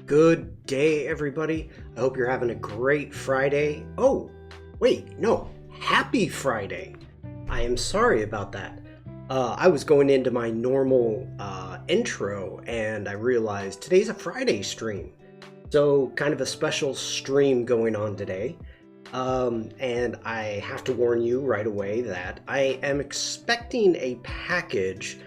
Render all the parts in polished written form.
Good day, everybody. I hope you're having a great Friday. Oh, wait, no, happy Friday. I am sorry about that. I was going into my normal intro and I realized today's a Friday stream. So kind of a special stream going on today. And I have to warn you right away that I am expecting a package.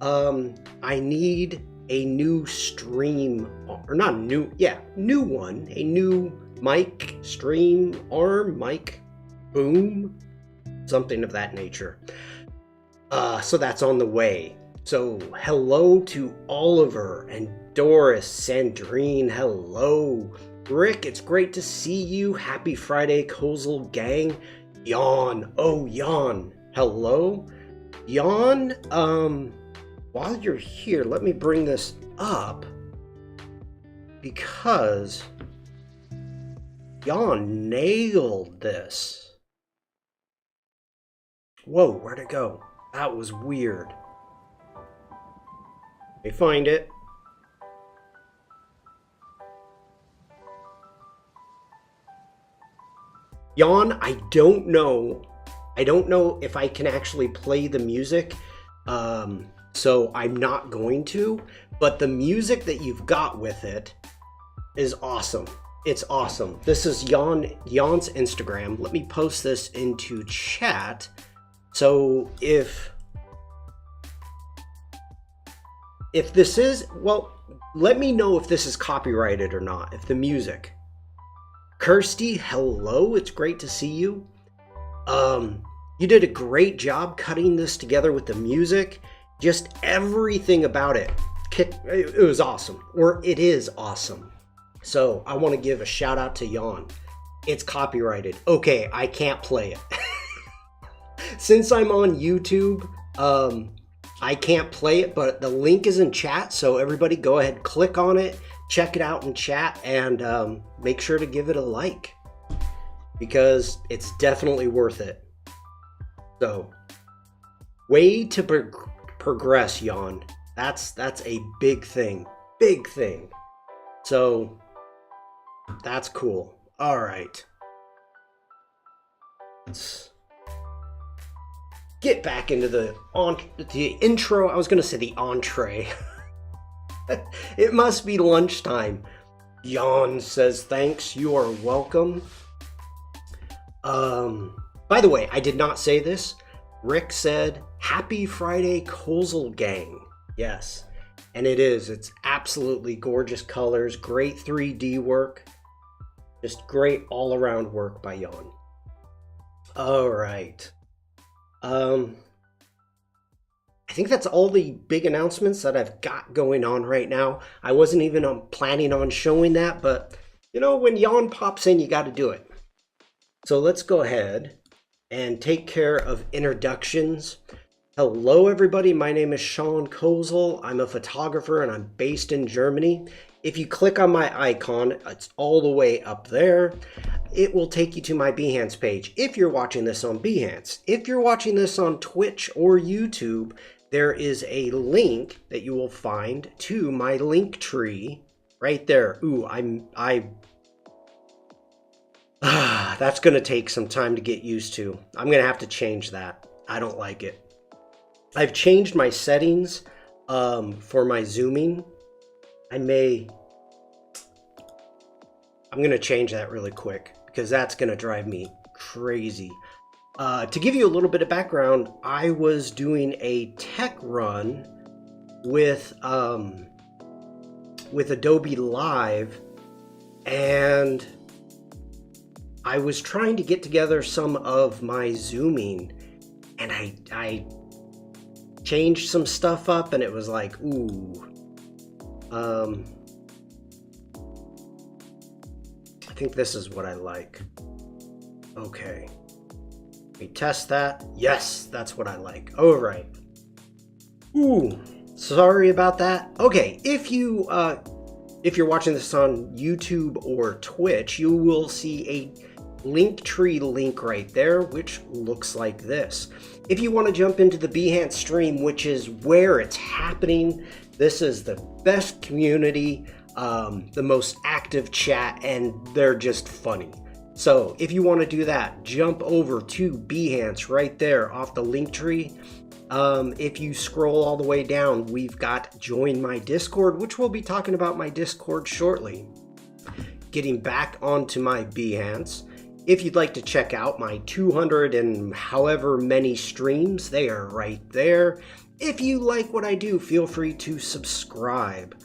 I need a new stream, or not new, new one, a new mic, stream, arm, mic, boom, something of that nature. So that's on the way. So hello to Oliver and Doris, Sandrine, hello. Rick, it's great to see you. Happy Friday, Kosel gang. Yawn, oh Yawn, hello. Yawn, while you're here, let me bring this up because Yawn nailed this. Whoa, where'd it go? That was weird. Let me find it. Yawn, I don't know if I can actually play the music. So I'm not going to, but the music that you've got with it is awesome. It's awesome. This is Yawn's Instagram. Let me post this into chat. So if this is, well, let me know if this is copyrighted or not, if the music. Kirsty, hello, it's great to see you. You did a great job cutting this together with the music. Just everything about it. It was awesome, or it is awesome. So I want to give a shout out to Yawn. It's copyrighted. Okay, I can't play it. Since I'm on YouTube, I can't play it, but the link is in chat. So everybody go ahead, click on it, check it out in chat, and make sure to give it a like because it's definitely worth it. So way to progress, Yawn. That's a big thing. So that's cool. All right. Let's get back into the intro. I was going to say the entree. It must be lunchtime. Yawn says thanks. You are welcome. By the way, I did not say this. Rick said, happy Friday, Kosel gang. Yes, and it is. It's absolutely gorgeous colors, great 3D work, just great all-around work by Yawn. All right. I think that's all the big announcements that I've got going on right now. I wasn't even planning on showing that, but you know, when Yawn pops in, you got to do it. So let's go ahead and take care of introductions. Hello everybody, my name is Shawn Kosel. I'm a photographer and I'm based in Germany. If you click on my icon, it's all the way up there. It will take you to my Behance page if you're watching this on Behance. If you're watching this on Twitch or YouTube, there is a link that you will find to my link tree right there. Ooh, that's gonna take some time to get used to. I'm gonna have to change that. I don't like it. I've changed my settings for my zooming. I'm gonna change that really quick because that's gonna drive me crazy. To give you a little bit of background, I was doing a tech run with Adobe Live, and I was trying to get together some of my zooming, and I changed some stuff up, and it was like, ooh. I think this is what I like. Okay. Let me test that. Yes, that's what I like. All right. Ooh, sorry about that. Okay, if you're watching this on YouTube or Twitch, you will see a Linktree link right there, which looks like this. If you want to jump into the Behance stream, which is where it's happening, this is the best community. the most active chat, and they're just funny. So if you want to do that, jump over to Behance right there off the link tree. If you scroll all the way down, we've got join my Discord, which we'll be talking about my Discord shortly. Getting back onto my Behance, if you'd like to check out my 200 and however many streams, they are right there. If you like what I do, feel free to subscribe.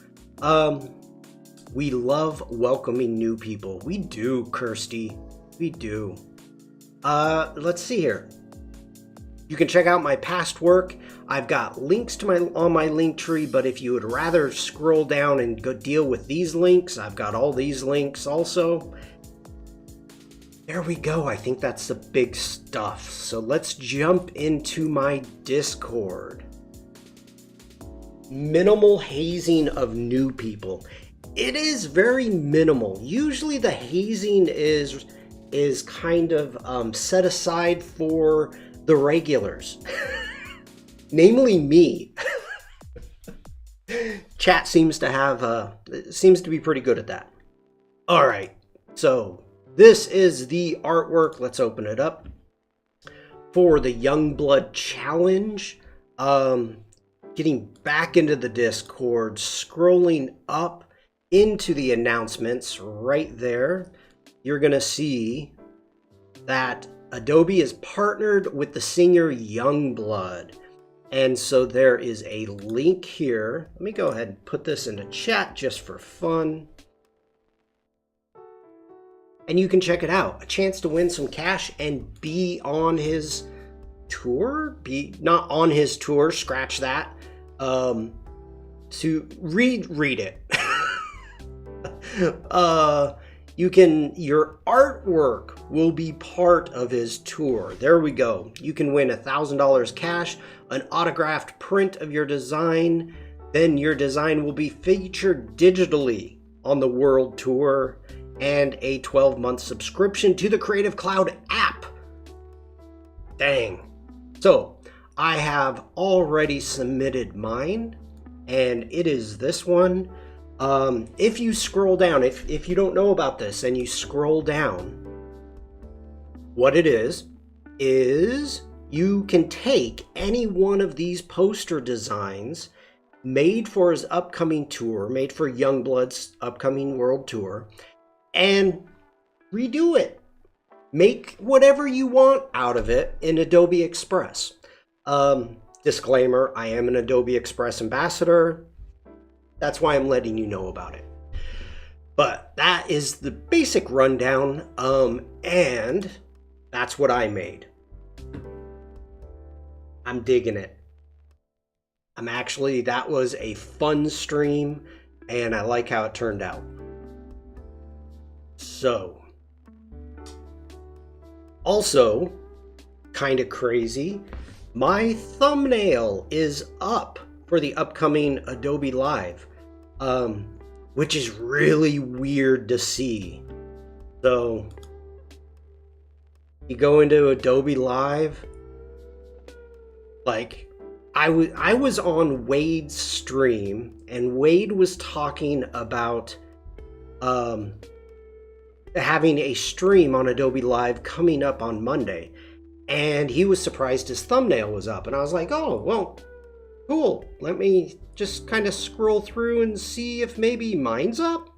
We love welcoming new people. We do, Kirsty. We do. Let's see here. You can check out my past work. I've got links to on my link tree, but if you would rather scroll down and go deal with these links, I've got all these links also. There we go. I think that's the big stuff. So let's jump into my Discord. Minimal hazing of new people. It is very minimal. Usually the hazing is kind of set aside for the regulars, namely me. Chat seems to be pretty good at that. All right, so this is the artwork. Let's open it up for the Youngblood Challenge. Getting back into the Discord, scrolling up into the announcements right there, you're gonna see that Adobe is partnered with the singer Youngblood. And so there is a link here. Let me go ahead and put this into chat just for fun. And you can check it out. A chance to win some cash and be on his tour? Be not on his tour, scratch that. To read it. Your artwork will be part of his tour. There we go. You can win $1,000 cash, an autographed print of your design. Then your design will be featured digitally on the world tour, and a 12-month subscription to the Creative Cloud app. Dang. So I have already submitted mine, and it is this one. If you scroll down, if you don't know about this and you scroll down, what it is you can take any one of these poster designs made for his upcoming tour, made for Youngblood's upcoming world tour, and redo it. Make whatever you want out of it in Adobe Express. Disclaimer, I am an Adobe Express ambassador. That's why I'm letting you know about it. But that is the basic rundown, and that's what I made. I'm digging it. That was a fun stream, and I like how it turned out. So, also, kind of crazy, my thumbnail is up for the upcoming Adobe Live, which is really weird to see. So, you go into Adobe Live, like, I was on Wade's stream, and Wade was talking about having a stream on Adobe Live coming up on Monday, and he was surprised his thumbnail was up, and I was like, oh, well, cool. Let me just kind of scroll through and see if maybe mine's up,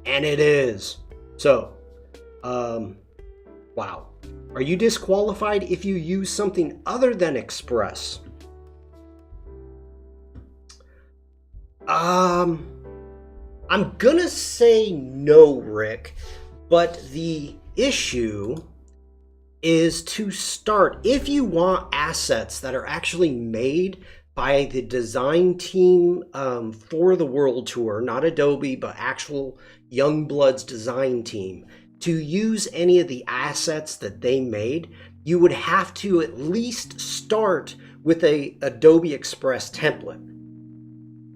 and it is. So, wow. Are you disqualified if you use something other than Express? I'm gonna say no, Rick, but the issue is to start, if you want assets that are actually made by the design team for the World Tour, not Adobe, but actual Youngblood's design team, to use any of the assets that they made, you would have to at least start with a Adobe Express template.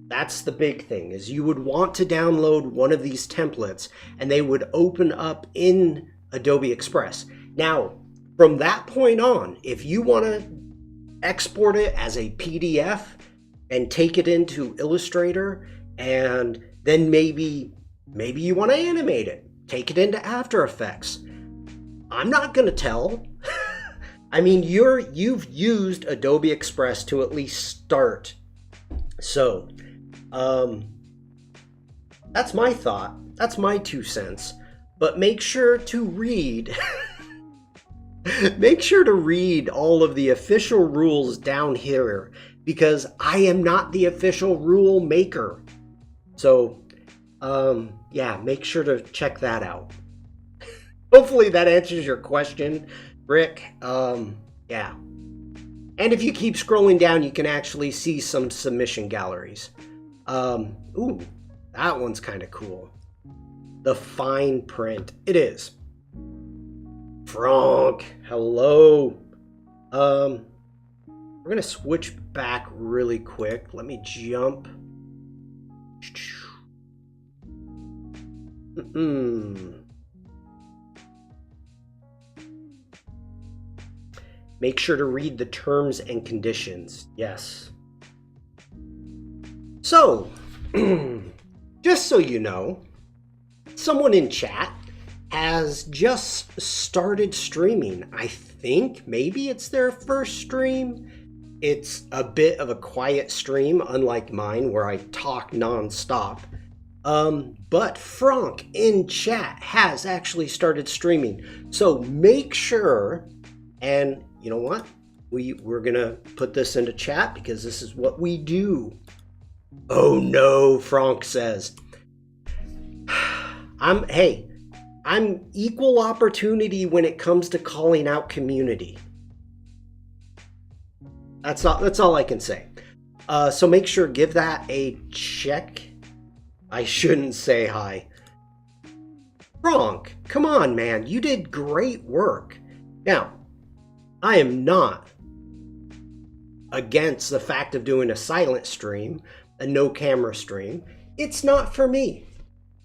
That's the big thing, is you would want to download one of these templates and they would open up in Adobe Express. Now, from that point on, if you want to export it as a PDF and take it into Illustrator And then maybe you want to animate it. Take it into After Effects. I'm not going to tell. I mean, you've used Adobe Express to at least start. So, that's my thought. That's my 2 cents. But make sure to read make sure to read all of the official rules down here, because I am not the official rule maker. So, yeah, make sure to check that out. Hopefully that answers your question, Rick. Yeah. And if you keep scrolling down, you can actually see some submission galleries. Ooh, that one's kind of cool. The fine print. It is. Frank, hello. We're gonna switch back really quick. Let me jump. Make sure to read the terms and conditions. Yes. So, just so you know, someone in chat has just started streaming. I think maybe it's their first stream. It's a bit of a quiet stream, unlike mine where I talk nonstop. But Frank in chat has actually started streaming. So make sure, and you know what? We're gonna put this into chat because this is what we do. Oh no, Frank says. I'm equal opportunity when it comes to calling out community. That's all I can say. So make sure, give that a check. I shouldn't say hi. Frank, come on, man. You did great work. Now, I am not against the fact of doing a silent stream, a no camera stream. It's not for me.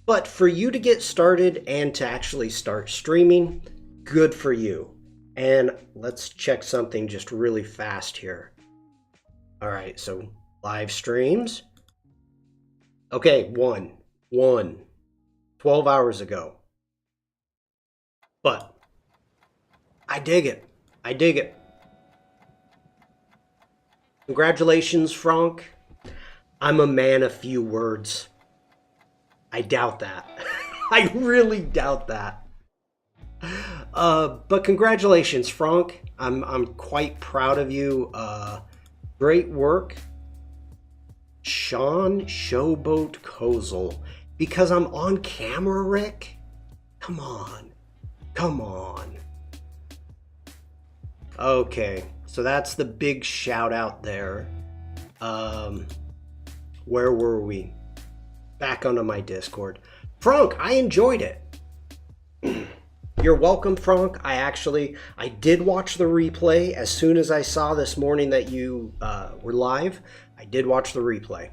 But for you to get started and to actually start streaming, good for you. And let's check something just really fast here. All right, so live streams. Okay, one, 12 hours ago. But I dig it. I dig it. Congratulations, Frank. I'm a man of few words. I doubt that. I really doubt that. But congratulations, Frank. I'm quite proud of you. Great work. Shawn Showboat Kosel. Because I'm on camera, Rick? Come on. Come on. Okay, so that's the big shout out there. Where were we? Back onto my Discord. Frank, I enjoyed it. You're welcome, Frank. I did watch the replay as soon as I saw this morning that you were live. I did watch the replay.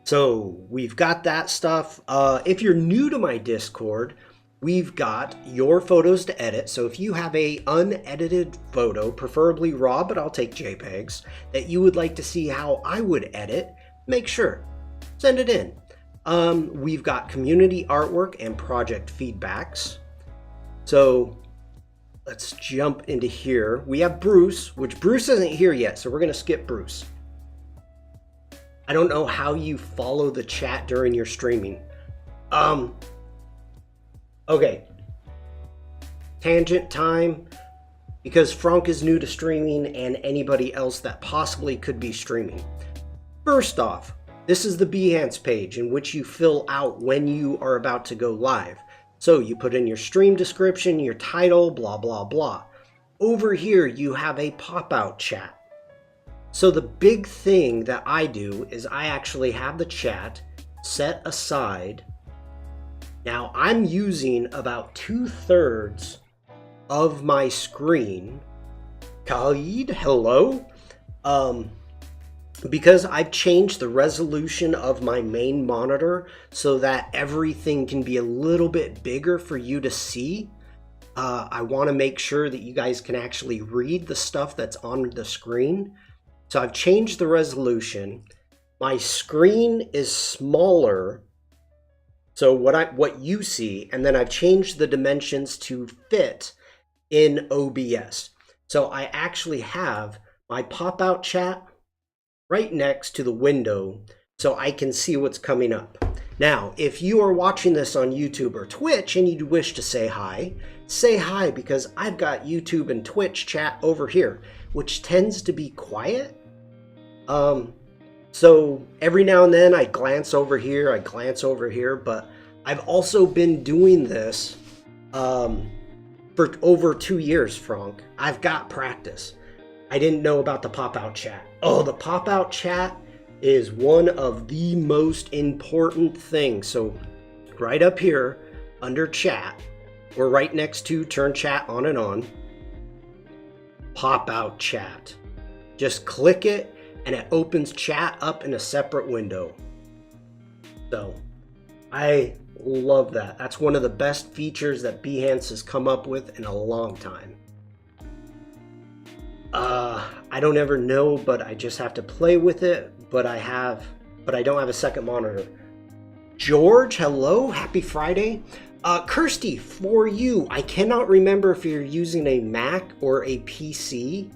So we've got that stuff. If you're new to my Discord, we've got your photos to edit. So if you have a unedited photo, preferably raw, but I'll take JPEGs, that you would like to see how I would edit, make sure. Send it in. We've got community artwork and project feedbacks. So let's jump into here. We have Bruce, which Bruce isn't here yet, so we're going to skip Bruce. I don't know how you follow the chat during your streaming. Okay. Tangent time. Because Frank is new to streaming and anybody else that possibly could be streaming. First off, this is the Behance page in which you fill out when you are about to go live. So you put in your stream description, your title, blah, blah, blah. Over here, you have a pop-out chat. So the big thing that I do is I actually have the chat set aside. Now I'm using about 2/3 of my screen. Khalid, hello. Because I've changed the resolution of my main monitor so that everything can be a little bit bigger for you to see. I want to make sure that you guys can actually read the stuff that's on the screen. So I've changed the resolution. my screen is smaller. So what you see, and then I've changed the dimensions to fit in OBS. So I actually have my pop-out chat right next to the window so I can see what's coming up. Now, if you are watching this on YouTube or Twitch and you wish to say hi because I've got YouTube and Twitch chat over here, which tends to be quiet. So every now and then I glance over here, but I've also been doing this for over 2 years, Frank. I've got practice. I didn't know about the pop-out chat. Oh, the pop-out chat is one of the most important things. So right up here under chat, we're right next to turn chat on and on. Pop-out chat. Just click it and it opens chat up in a separate window. So I love that. That's one of the best features that Behance has come up with in a long time. I don't ever know, but I just have to play with it. But I don't have a second monitor. George, hello, happy Friday. Kirsty, for you, I cannot remember if you're using a Mac or a PC,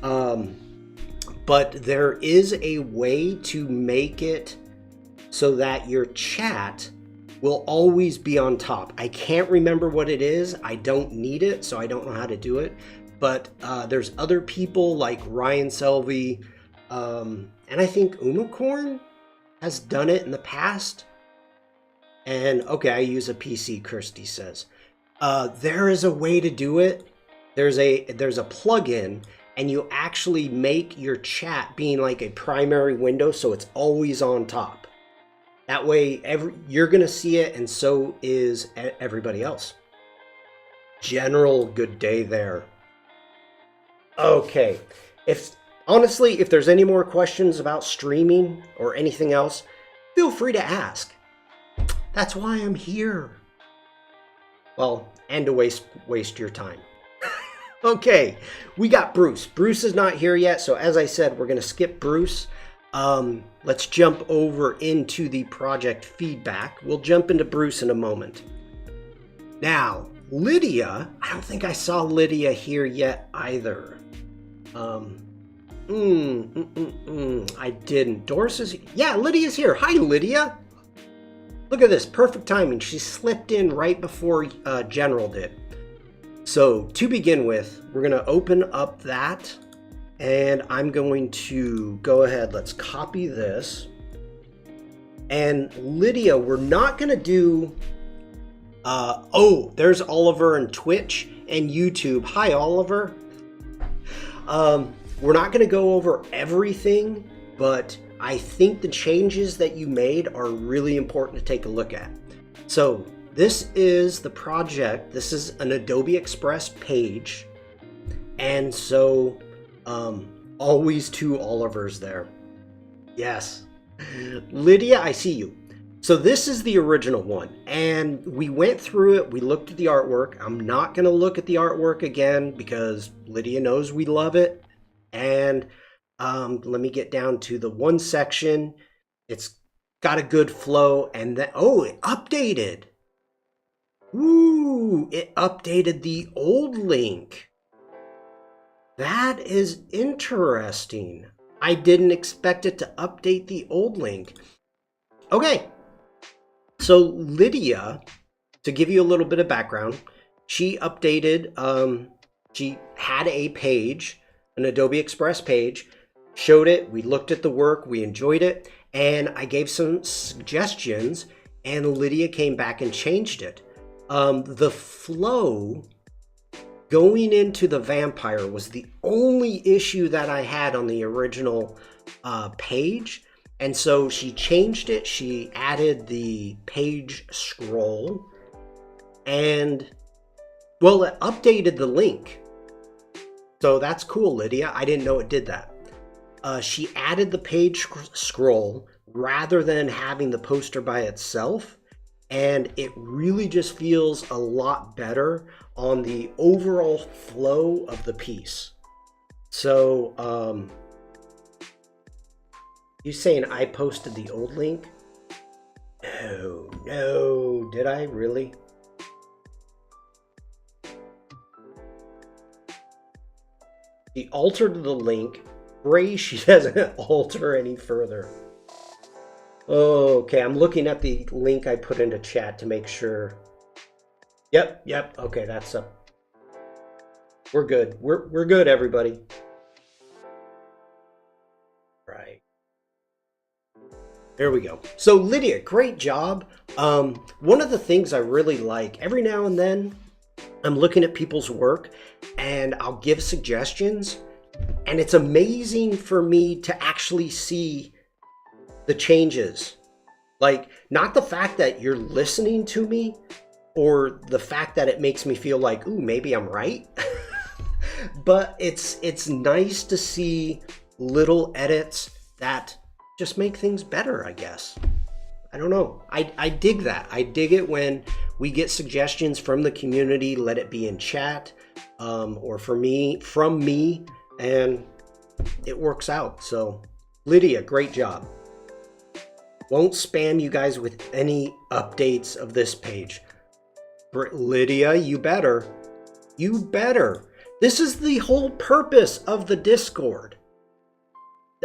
but there is a way to make it so that your chat will always be on top. I can't remember what it is. I don't need it, so I don't know how to do it. But there's other people like Ryan Selvey, and I think Unicorn has done it in the past. And okay, I use a PC, Kirsty says. There is a way to do it. There's a plugin, and you actually make your chat being like a primary window, so it's always on top. That way, you're gonna see it, and so is everybody else. General, good day there. Okay, honestly, if there's any more questions about streaming or anything else, feel free to ask. That's why I'm here. Well, and to waste your time. Okay, we got Bruce. Bruce is not here yet, so as I said, we're going to skip Bruce. Let's jump over into the project feedback. We'll jump into Bruce in a moment. Now, Lydia, I don't think I saw Lydia here yet either. I didn't. Doris is, yeah, Lydia's here. Hi, Lydia. Look at this, perfect timing. She slipped in right before General did. So to begin with, we're gonna open up that, and I'm going to go ahead, let's copy this. And Lydia, we're not gonna do, oh, there's Oliver on Twitch and YouTube. Hi, Oliver. We're not going to go over everything, but I think the changes that you made are really important to take a look at. So this is the project. This is an Adobe Express page. And so always two Olivers there. Yes. Lydia, I see you. So this is the original one, and we went through it. We looked at the artwork. I'm not going to look at the artwork again because Lydia knows we love it. And let me get down to the one section. It's got a good flow, and then, oh, it updated. Ooh, it updated the old link. That is interesting. I didn't expect it to update the old link. Okay. So Lydia, to give you a little bit of background, she updated, she had a page, an Adobe Express page, showed it, we looked at the work, we enjoyed it, and I gave some suggestions, and Lydia came back and changed it. The flow going into the vampire was the only issue that I had on the original page. And so she changed it. She added the page scroll, and, well, it updated the link. So that's cool, Lydia. I didn't know it did that. She added the page scroll rather than having the poster by itself. And it really just feels a lot better on the overall flow of the piece. So, You saying I posted the old link? Oh, no. Did I really? She altered the link. Ray, she doesn't alter any further. Okay, I'm looking at the link I put into chat to make sure. Yep. Okay, that's up. We're good. We're good, everybody. Right. There we go. So Lydia, great job. One of the things I really like, every now and then, I'm looking at people's work and I'll give suggestions, and it's amazing for me to actually see the changes. Like, not the fact that you're listening to me or the fact that it makes me feel like, ooh, maybe I'm right. But it's nice to see little edits that just make things better, I guess. I don't know. I dig that. I dig it when we get suggestions from the community, let it be in chat, or from me, and it works out. So Lydia, great job. Won't spam you guys with any updates of this page. Lydia, you better. You better. This is the whole purpose of the Discord.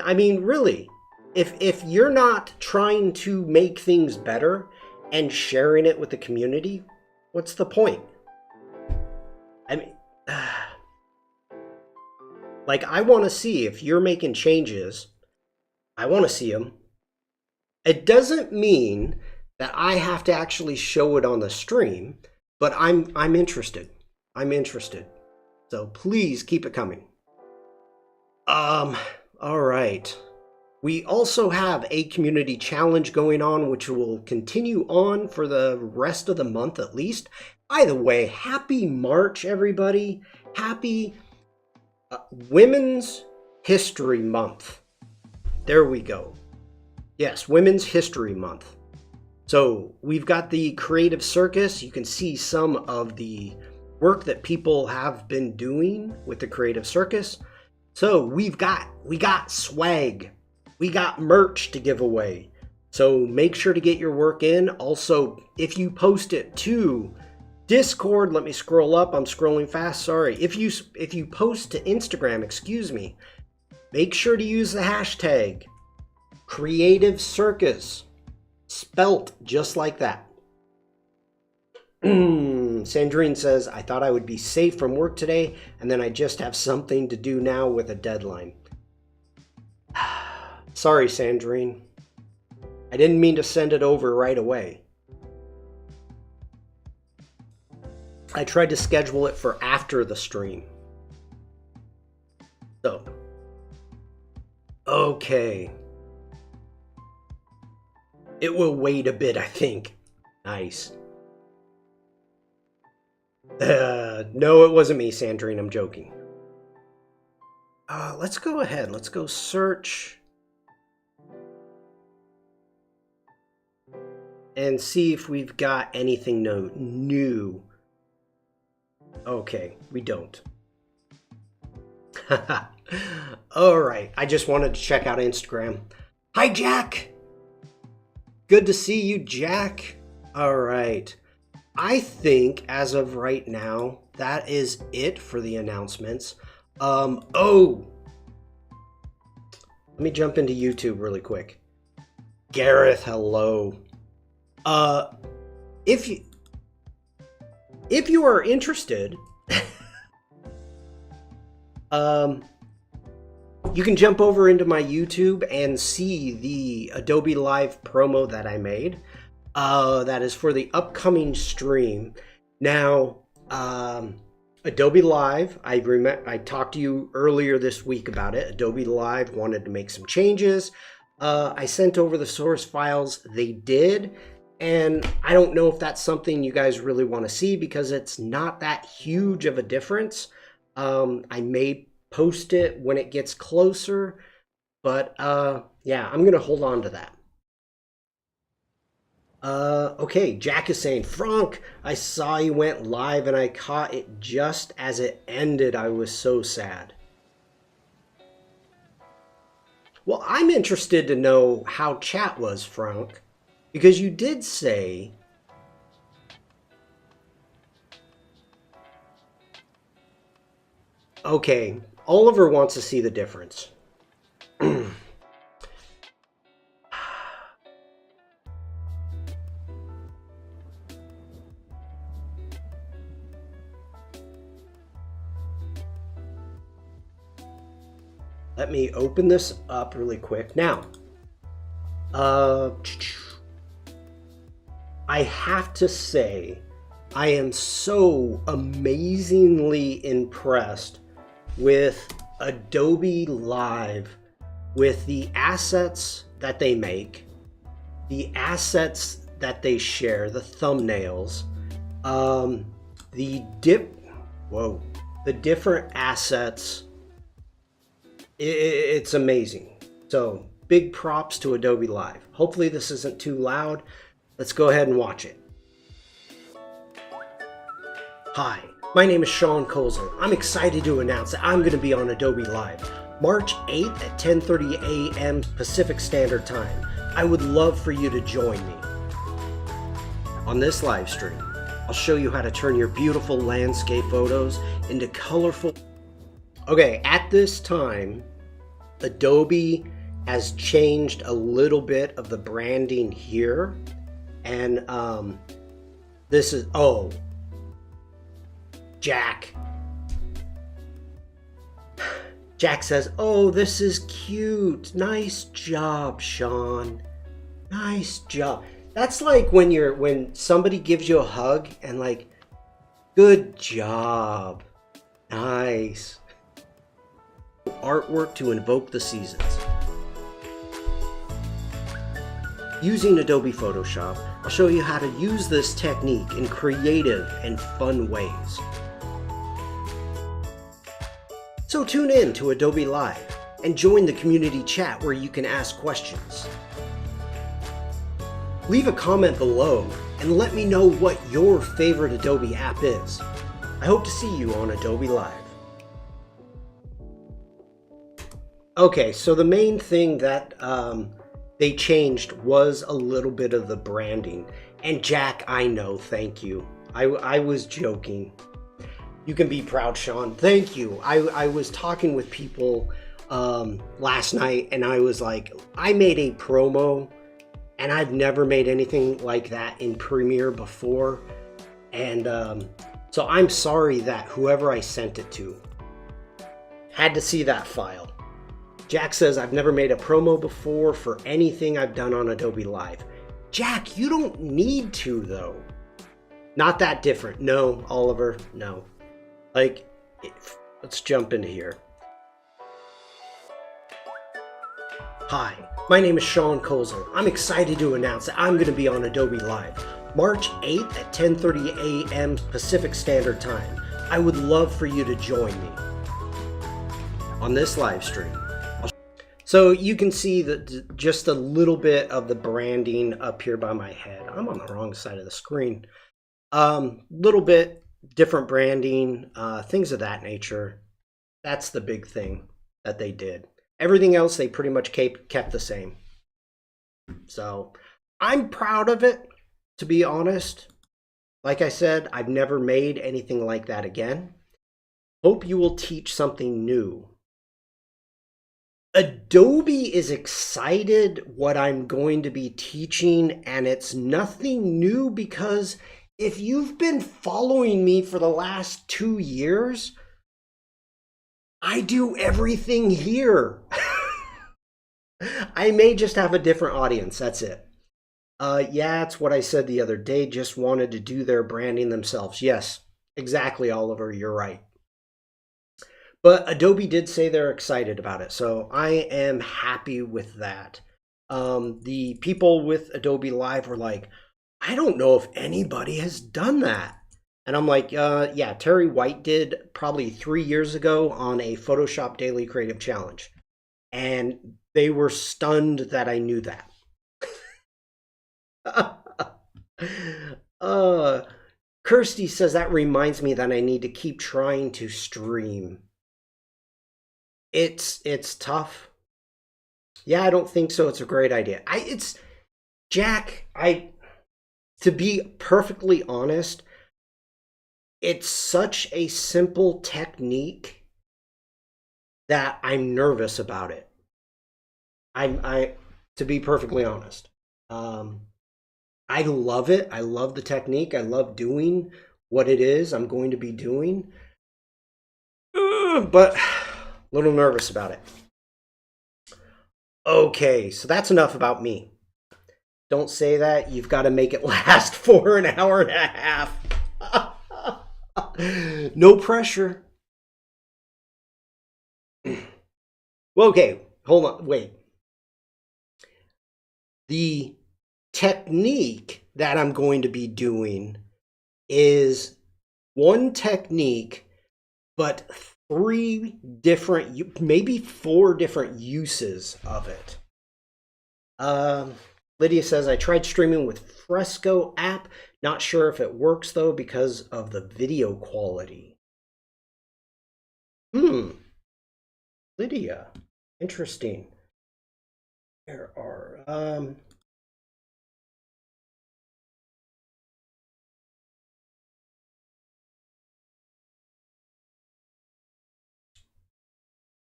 I mean, really, if you're not trying to make things better and sharing it with the community, what's the point? I mean, like, I want to see if you're making changes. I want to see them. It doesn't mean that I have to actually show it on the stream, but I'm interested. I'm interested. So please keep it coming. All right. We also have a community challenge going on, which will continue on for the rest of the month at least. By the way, happy March, everybody. Happy Women's History Month. There we go. Yes, Women's History Month. So we've got the Creative Circus. You can see some of the work that people have been doing with the Creative Circus. So we got swag. We got merch to give away. So make sure to get your work in. Also, if you post it to Discord, let me scroll up. I'm scrolling fast. Sorry. If you post to Instagram, excuse me, make sure to use the hashtag Creative Circus, spelt just like that. Sandrine says, I thought I would be safe from work today, and then I just have something to do now with a deadline. Sorry, Sandrine. I didn't mean to send it over right away. I tried to schedule it for after the stream. So, okay. It will wait a bit, I think. Nice. No, it wasn't me, Sandrine. I'm joking. Let's go ahead. Let's go search and see if we've got anything new. Okay, we don't. All right. I just wanted to check out Instagram. Hi, Jack. Good to see you, Jack. All right. I think as of right now, that is it for the announcements. Let me jump into YouTube really quick. Gareth, hello. If you are interested, you can jump over into my YouTube and see the Adobe Live promo that I made. That is for the upcoming stream. Now, Adobe Live, I talked to you earlier this week about it. Adobe Live wanted to make some changes. I sent over the source files. They did. And I don't know if that's something you guys really want to see because it's not that huge of a difference. I may post it when it gets closer, but yeah, I'm going to hold on to that. Okay, Jack is saying, Frank, I saw you went live and I caught it just as it ended. I was so sad. Well, I'm interested to know how chat was, Frank, because you did say... Okay, Oliver wants to see the difference. Let me open this up really quick. Now, I have to say, I am so amazingly impressed with Adobe Live, with the assets that they make, the assets that they share, the thumbnails, the different assets. It's amazing. So big props to Adobe Live. Hopefully this isn't too loud. Let's go ahead and watch it. Hi, my name is Shawn Kosel. I'm excited to announce that I'm going to be on Adobe Live March 8th at 10:30 a.m. Pacific Standard Time. I would love for you to join me. On this live stream, I'll show you how to turn your beautiful landscape photos into colorful... Okay, at this time, Adobe has changed a little bit of the branding here. And this is... Oh, Jack. Jack says, oh, this is cute. Nice job, Shawn. Nice job. That's like when somebody gives you a hug and like, good job. Nice. Artwork to invoke the seasons. Using Adobe Photoshop, I'll show you how to use this technique in creative and fun ways. So tune in to Adobe Live and join the community chat where you can ask questions. Leave a comment below and let me know what your favorite Adobe app is. I hope to see you on Adobe Live. Okay, so the main thing that they changed was a little bit of the branding. And Jack, I know, thank you. I was joking. You can be proud, Shawn. Thank you. I was talking with people last night and I was like, I made a promo and I've never made anything like that in Premiere before. And so I'm sorry that whoever I sent it to had to see that file. Jack says, I've never made a promo before for anything I've done on Adobe Live. Jack, you don't need to, though. Not that different. No, Oliver, no. Like, let's jump into here. Hi, my name is Shawn Kosel. I'm excited to announce that I'm going to be on Adobe Live March 8th at 10:30 a.m. Pacific Standard Time. I would love for you to join me on this live stream. So you can see that just a little bit of the branding up here by my head. I'm on the wrong side of the screen. Little bit different branding, things of that nature. That's the big thing that they did. Everything else they pretty much kept the same. So I'm proud of it, to be honest. Like I said, I've never made anything like that again. Hope you will teach something new. Adobe is excited what I'm going to be teaching, and it's nothing new because if you've been following me for the last 2 years, I do everything here. I may just have a different audience, that's it. Yeah, it's what I said the other day, just wanted to do their branding themselves. Yes, exactly, Oliver, you're right. But Adobe did say they're excited about it, so I am happy with that. The people with Adobe Live were like, I don't know if anybody has done that. And I'm like, yeah, Terry White did probably 3 years ago on a Photoshop Daily Creative Challenge. And they were stunned that I knew that. Kirsty says, that reminds me that I need to keep trying to stream. It's tough. Yeah, I don't think so. It's a great idea. It's Jack. To be perfectly honest, it's such a simple technique that I'm nervous about it. I to be perfectly honest. Um, I love it. I love the technique. I love doing what it is I'm going to be doing. But a little nervous about it. Okay, so that's enough about me. Don't say that. You've got to make it last for an hour and a half. No pressure. Well, okay, hold on. Wait. The technique that I'm going to be doing is one technique, but three different, maybe four different uses of it. Um, Lydia says, I tried streaming with Fresco app. Not sure if it works though because of the video quality. Lydia, interesting. There are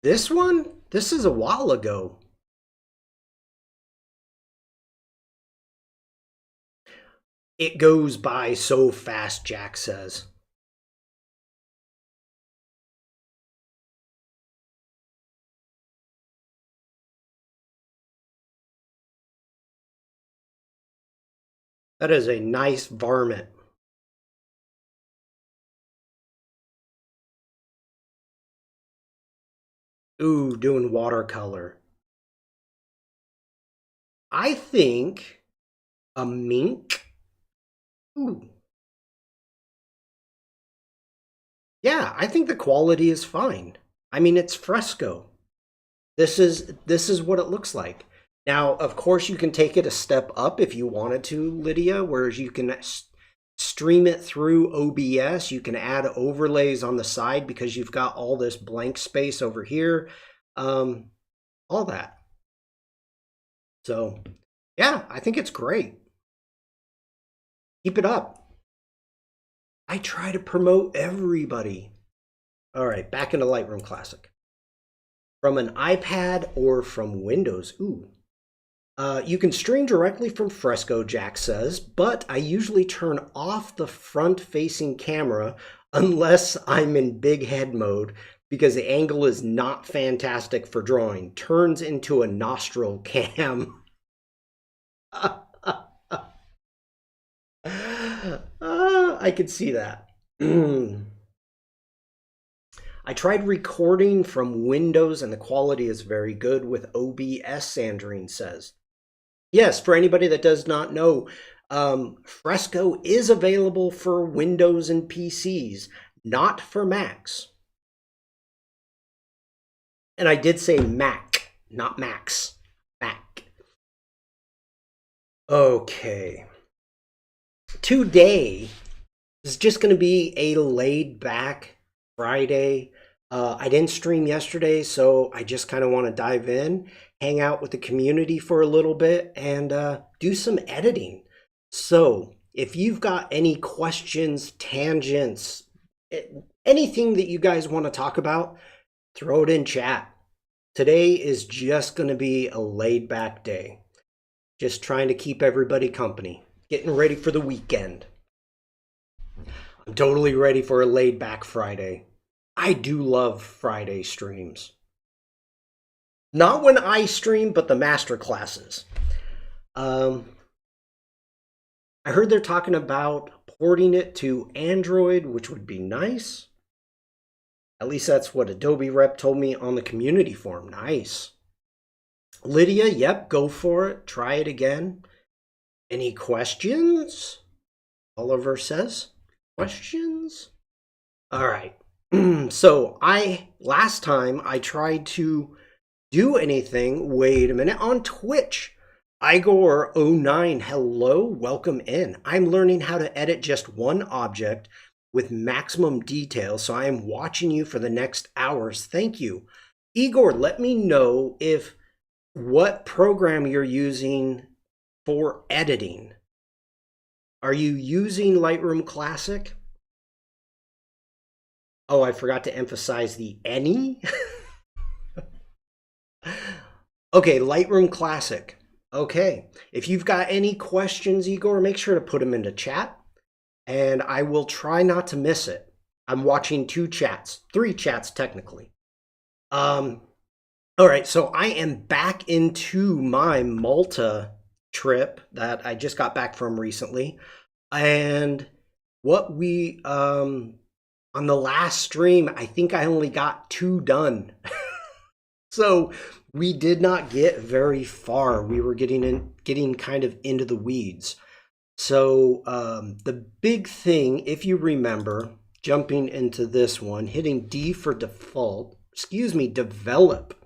this one. This is a while ago. It goes by so fast, Jack says. That is a nice varmint. Ooh, doing watercolor. I think a mink. Ooh. Yeah, I think the quality is fine. I mean, it's Fresco. This is what it looks like. Now, of course, you can take it a step up if you wanted to, Lydia, whereas you can stream it through OBS. You can add overlays on the side because you've got all this blank space over here. All that. So, yeah, I think it's great. Keep it up. I try to promote everybody. All right, back into Lightroom Classic. From an iPad or from Windows. Ooh. You can stream directly from Fresco, Jack says, but I usually turn off the front-facing camera unless I'm in big head mode because the angle is not fantastic for drawing. Turns into a nostril cam. I could see that. I tried recording from Windows and the quality is very good with OBS, Sandrine says. Yes, for anybody that does not know, Fresco is available for Windows and PCs, not for Macs. And I did say Mac, not Macs. Mac. Okay. Today is just going to be a laid back Friday. I didn't stream yesterday, so I just kind of want to dive in, hang out with the community for a little bit, and do some editing. So if you've got any questions, tangents, anything that you guys want to talk about, throw it in chat. Today is just going to be a laid back day. Just trying to keep everybody company. Getting ready for the weekend. I'm totally ready for a laid back Friday. I do love Friday streams. Not when I stream, but the master classes. I heard they're talking about porting it to Android, which would be nice. At least that's what Adobe rep told me on the community forum. Nice. Lydia, yep, go for it. Try it again. Any questions? Oliver says. Questions? All right. So last time I tried to do anything, wait a minute, on Twitch. Igor09, hello, welcome in. I'm learning how to edit just one object with maximum detail, so I am watching you for the next hours. Thank you. Igor, let me know if what program you're using for editing. Are you using Lightroom Classic? Oh, I forgot to emphasize the any. Okay, Lightroom Classic. Okay, if you've got any questions, Igor, make sure to put them into chat, and I will try not to miss it. I'm watching 2 chats, 3 chats technically. All right, so I am back into my Malta trip that I just got back from recently, and what we on the last stream, I think I only got 2 done. So we did not get very far. We were getting kind of into the weeds. So the big thing, if you remember, jumping into this one, hitting D for default, develop.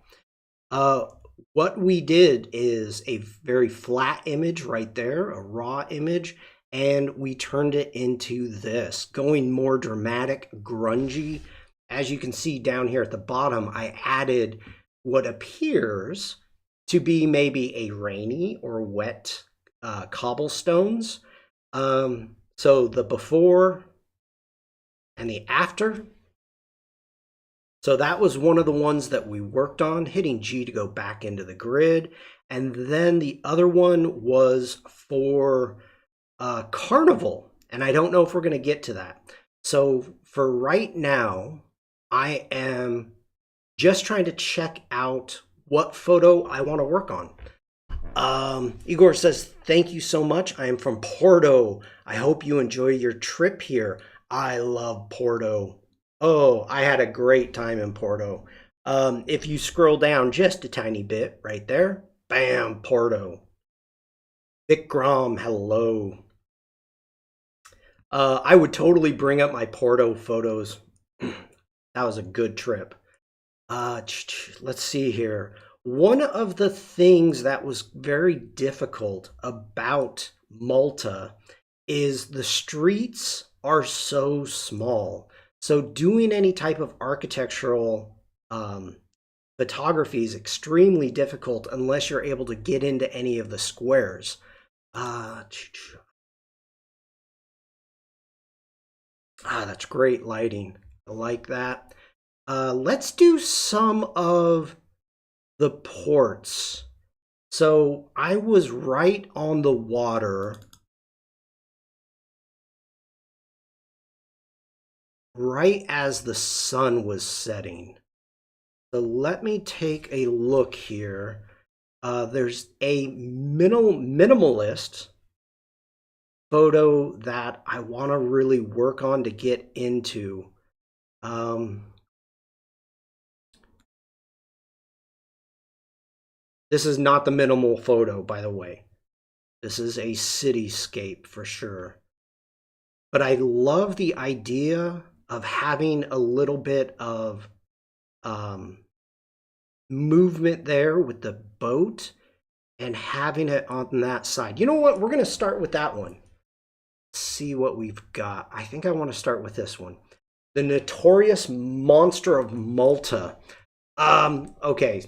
What we did is a very flat image right there, a raw image, and we turned it into this, going more dramatic, grungy. As you can see down here at the bottom, I added what appears to be maybe a rainy or wet cobblestones. So the before and the after. So that was one of the ones that we worked on, hitting G to go back into the grid. And then the other one was for Carnival. And I don't know if we're going to get to that. So for right now, I am just trying to check out what photo I want to work on. Igor says, thank you so much. I am from Porto. I hope you enjoy your trip here. I love Porto. Oh, I had a great time in Porto. If you scroll down just a tiny bit right there, bam, Porto. Vikram, hello. I would totally bring up my Porto photos. That was a good trip. Let's see here. One of the things that was very difficult about Malta is the streets are so small. So doing any type of architectural photography is extremely difficult unless you're able to get into any of the squares. That's great lighting. I like that. Let's do some of the ports. So I was right on the water, right as the sun was setting. So let me take a look here. There's a minimalist photo that I want to really work on to get into. This is not the minimal photo, by the way. This is a cityscape for sure. But I love the idea of having a little bit of movement there with the boat and having it on that side. You know what? We're going to start with that one. See what we've got. I think I want to start with this one. The Notorious Monster of Malta. Okay.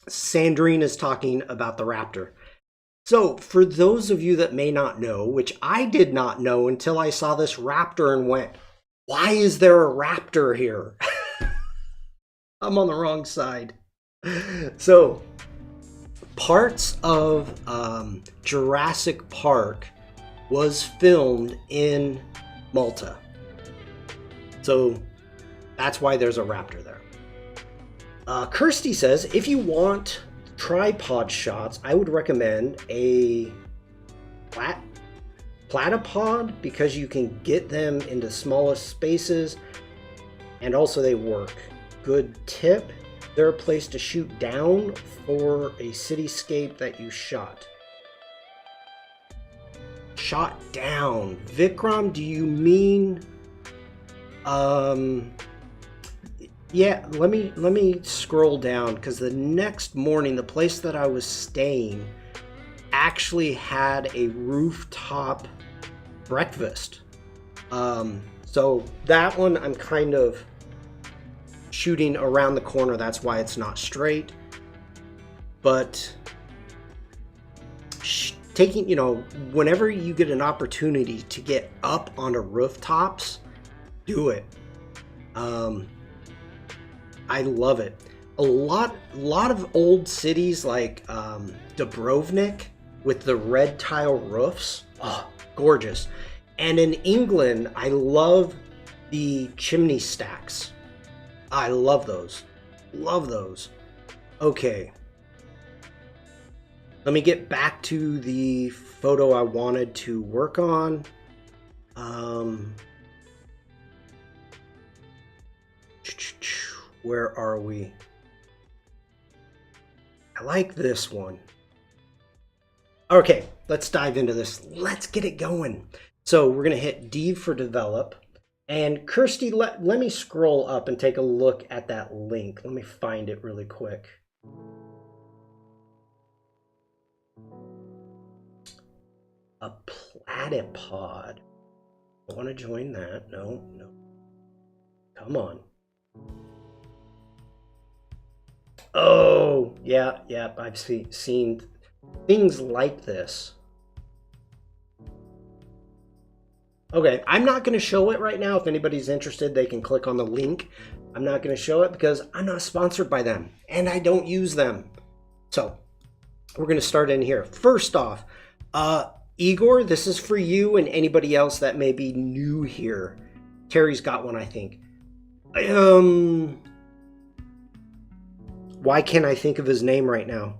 Sandrine is talking about the raptor. So for those of you that may not know, which I did not know until I saw this raptor and went, why is there a raptor here? I'm on the wrong side. So parts of Jurassic Park was filmed in Malta. So that's why there's a raptor there. Kirsty says, if you want tripod shots, I would recommend a platypod because you can get them into smallest spaces and also they work. Good tip, they're a place to shoot down for a cityscape that you shot. Shot down. Vikram, do you mean yeah, let me scroll down because the next morning the place that I was staying actually had a rooftop breakfast. So that one I'm kind of shooting around the corner, that's why it's not straight. but taking, you know, whenever you get an opportunity to get up onto rooftops, do it. I love it. A lot of old cities like Dubrovnik with the red tile roofs, oh, gorgeous. And in England, I love the chimney stacks. I love those. Love those. Okay. Let me get back to the photo I wanted to work on. Where are we? I like this one. Okay, let's dive into this. Let's get it going. So we're going to hit D for develop. And Kirsty, let me scroll up and take a look at that link. Let me find it really quick. A platypod. I want to join that. No. Come on. Oh, yeah, I've seen things like this. Okay, I'm not going to show it right now. If anybody's interested, they can click on the link. I'm not going to show it because I'm not sponsored by them and I don't use them. So we're going to start in here. First off, Igor, this is for you and anybody else that may be new here. Terry's got one, I think. Why can't I think of his name right now?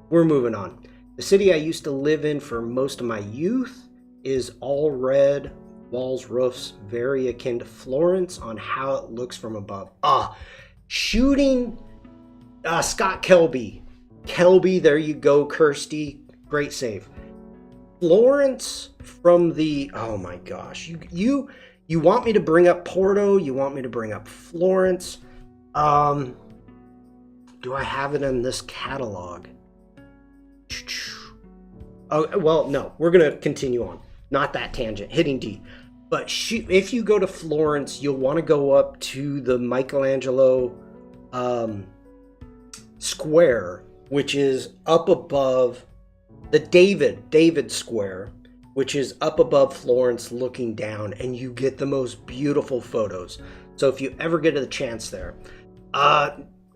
We're moving on. The city I used to live in for most of my youth is all red, walls, roofs, very akin to Florence on how it looks from above. Shooting Scott Kelby. Kelby, there you go, Kirsty. Great save. Florence from the, oh my gosh. You want me to bring up Porto? You want me to bring up Florence? Do I have it in this catalog? Oh, well, no. We're going to continue on. Not that tangent. Hitting D. But if you go to Florence, you'll want to go up to the Michelangelo Square, which is up above the David Square, which is up above Florence looking down, and you get the most beautiful photos. So if you ever get the chance there.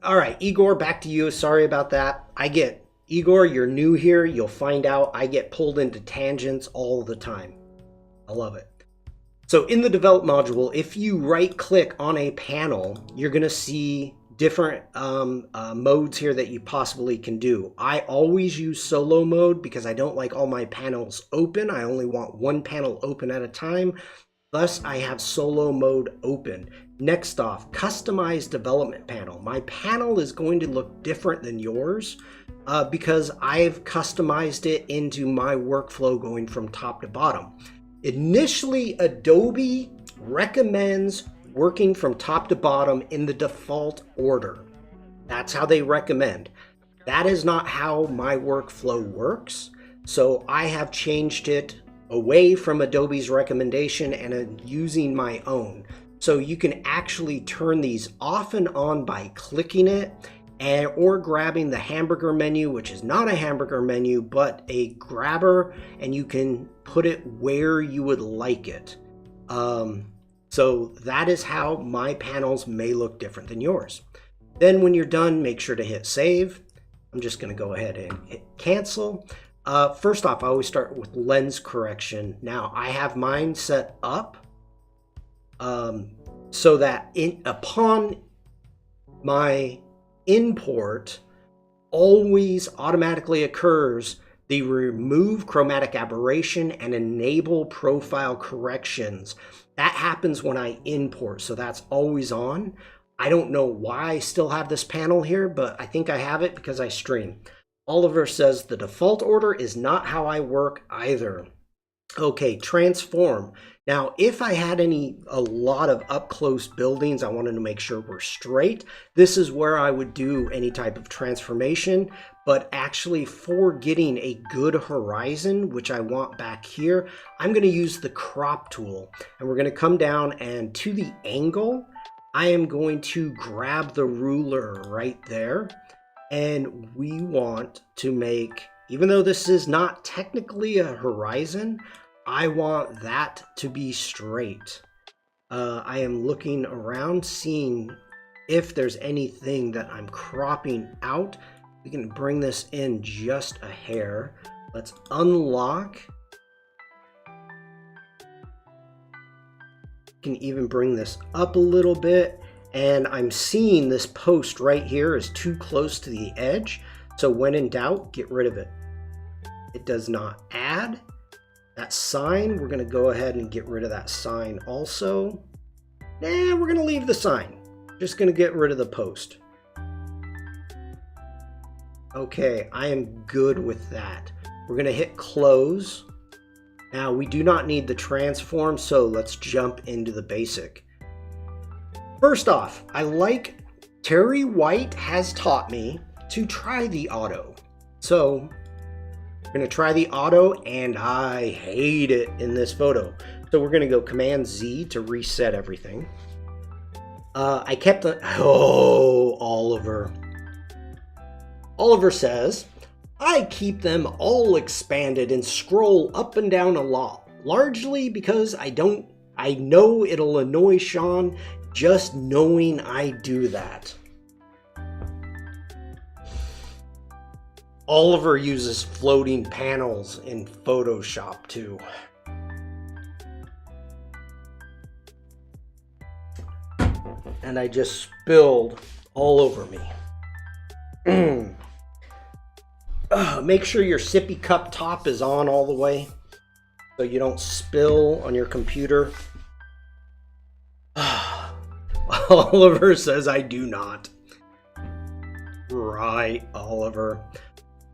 All right, Igor, back to you. Sorry about that. Igor, you're new here. You'll find out I get pulled into tangents all the time. I love it. So in the develop module, if you right click on a panel, you're going to see different modes here that you possibly can do. I always use solo mode because I don't like all my panels open. I only want one panel open at a time. Thus, I have solo mode open. Next off, customize development panel. My panel is going to look different than yours because I've customized it into my workflow going from top to bottom. Initially, Adobe recommends working from top to bottom in the default order. That's how they recommend. That is not how my workflow works. So I have changed it away from Adobe's recommendation and using my own. So you can actually turn these off and on by clicking it or grabbing the hamburger menu, which is not a hamburger menu, but a grabber, and you can put it where you would like it. So that is how my panels may look different than yours. Then when you're done, make sure to hit save. I'm just going to go ahead and hit cancel. First off, I always start with lens correction. Now I have mine set up so that upon my import always automatically occurs the remove chromatic aberration and enable profile corrections. That happens when I import, so that's always on. I don't know why I still have this panel here, but I think I have it because I stream. Oliver says the default order is not how I work either. Okay, transform. Now, if I had a lot of up close buildings, I wanted to make sure we're straight. This is where I would do any type of transformation, but actually for getting a good horizon, which I want back here, I'm going to use the crop tool, and we're going to come down, and to the angle, I am going to grab the ruler right there. And we want to make, even though this is not technically a horizon, I want that to be straight. I am looking around, seeing if there's anything that I'm cropping out. We can bring this in just a hair. Let's unlock. Can even bring this up a little bit, and I'm seeing this post right here is too close to the edge, so when in doubt, get rid of it. It does not add. That sign, we're going to go ahead and get rid of that sign also. Nah, we're going to leave the sign. Just going to get rid of the post. Okay, I am good with that. We're going to hit close. Now, we do not need the transform, so let's jump into the basic. First off, Terry White has taught me to try the auto. So, we're going to try the auto, and I hate it in this photo. So we're going to go Command Z to reset everything. I kept the... Oh, Oliver. Oliver says, I keep them all expanded and scroll up and down a lot, largely because I know it'll annoy Shawn just knowing I do that. Oliver uses floating panels in Photoshop too. And I just spilled all over me. Make sure your sippy cup top is on all the way so you don't spill on your computer. Oliver says I do not. Right, Oliver.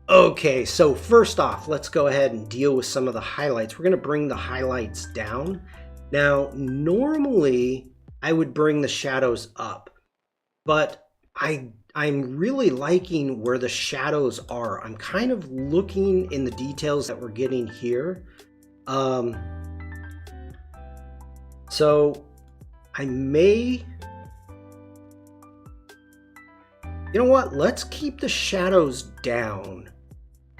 Okay, so first off, let's go ahead and deal with some of the highlights. We're going to bring the highlights down. Now, normally I would bring the shadows up, but I'm really liking where the shadows are. I'm kind of looking in the details that we're getting here. So I may... You know what? Let's keep the shadows down.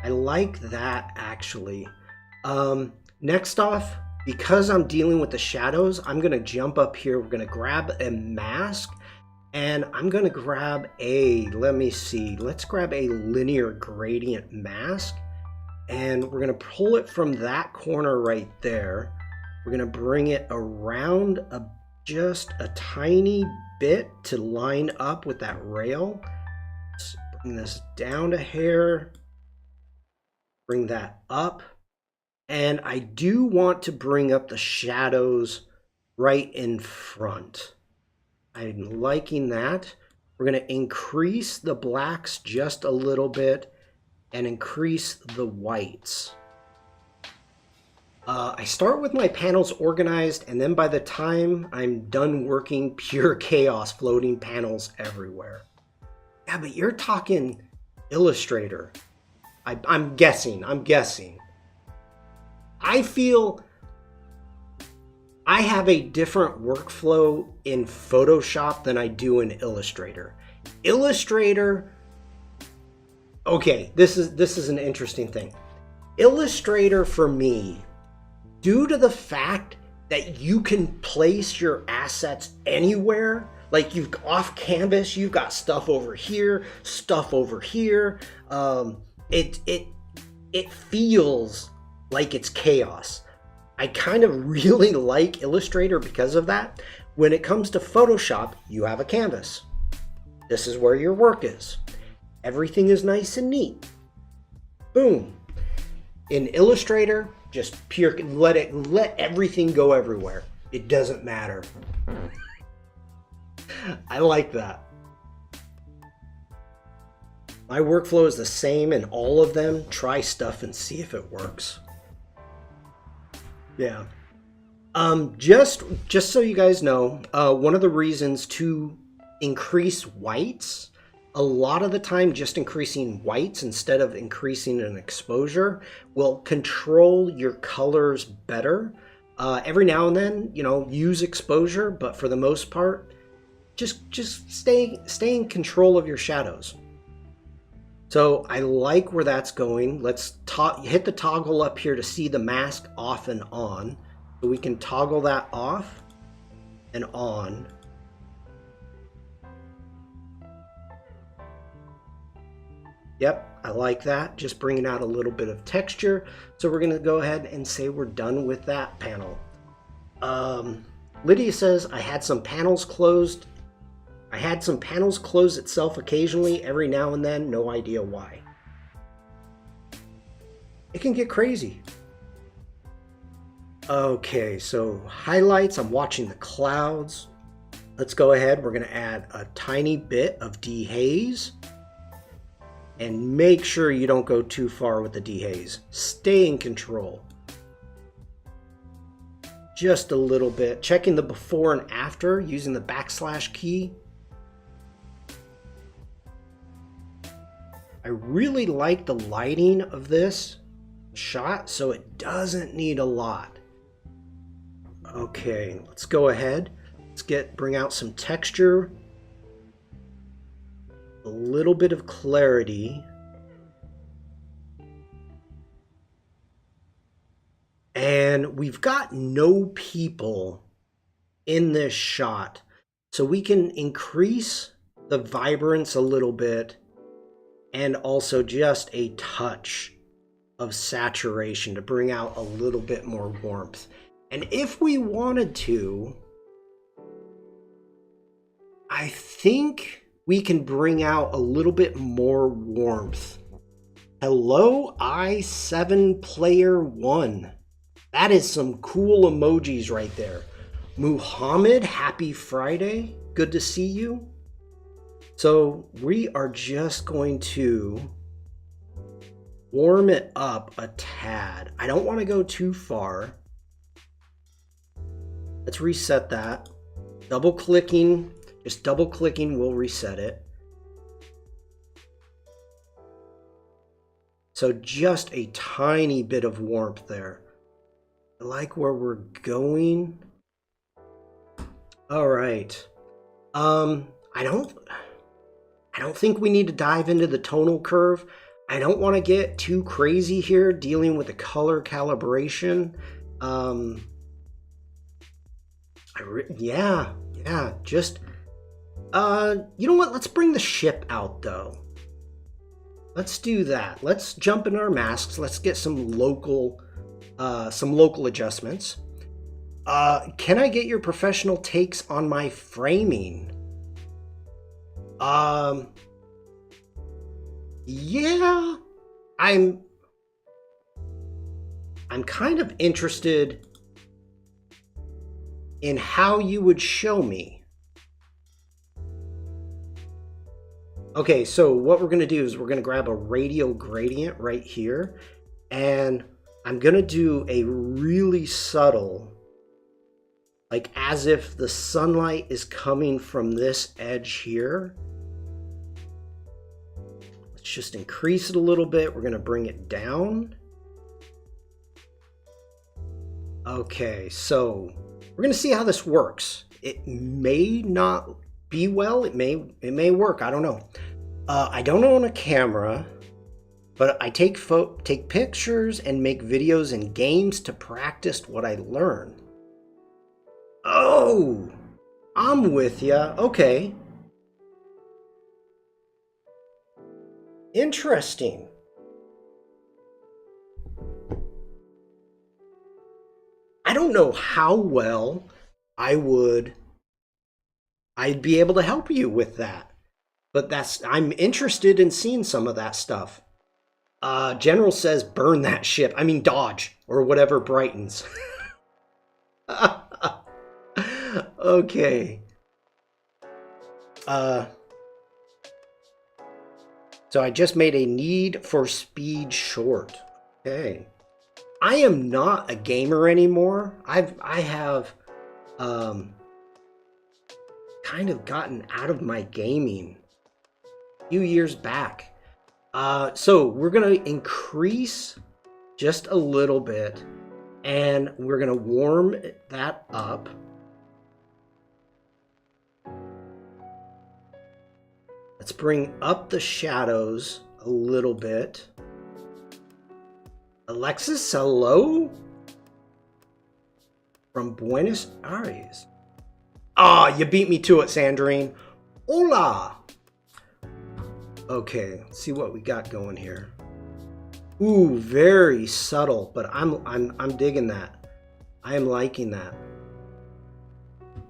I like that actually. Next off, because I'm dealing with the shadows, I'm going to jump up here. We're going to grab a mask. And I'm going to grab let me see, let's grab a linear gradient mask. And we're going to pull it from that corner right there. We're going to bring it around just a tiny bit to line up with that rail. Let's bring this down a hair. Bring that up. And I do want to bring up the shadows right in front. I'm liking that. We're going to increase the blacks just a little bit and increase the whites. I start with my panels organized, and then by the time I'm done working, pure chaos, floating panels everywhere. Yeah, but you're talking Illustrator. I'm guessing. I feel I have a different workflow in Photoshop than I do in Illustrator. Illustrator, okay, this is an interesting thing. Illustrator for me, due to the fact that you can place your assets anywhere, like you've off canvas, you've got stuff over here, it feels like it's chaos. I kind of really like Illustrator because of that. When it comes to Photoshop, you have a canvas. This is where your work is. Everything is nice and neat. Boom. In Illustrator, just pure, let everything go everywhere. It doesn't matter. I like that. My workflow is the same in all of them. Try stuff and see if it works. Yeah. Just so you guys know, one of the reasons to increase whites, a lot of the time just increasing whites instead of increasing an exposure will control your colors better. Every now and then, use exposure, but for the most part, just stay in control of your shadows. So I like where that's going. Let's hit the toggle up here to see the mask off and on. So we can toggle that off and on. Yep, I like that. Just bringing out a little bit of texture. So we're gonna go ahead and say we're done with that panel. Lydia says, I had some panels close itself occasionally, every now and then, no idea why. It can get crazy. Okay, so highlights, I'm watching the clouds. Let's go ahead, we're gonna add a tiny bit of dehaze. And make sure you don't go too far with the dehaze. Stay in control. Just a little bit. Checking the before and after using the backslash key. I really like the lighting of this shot, so it doesn't need a lot. Okay, let's go ahead. Let's bring out some texture. A little bit of clarity. And we've got no people in this shot, so we can increase the vibrance a little bit and also just a touch of saturation to bring out a little bit more warmth. And if we wanted to, I think we can bring out a little bit more warmth. Hello, i7 Player 1. That is some cool emojis right there. Muhammad, happy Friday. Good to see you. So we are just going to warm it up a tad. I don't want to go too far. Let's reset that. Just double clicking will reset it. So just a tiny bit of warmth there. I like where we're going. All right. I don't think we need to dive into the tonal curve. I don't want to get too crazy here dealing with the color calibration. Just you know what? Let's bring the ship out though. Let's do that. Let's jump in our masks. Let's get some local adjustments. Can I get your professional takes on my framing? Yeah, I'm kind of interested in how you would show me. Okay, so what we're gonna do is we're gonna grab a radial gradient right here, and I'm gonna do a really subtle, like as if the sunlight is coming from this edge here. Let's just increase it a little bit. We're gonna bring it down. Okay, so we're gonna see how this works. It may not be well, it may work, I don't know. I don't own a camera, but I take pictures and make videos and games to practice what I learn. Oh, I'm with ya. Okay. Interesting. I don't know how well I'd be able to help you with that. But I'm interested in seeing some of that stuff. General says burn that ship. I mean dodge or whatever brightens. Okay. So I just made a Need for Speed short. Okay. I am not a gamer anymore. I have kind of gotten out of my gaming a few years back. So we're gonna increase just a little bit, and we're gonna warm that up. Let's bring up the shadows a a little bit. Alexis, hello? From Buenos Aires. Ah, you beat me to it, Sandrine. Hola. Okay, let's see what we got going here. Ooh, very subtle, but I'm digging that. I am liking that.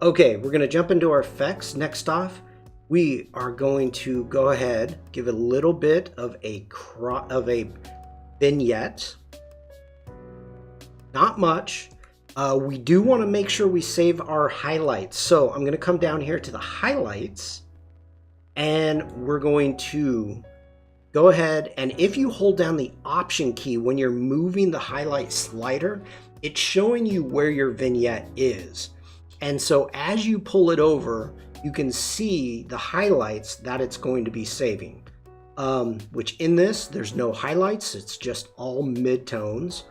Okay, we're gonna jump into our effects. Next off, we are going to go ahead, give a little bit of a vignette. Not much. We do want to make sure we save our highlights. So I'm going to come down here to the highlights, and we're going to go ahead, and if you hold down the Option key when you're moving the highlight slider, it's showing you where your vignette is. And so as you pull it over, you can see the highlights that it's going to be saving. Which in this, there's no highlights. It's just all midtones.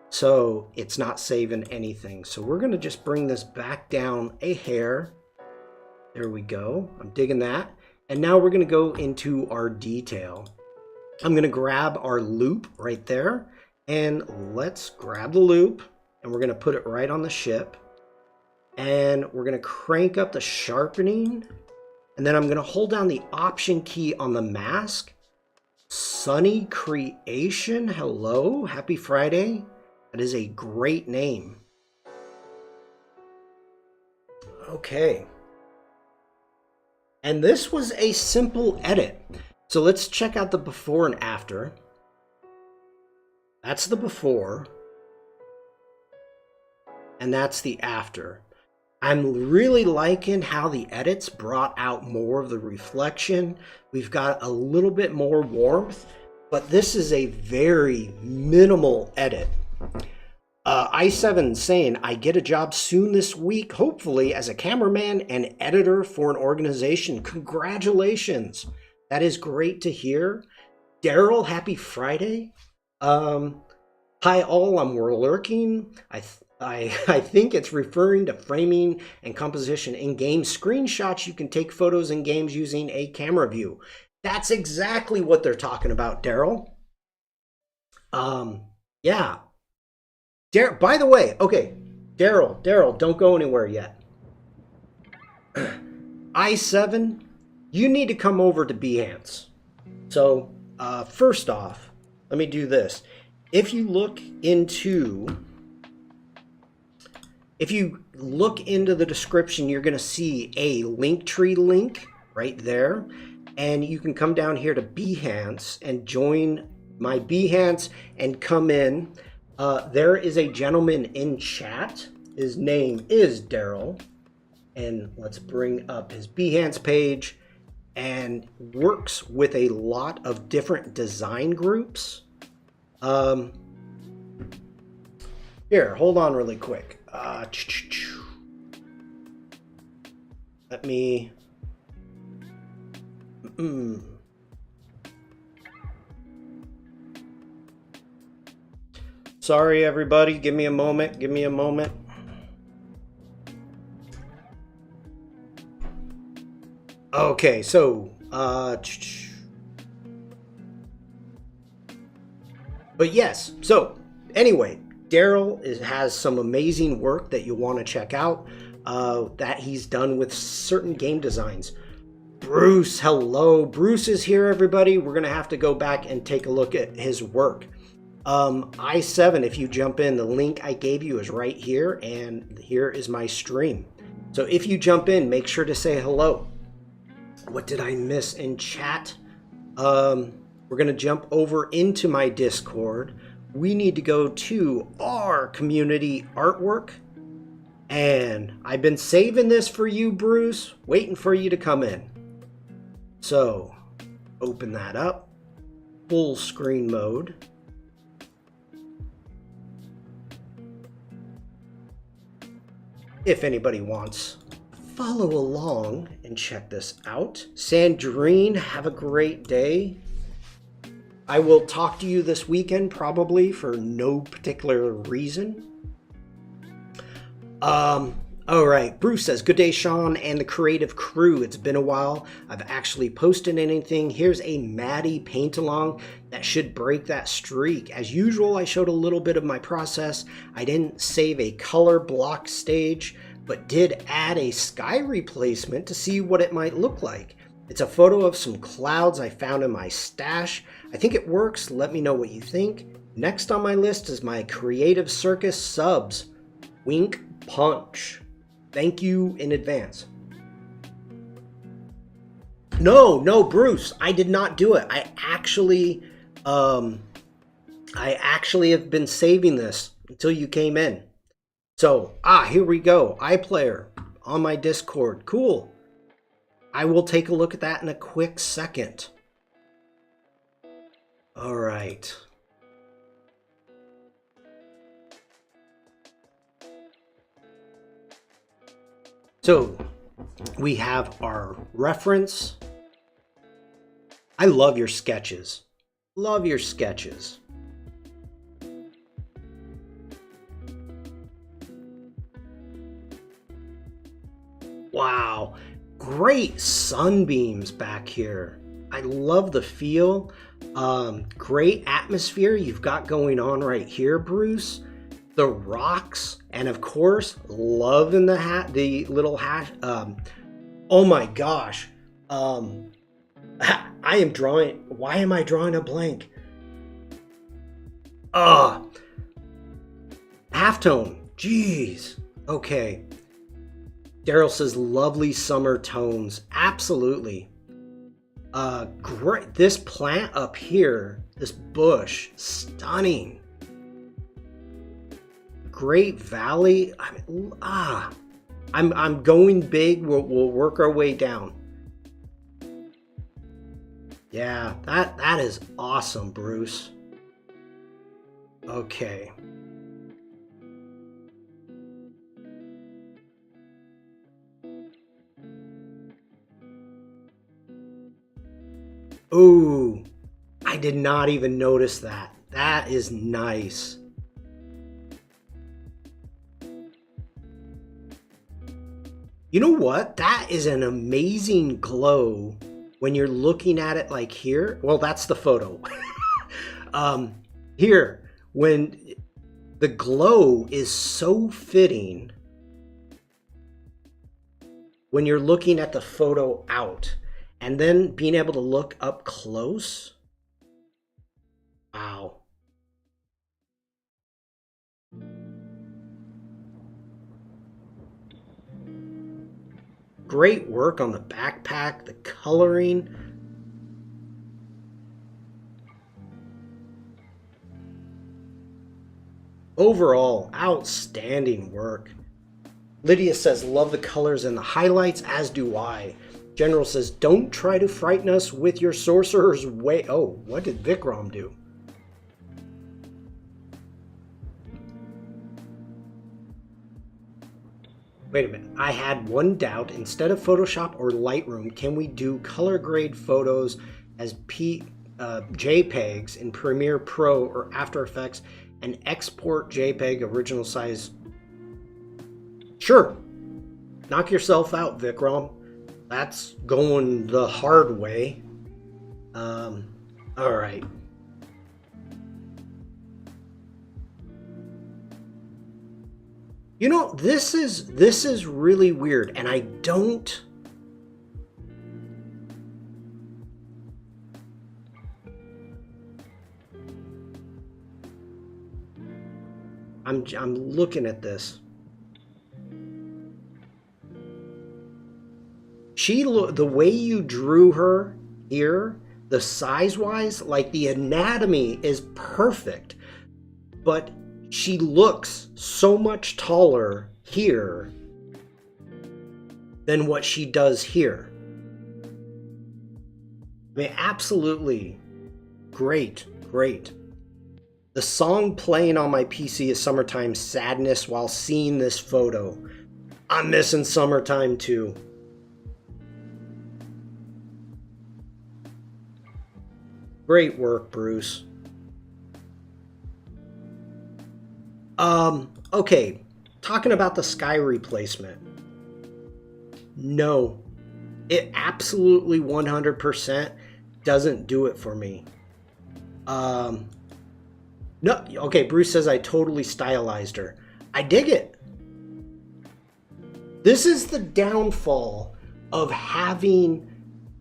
So it's not saving anything. So we're going to just bring this back down a hair. There we go. I'm digging that. And now we're going to go into our detail. I'm going to grab our loop right there. And let's grab the loop. And we're going to put it right on the ship. And we're going to crank up the sharpening. And then I'm going to hold down the Option key on the mask. Sunny Creation. Hello. Happy Friday. That is a great name. Okay. And this was a simple edit. So let's check out the before and after. That's the before. And that's the after. I'm really liking how the edits brought out more of the reflection. We've got a little bit more warmth, but this is a very minimal edit. I7 saying, I get a job soon this week, hopefully as a cameraman and editor for an organization. Congratulations. That is great to hear. Daryl, happy Friday. Hi all, I'm lurking. I think it's referring to framing and composition in game screenshots. You can take photos in games using a camera view. That's exactly what they're talking about, Daryl. Yeah. By the way, okay, Daryl, don't go anywhere yet. I7, you need to come over to Behance. So, first off, let me do this. If you look into the description, you're going to see a Linktree link right there. And you can come down here to Behance and join my Behance and come in. There is a gentleman in chat. His name is Daryl. And let's bring up his Behance page. And works with a lot of different design groups. Here, hold on really quick. Let me... Sorry, everybody. Give me a moment. Okay, so... But yes, so anyway, Daryl has some amazing work that you'll want to check out that he's done with certain game designs. Bruce, hello. Bruce is here, everybody. We're going to have to go back and take a look at his work. I7, if you jump in, the link I gave you is right here, and here is my stream. So if you jump in, make sure to say hello. What did I miss in chat? We're going to jump over into my Discord. We need to go to our community artwork. And I've been saving this for you, Bruce, waiting for you to come in. So, open that up. Full screen mode. If anybody wants, follow along and check this out. Sandrine, have a great day. I will talk to you this weekend, probably for no particular reason. All right, Bruce says, good day, Shawn and the creative crew. It's been a while. I've actually posted anything. Here's a Maddie paint along that should break that streak. As usual, I showed a little bit of my process. I didn't save a color block stage, but did add a sky replacement to see what it might look like. It's a photo of some clouds I found in my stash. I think it works. Let me know what you think. Next on my list is my Creative Circus subs. Wink Punch. Thank you in advance. No, Bruce, I did not do it. I actually have been saving this until you came in. So, here we go. iPlayer on my Discord. Cool. I will take a look at that in a quick second. All right. So we have our reference. I love your sketches. Love your sketches. Wow, great sunbeams back here. I love the feel. Great atmosphere you've got going on right here, Bruce. The rocks, and of course, love in the little hat. Oh my gosh. I am drawing. Why am I drawing a blank? Halftone. Jeez. Okay. Daryl says lovely summer tones. Absolutely. Great. This plant up here, this bush, stunning. Great Valley. I'm going big. We'll work our way down. Yeah, that is awesome, Bruce. Okay. Ooh, I did not even notice that. That is nice. You know what? That is an amazing glow when you're looking at it like here. Well, that's the photo. Here, when the glow is so fitting when you're looking at the photo out and then being able to look up close. Wow. Great work on the backpack, the coloring. Overall, outstanding work. Lydia says, love the colors and the highlights, as do I. General says, don't try to frighten us with your sorcerer's way. Oh, what did Vikram do? Wait a minute, I had one doubt. Instead of Photoshop or Lightroom, can we do color grade photos as JPEGs in Premiere Pro or After Effects and export JPEG original size? Sure. Knock yourself out, Vikram. That's going the hard way. All right. You know, this is really weird, and I don't. I'm looking at this. The way you drew her here, the size-wise, like the anatomy is perfect, but she looks so much taller here than what she does here. I mean, absolutely great. The song playing on my PC is Summertime Sadness while seeing this photo. I'm missing summertime too. Great work, Bruce. Okay. talking about the sky replacement. No, it absolutely 100% doesn't do it for me. No, okay, Bruce says I totally stylized her. I dig it. This is the downfall of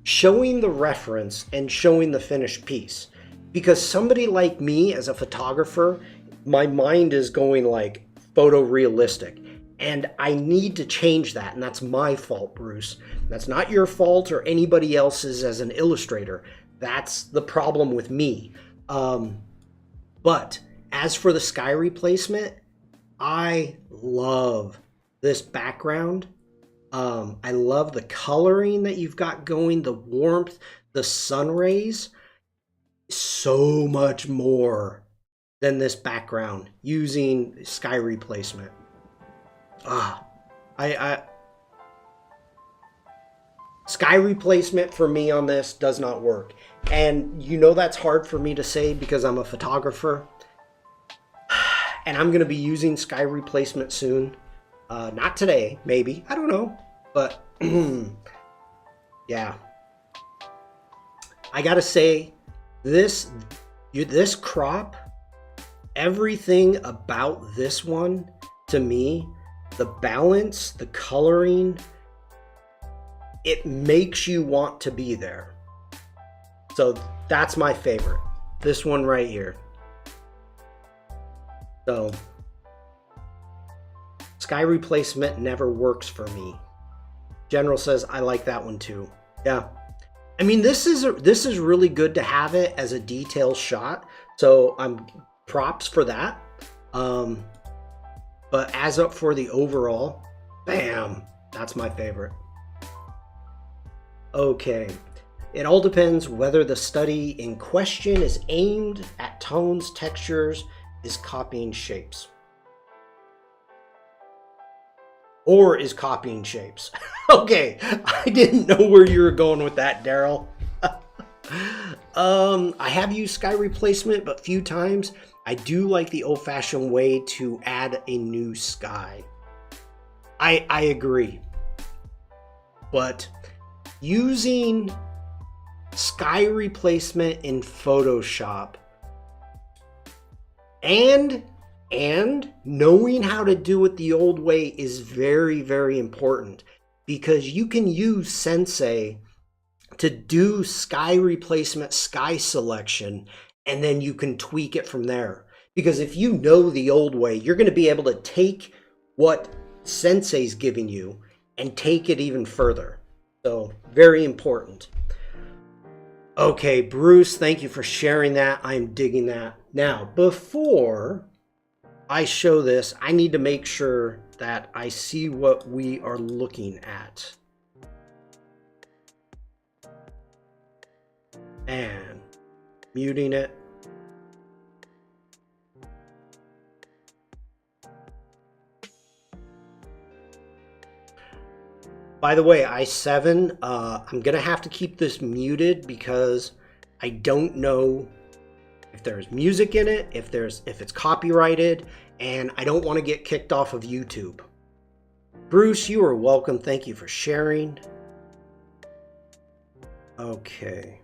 showing the reference and showing the finished piece. Because somebody like me as a photographer, my mind is going like photorealistic. And I need to change that, and that's my fault, Bruce. That's not your fault or anybody else's as an illustrator. That's the problem with me. But as for the sky replacement, I love this background. I love the coloring that you've got going, the warmth, the sun rays. So much more than this background using sky replacement. Sky replacement for me on this does not work. And you know that's hard for me to say because I'm a photographer. And I'm going to be using sky replacement soon. Not today, maybe. I don't know. But yeah. I got to say, this crop, everything about this one, to me, the balance, the coloring, it makes you want to be there. So that's my favorite. This one right here. So sky replacement never works for me. General says I like that one too. Yeah. I mean, this is really good to have it as a detail shot. So I'm props for that. But as up for the overall, bam, that's my favorite. Okay. It all depends whether the study in question is aimed at tones, textures, is copying shapes. Or is copying shapes. Okay, I didn't know where you were going with that, Daryl. I have used sky replacement, but few times. I do like the old-fashioned way to add a new sky. I agree. But using sky replacement in Photoshop and knowing how to do it the old way is very, very important, because you can use Sensei to do sky replacement, sky selection, and then you can tweak it from there. Because if you know the old way, you're going to be able to take what Sensei's giving you and take it even further. So very important. Okay, Bruce, thank you for sharing that. I'm digging that. Now, before I show this, I need to make sure that I see what we are looking at. And muting it. By the way, i7, I'm going to have to keep this muted because I don't know if there's music in it, if it's copyrighted, and I don't want to get kicked off of YouTube. Bruce, you are welcome. Thank you for sharing. Okay.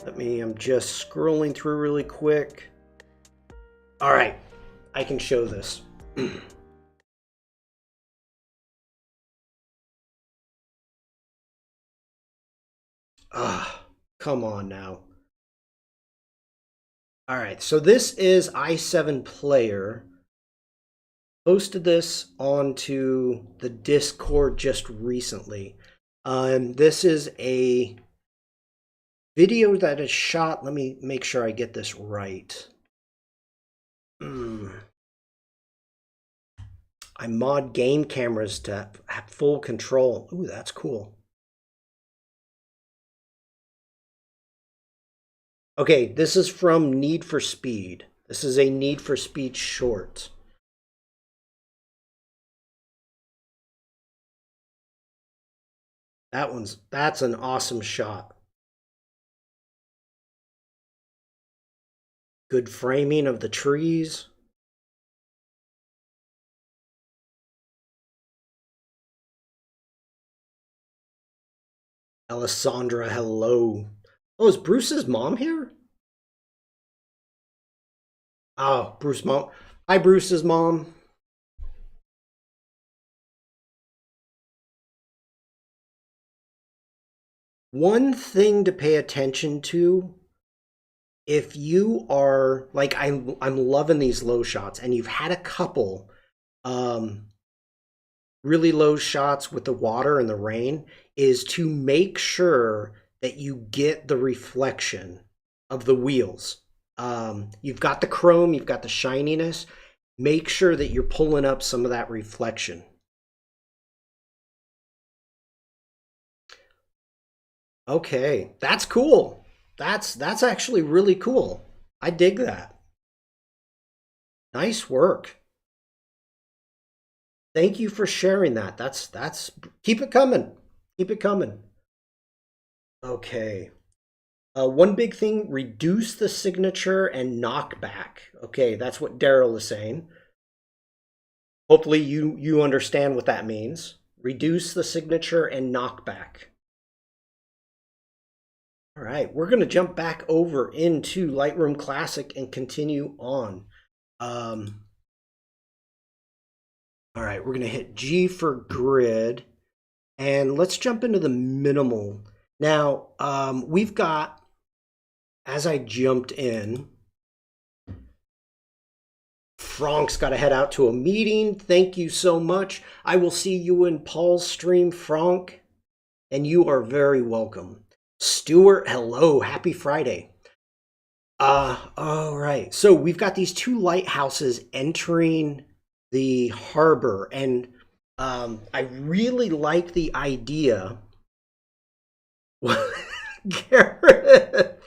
I'm just scrolling through really quick. All right, I can show this. Come on now. All right, so this is i7 Player. Posted this onto the Discord just recently. This is a video that is shot. Let me make sure I get this right. I mod game cameras to have full control. Ooh, that's cool. Okay, this is from Need for Speed. This is a Need for Speed short. That's an awesome shot. Good framing of the trees. Alessandra, hello. Oh, is Bruce's mom here? Oh, Bruce's mom. Hi, Bruce's mom. One thing to pay attention to, if you are like I'm loving these low shots and you've had a couple um really low shots with the water and the rain, is to make sure that you get the reflection of the wheels. You've got the chrome, you've got the shininess. Make sure that you're pulling up some of that reflection. Okay, that's cool. That's actually really cool. I dig that. Nice work. Thank you for sharing that. That's keep it coming. Keep it coming. Okay. One big thing, reduce the signature and knockback. Okay, that's what Daryl is saying. Hopefully you understand what that means. Reduce the signature and knockback. All right, we're going to jump back over into Lightroom Classic and continue on. Um, all right, we're going to hit G for grid, and let's jump into the minimal. Now, we've got, as I jumped in, Frank's got to head out to a meeting. Thank you so much. I will see you in Paul's stream, Frank, and you are very welcome. Stuart, hello. Happy Friday. All right. So we've got these two lighthouses entering the harbor, and I really like the idea. Garrett,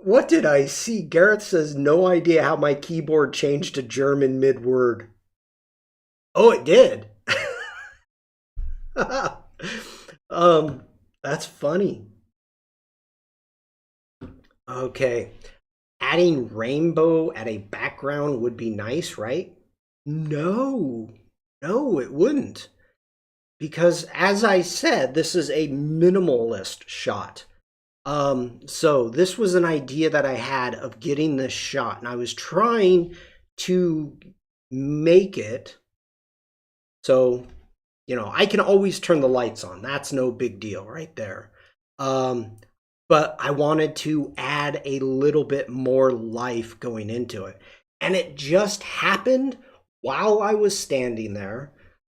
what did I see? Garrett says, no idea how my keyboard changed to German mid-word. Oh, it did. um, that's funny. Okay. Adding rainbow at a background would be nice, right? No, no, it wouldn't. Because as I said, this is a minimalist shot. So this was an idea that I had of getting this shot, and I was trying to make it so, I can always turn the lights on. That's no big deal right there. Um, but I wanted to add a little bit more life going into it. And it just happened while I was standing there.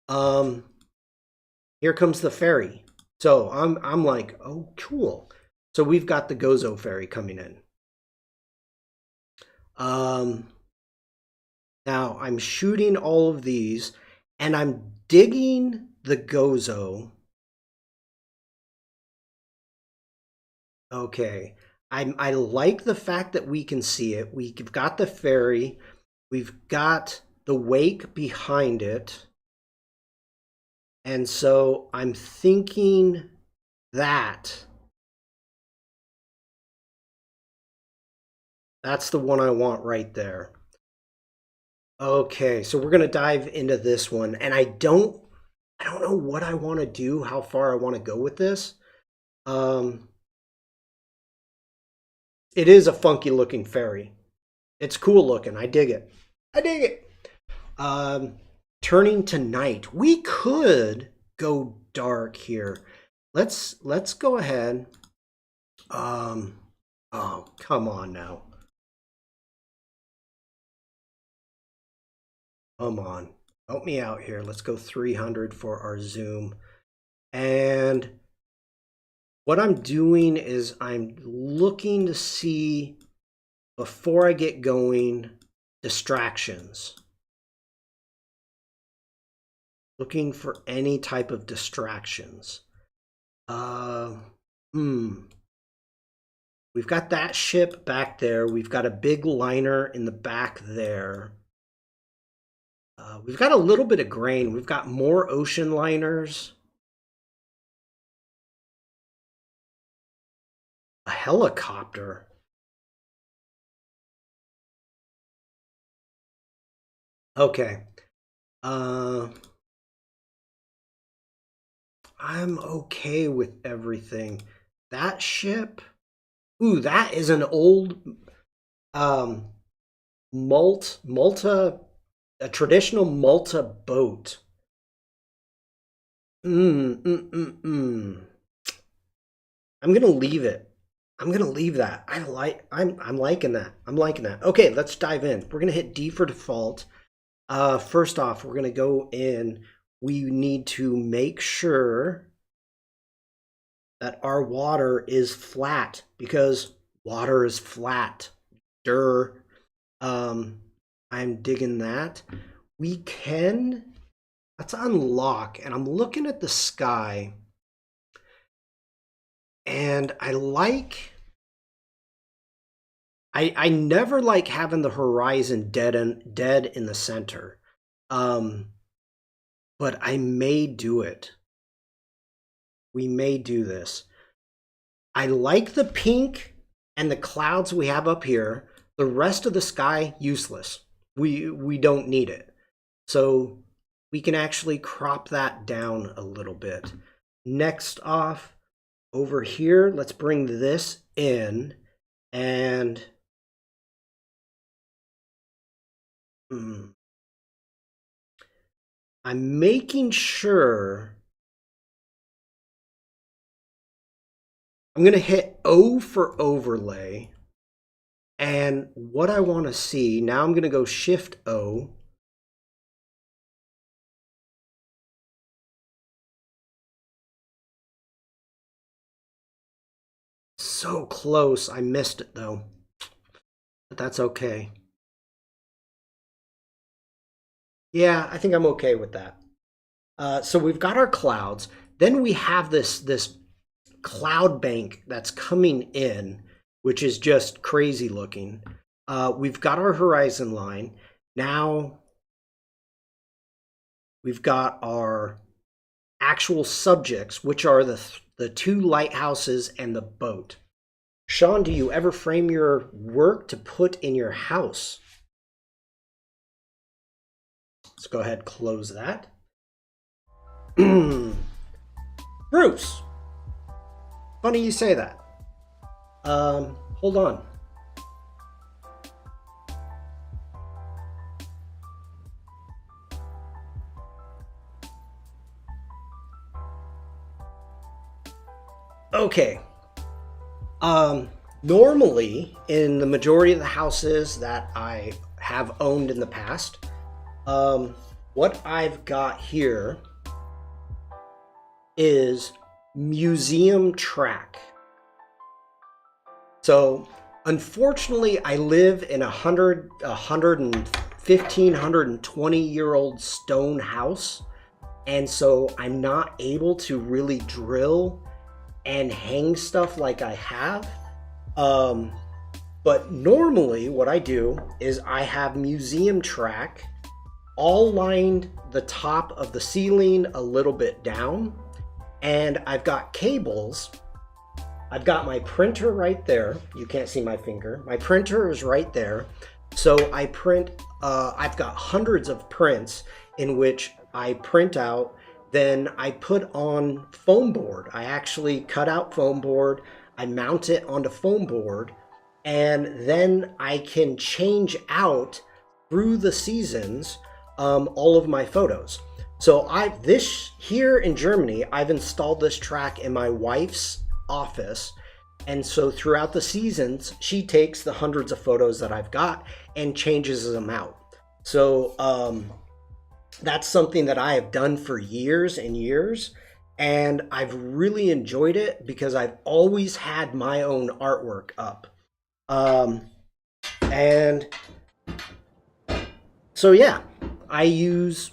Um, Here comes the ferry. So I'm like, oh, cool. So we've got the Gozo ferry coming in. Now I'm shooting all of these, and I'm digging the Gozo. Okay. I like the fact that we can see it. We've got the ferry. We've got the wake behind it. And so I'm thinking that that's the one I want right there. Okay, so we're going to dive into this one, and I don't know what I want to do, how far I want to go with this. It is a funky looking ferry. It's cool looking. I dig it. I dig it. Turning to night. We could go dark here. Let's go ahead. Oh, come on now. Come on. Help me out here. Let's go 300 for our zoom. And what I'm doing is I'm looking to see, before I get going, distractions. Looking for any type of distractions. We've got that ship back there. We've got a big liner in the back there. We've got a little bit of grain. We've got more ocean liners. A helicopter. Okay. Uh, I'm okay with everything. That ship. Ooh, that is an old um Malta, a traditional Malta boat. Mm, mm, mm, mm. I'm gonna leave it. I'm gonna leave that. I'm liking that. I'm liking that. Okay, let's dive in. We're gonna hit D for default. First off, we're gonna go in. We need to make sure that our water is flat because water is flat. Dur. Um, I'm digging that. We can. Let's unlock, and I'm looking at the sky, and I never like having the horizon dead in the center. Um, but I may do it. We may do this. I like the pink and the clouds we have up here. The rest of the sky, useless. We don't need it. So we can actually crop that down a little bit. Next off, over here, let's bring this in and I'm making sure I'm going to hit O for overlay. And what I want to see, now I'm going to go Shift O. So close. I missed it though. But that's okay. Yeah, I think I'm okay with that. So we've got our clouds. Then we have this cloud bank that's coming in, which is just crazy looking. We've got our horizon line. Now we've got our actual subjects, which are the two lighthouses and the boat. Shawn, do you ever frame your work to put in your house? Let's go ahead and close that. Bruce, funny you say that. Hold on. Okay. Normally, in the majority of the houses that I have owned in the past, what I've got here is museum track. So, unfortunately, I live in 120-year-old stone house, and so I'm not able to really drill and hang stuff like I have. But normally what I do is I have museum track all lined the top of the ceiling a little bit down, and I've got cables. I've got my printer right there. You can't see my finger. My printer is right there. So I print, I've got hundreds of prints in which I print out. Then I put on foam board. I actually cut out foam board. I mount it onto foam board, and then I can change out through the seasons all of my photos. So this here in Germany, I've installed this track in my wife's office, and so throughout the seasons, she takes the hundreds of photos that I've got and changes them out. So that's something that I have done for years and years, and I've really enjoyed it because I've always had my own artwork up. And so yeah, I use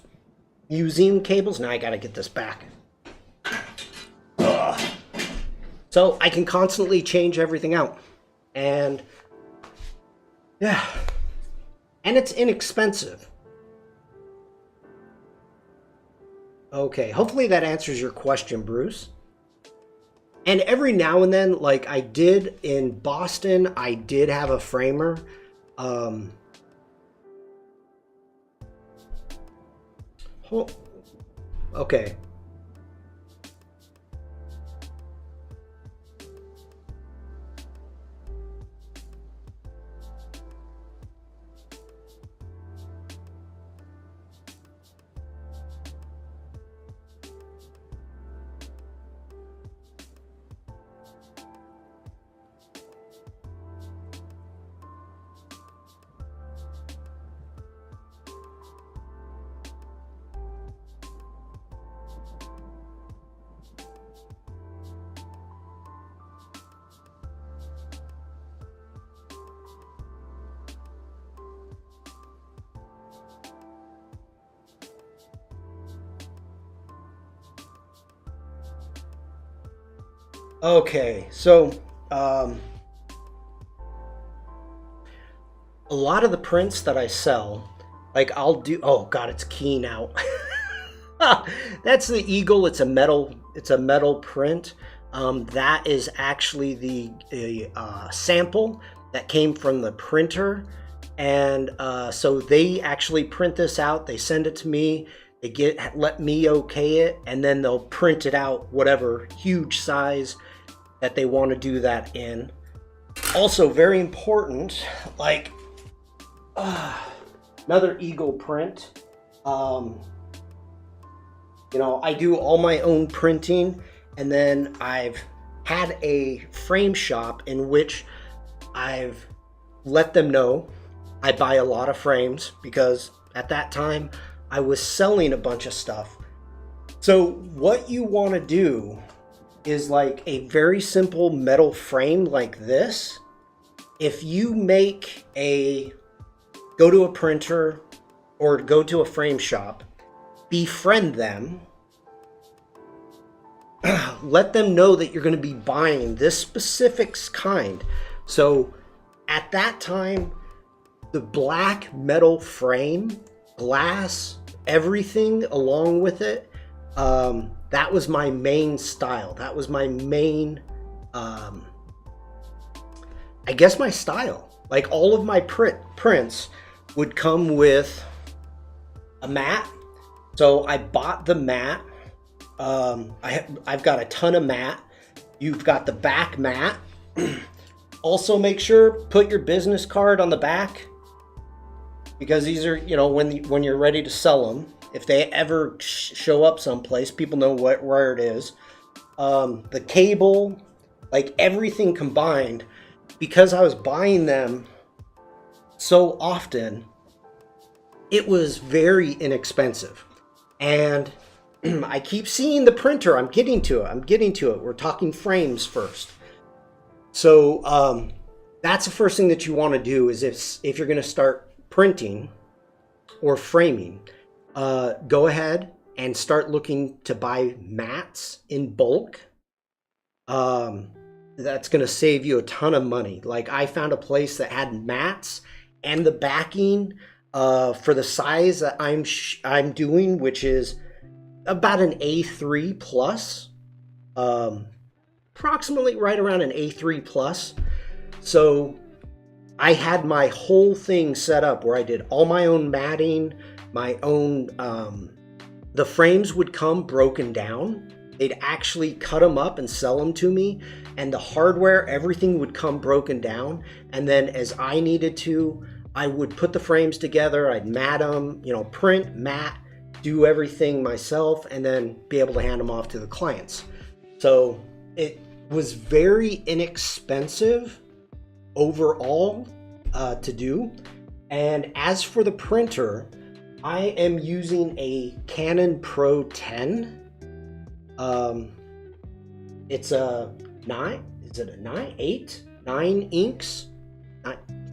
museum cables. Now I gotta get this back. Ugh. So I can constantly change everything out. And yeah, and it's inexpensive. Okay, hopefully that answers your question, Bruce. And every now and then, like I did in Boston, I did have a framer. Okay. Okay, so a lot of the prints that I sell, like I'll do. Oh God, it's keying out. That's the eagle. It's a metal. It's a metal print. That is actually the sample that came from the printer, and so they actually print this out. They send it to me. They let me okay it, and then they'll print it out whatever huge size that they want to do that in. Also, very important, like another eagle print. You know, I do all my own printing, and then I've had a frame shop in which I've let them know I buy a lot of frames, because at that time I was selling a bunch of stuff. So what you want to do is like a very simple metal frame like this. If you go to a printer or go to a frame shop, befriend them, let them know that you're going to be buying this specific kind. So at that time, the black metal frame, glass, everything along with it, that was my main style. That was my main, I guess, my style. Like all of my prints would come with a mat. So I bought the mat. I've got a ton of mat. You've got the back mat. Also make sure put your business card on the back, because these are, you know, when you're ready to sell them, if they ever show up someplace, people know where it is. The cable, like everything combined, because I was buying them so often, it was very inexpensive. And I keep seeing the printer. I'm getting to it. We're talking frames first. So that's the first thing that you want to do is if you're going to start printing or framing, go ahead and start looking to buy mats in bulk. That's going to save you a ton of money. Like I found a place that had mats and the backing for the size that I'm doing, which is about an A3 plus, approximately right around an A3 plus. So I had my whole thing set up where I did all my own matting, my own, the frames would come broken down. They'd actually cut them up and sell them to me, and the hardware, everything would come broken down. And then as I needed to, I would put the frames together, I'd mat them, you know, print, mat, do everything myself, and then be able to hand them off to the clients. So it was very inexpensive overall to do. And as for the printer, I am using a Canon Pro 10. It's a 9, is it a 9 inks?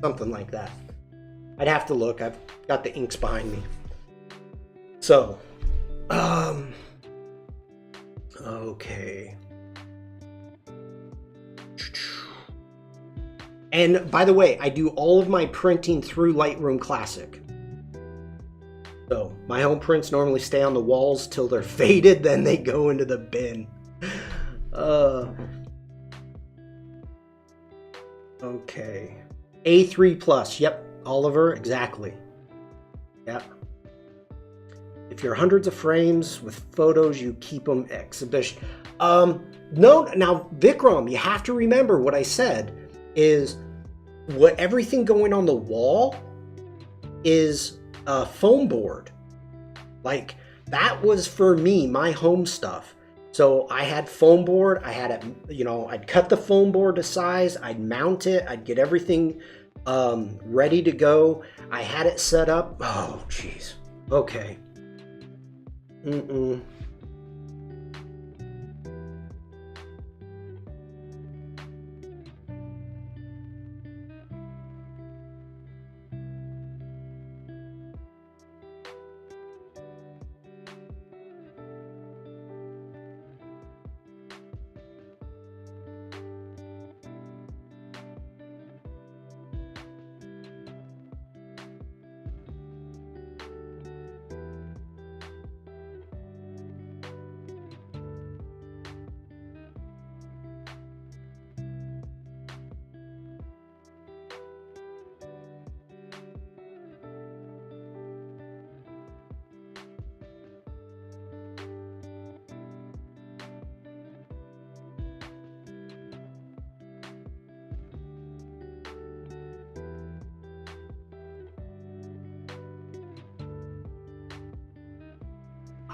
Something like that. I'd have to look. I've got the inks behind me. So, okay. And by the way, I do all of my printing through Lightroom Classic. So my home prints normally stay on the walls till they're faded, then they go into the bin. Okay. A3 plus. Yep, Oliver, exactly. Yep. if you're hundreds of frames with photos, you keep them exhibition. No, now Vikram, you have to remember what I said is what everything going on the wall is a foam board. Like that was for me, my home stuff. So I had foam board, I had it, you know, I'd cut the foam board to size, I'd mount it, I'd get everything ready to go. I had it set up. Oh, jeez. Okay.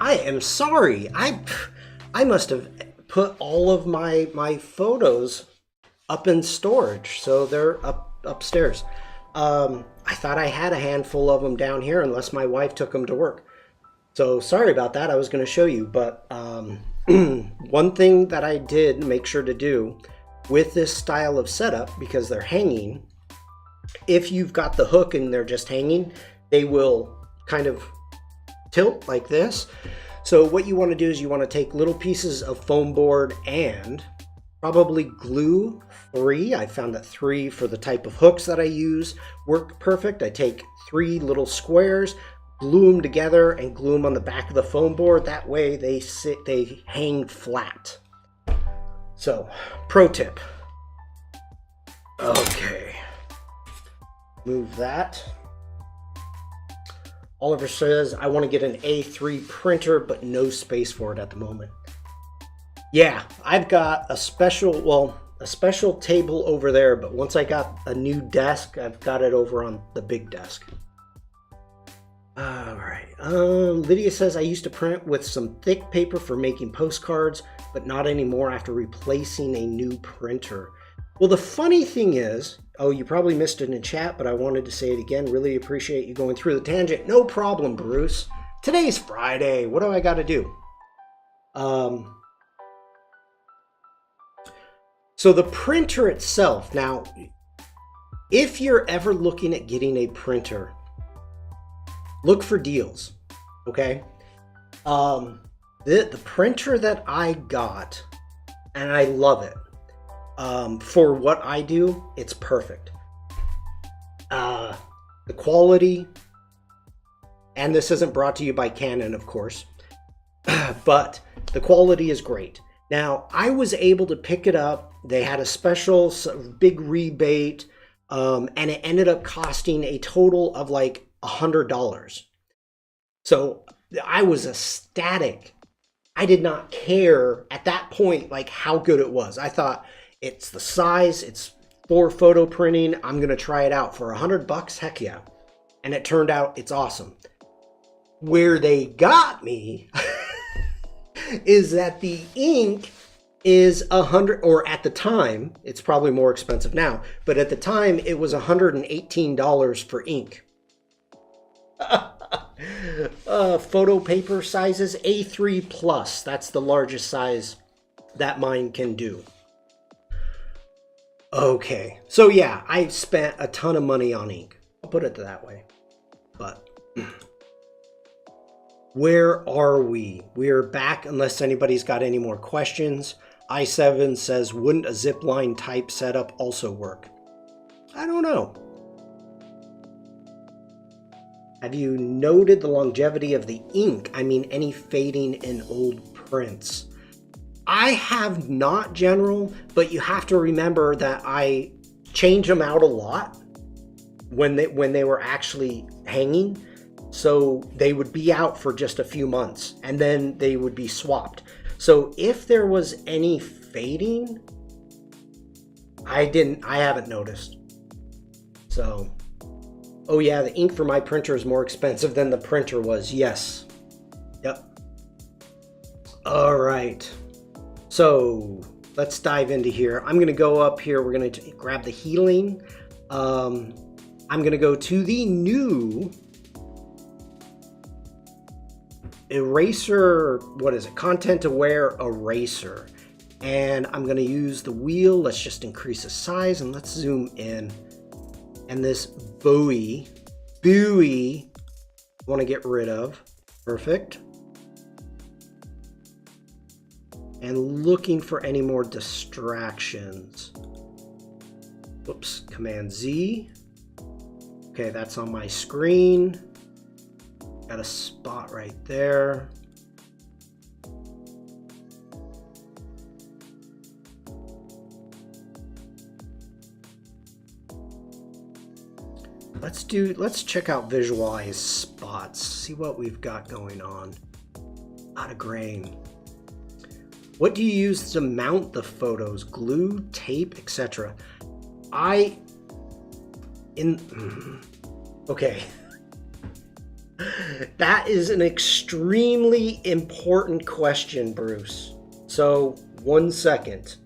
I am sorry. I must have put all of my photos up in storage, so they're upstairs. I thought I had a handful of them down here, unless my wife took them to work. So sorry about that. I was going to show you, but one thing that I did make sure to do with this style of setup, because they're hanging, if you've got the hook and they're just hanging, they will kind of tilt like this. So what you want to do is you want to take little pieces of foam board and probably glue 3. I found that 3 for the type of hooks that I use work perfect. I take 3 little squares, glue them together and glue them on the back of the foam board. That way they hang flat. So, pro tip. Okay. Move that. Oliver says, I want to get an A3 printer, but no space for it at the moment. Yeah, I've got a special table over there, but once I got a new desk, I've got it over on the big desk. All right. Lydia says, I used to print with some thick paper for making postcards, but not anymore after replacing a new printer. Well, the funny thing is, oh, you probably missed it in chat, but I wanted to say it again. Really appreciate you going through the tangent. No problem, Bruce. Today's Friday. What do I got to do? So the printer itself. Now, if you're ever looking at getting a printer, look for deals, okay? The printer that I got, and I love it. For what I do, it's perfect. The quality, and this isn't brought to you by Canon, of course, but the quality is great. Now, I was able to pick it up. They had a special big rebate, and it ended up costing a total of like $100. So I was ecstatic. I did not care at that point, like how good it was. I thought, it's the size, it's for photo printing. I'm going to try it out for $100. Heck yeah. And it turned out it's awesome. Where they got me is that the ink is $100, or at the time, it's probably more expensive now, but at the time it was $118 for ink. Photo paper sizes A3 plus. That's the largest size that mine can do. Okay, so yeah, I spent a ton of money on ink. I'll put it that way. But where are we? We're back unless anybody's got any more questions. I7 says, wouldn't a zipline type setup also work? I don't know. Have you noted the longevity of the ink? I mean, any fading in old prints? I have not, General, but you have to remember that I change them out a lot when they were actually hanging. So they would be out for just a few months and then they would be swapped. So if there was any fading, I haven't noticed. So, oh yeah, the ink for my printer is more expensive than the printer was. Yes. Yep. All right. So let's dive into here. I'm going to go up here. We're going to grab the healing. I'm going to go to the new eraser. What is it? Content aware eraser. And I'm going to use the wheel. Let's just increase the size and let's zoom in. And this buoy, I want to get rid of. Perfect. And looking for any more distractions. Whoops, Command Z. Okay, that's on my screen. Got a spot right there. Let's check out visualize spots, see what we've got going on. A lot of grain. What do you use to mount the photos? Glue, tape, etc. Okay. That is an extremely important question, Bruce. So, 1 second.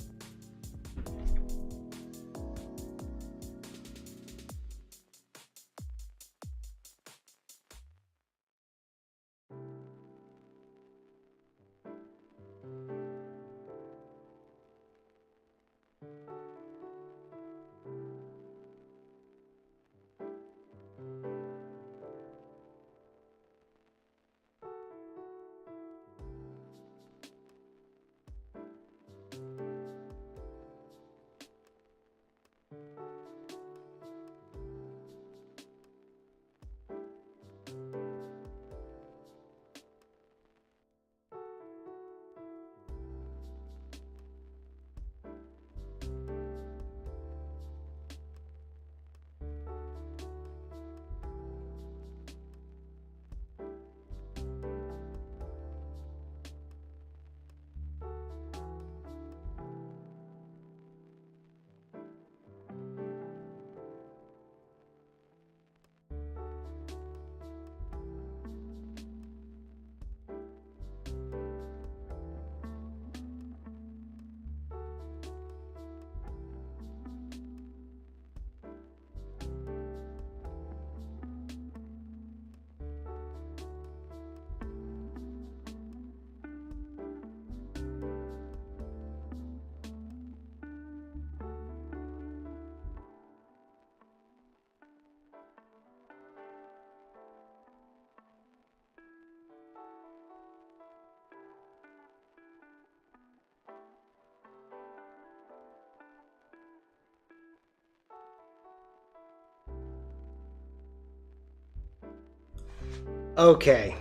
Okay.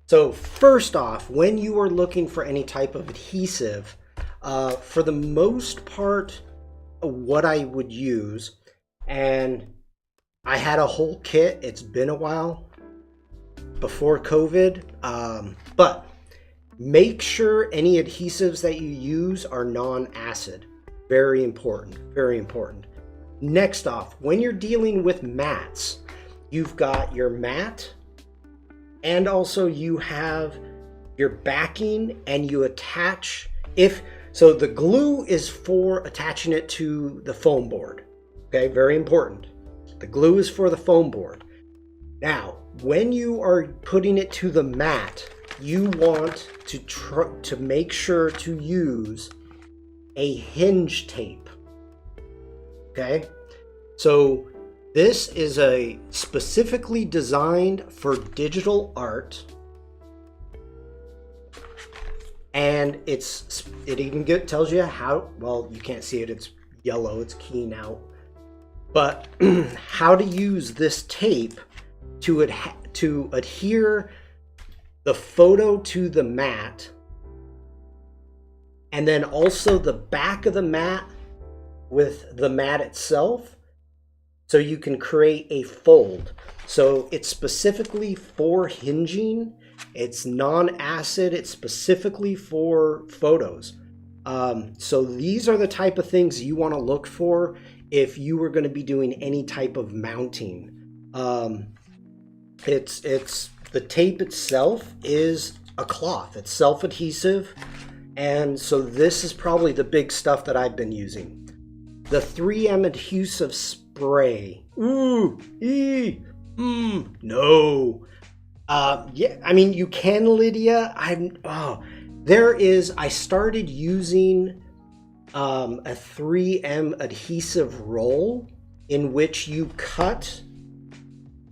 So first off, when you are looking for any type of adhesive, for the most part, what I would use, and I had a whole kit, it's been a while before COVID, but make sure any adhesives that you use are non-acid. Very important, very important. Next off, when you're dealing with mattes, you've got your matte, and also you have your backing, and you attach, so the glue is for attaching it to the foam board. Okay, very important. The glue is for the foam board. Now, when you are putting it to the mat, you want to make sure to use a hinge tape. Okay, so this is a specifically designed for digital art, and it even tells you how, well, you can't see it, it's yellow, it's keying out, but how to use this tape to adhere the photo to the mat, and then also the back of the mat with the mat itself, So you can create a fold. So it's specifically for hinging. It's non-acid. It's specifically for photos. So these are the type of things you want to look for if you were going to be doing any type of mounting. It's the tape itself is a cloth. It's self-adhesive. And so this is probably the big stuff that I've been using. The 3M adhesive spray. Ooh, no. Yeah, I mean, you can, Lydia. I started using a 3M adhesive roll in which you cut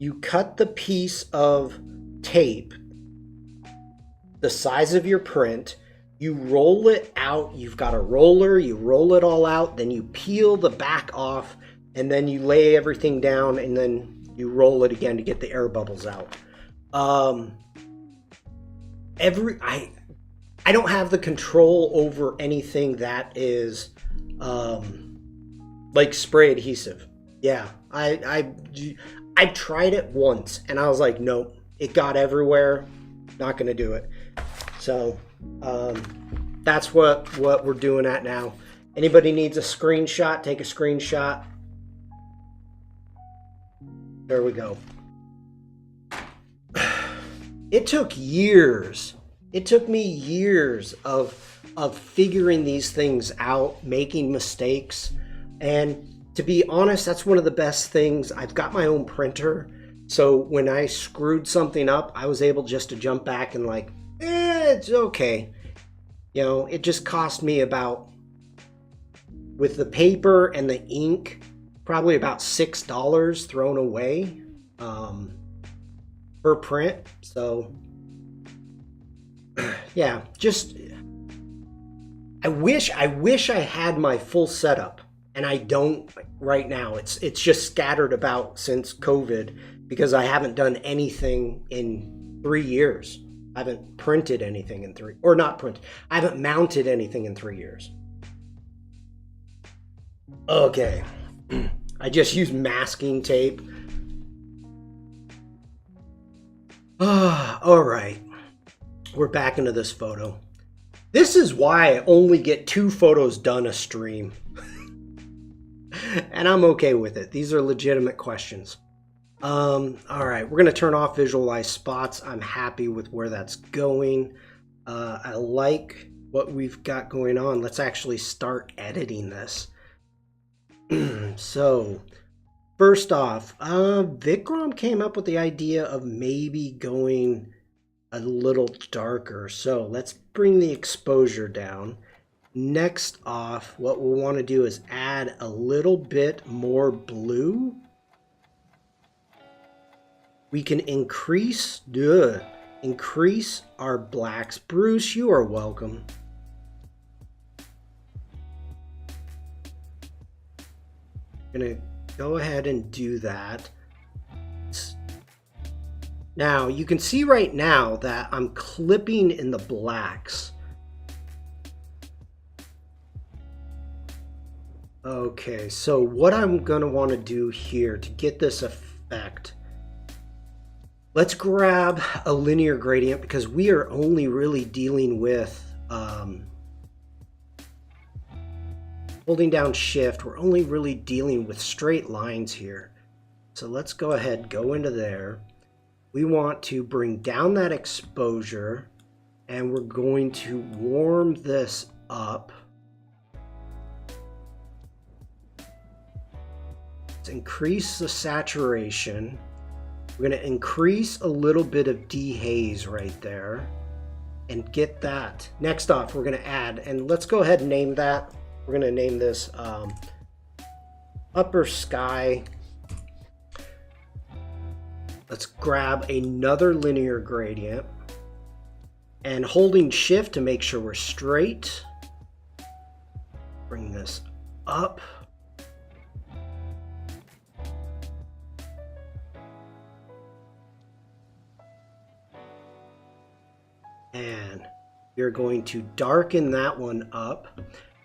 the piece of tape the size of your print, you roll it out, you've got a roller, you roll it all out, then you peel the back off, and then you lay everything down, and then you roll it again to get the air bubbles out. I don't have the control over anything that is like spray adhesive. Yeah, I tried it once and I was like, nope, it got everywhere, not gonna do it. So that's what we're doing at now. Anybody needs a screenshot, take a screenshot. There we go. It took years. It took me years of figuring these things out, making mistakes. And to be honest, that's one of the best things. I've got my own printer. So when I screwed something up, I was able just to jump back and like, it's okay. You know, it just cost me about, with the paper and the ink, probably about $6 thrown away per print. So yeah, just I wish I had my full setup, and I don't right now. It's just scattered about since COVID because I haven't done anything in 3 years. I haven't printed anything in I haven't mounted anything in 3 years. Okay. I just used masking tape. All right. We're back into this photo. This is why I only get 2 photos done a stream. And I'm okay with it. These are legitimate questions. All right, we're going to turn off visualize spots. I'm happy with where that's going. I like what we've got going on. Let's actually start editing this. So, first off, Vikram came up with the idea of maybe going a little darker. So let's bring the exposure down. Next off, what we'll want to do is add a little bit more blue. We can increase our blacks. Bruce, you are welcome. I'm gonna go ahead and do that. Now you can see right now that I'm clipping in the blacks. Okay, so what I'm gonna want to do here to get this effect, let's grab a linear gradient because we are only really dealing with holding down shift. We're only really dealing with straight lines here. So let's go ahead, go into there. We want to bring down that exposure and we're going to warm this up. Let's increase the saturation. We're going to increase a little bit of dehaze right there and get that. Next off, we're going to add, and let's go ahead and name that. We're going to name this upper sky. Let's grab another linear gradient and holding shift to make sure we're straight. Bring this up. And you're going to darken that one up.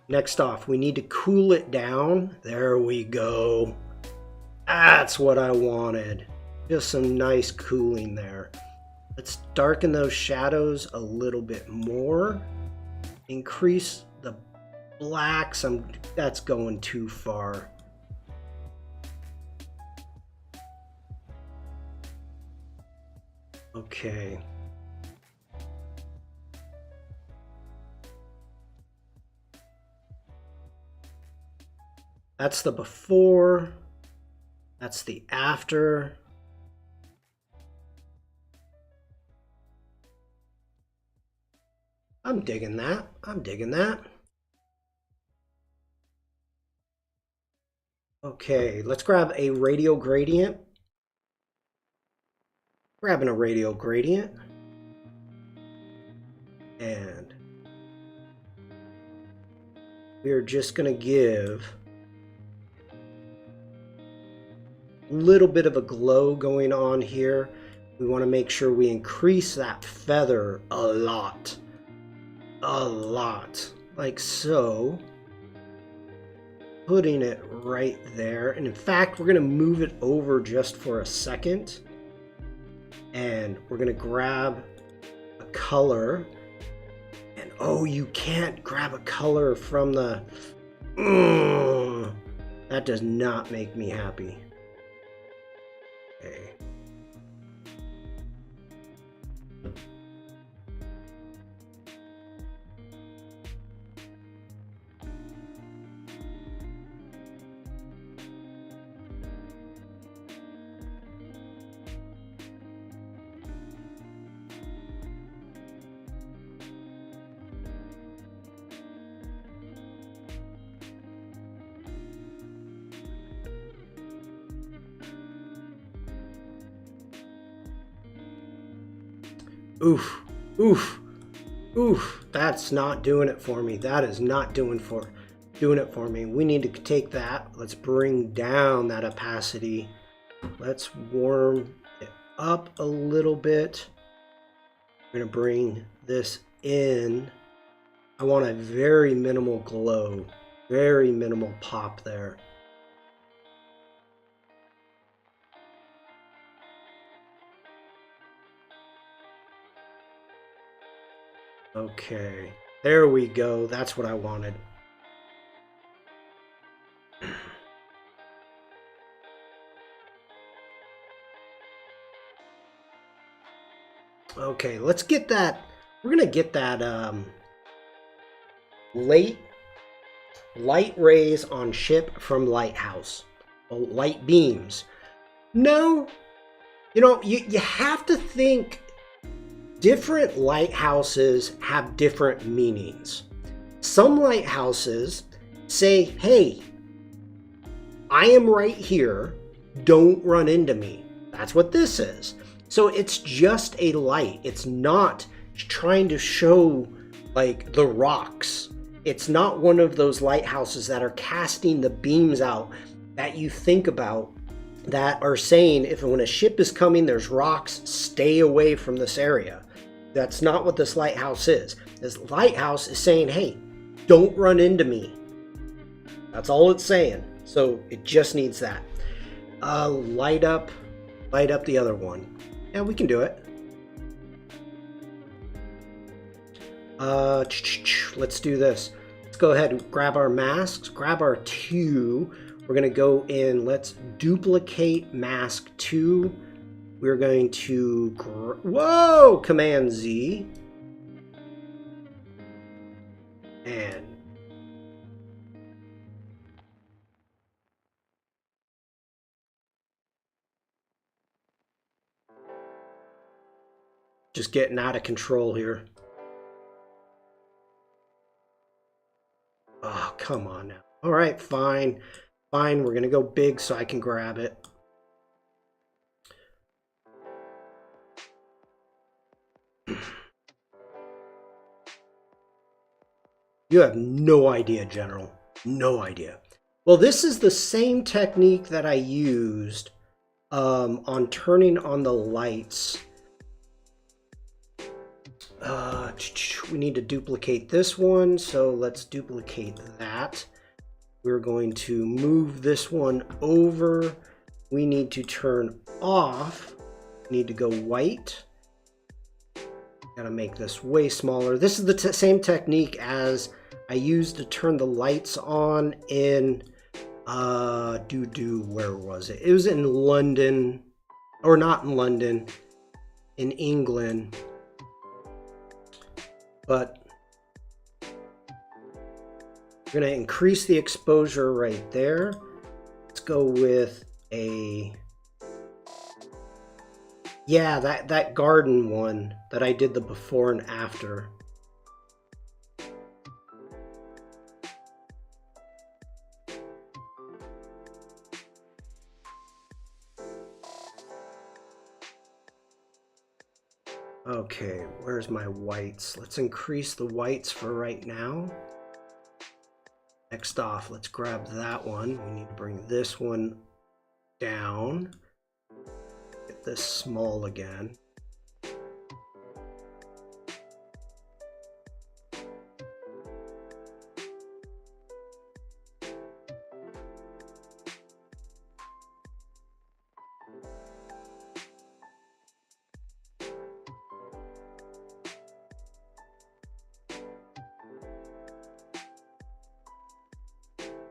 Next off, we need to cool it down. There we go. That's what I wanted. Just some nice cooling there. Let's darken those shadows a little bit more. Increase the blacks. That's going too far. Okay. That's the before. That's the after. I'm digging that. I'm digging that. Okay, let's grab a radial gradient. Grabbing a radial gradient. And we're just going to give a little bit of a glow going on here. We want to make sure we increase that feather a lot. A lot. Like so. Putting it right there. And in fact, we're going to move it over just for a second. And we're going to grab a color. And oh, you can't grab a color from the... that does not make me happy. Okay. Oof, oof, oof. That's not doing it for me. That is not doing it for me. We need to take that. Let's bring down that opacity. Let's warm it up a little bit. We're going to bring this in. I want a very minimal glow, very minimal pop there. Okay, there we go. That's what I wanted. Okay, let's get that. We're gonna get that light rays on ship from lighthouse. Light beams. No, you know, you have to think. Different lighthouses have different meanings. Some lighthouses say, hey, I am right here, don't run into me. That's what this is. So it's just a light. It's not trying to show like the rocks. It's not one of those lighthouses that are casting the beams out that you think about that are saying if when a ship is coming, there's rocks, stay away from this area. That's not what this lighthouse is. This lighthouse is saying, hey, don't run into me. That's all it's saying. So it just needs that. Light up the other one. Yeah, we can do it. Let's do this. Let's go ahead and grab our masks, grab our 2. We're going to go in, let's duplicate mask 2. We're going to, whoa, Command Z. And just getting out of control here. Oh, come on now. All right, fine. Fine, we're going to go big so I can grab it. You have no idea, General. No idea. Well, this is the same technique that I used on turning on the lights. We need to duplicate this one, so let's duplicate that. We're going to move this one over. we need to turn off. We need to go white. Gotta make this way smaller. This is the same technique as I used to turn the lights on in where was it? It was in London, or not in London, in England. But we're gonna increase the exposure right there. Let's go with that garden one that I did the before and after. Okay, where's my whites? Let's increase the whites for right now. Next off, let's grab that one. We need to bring this one down. Get this small again.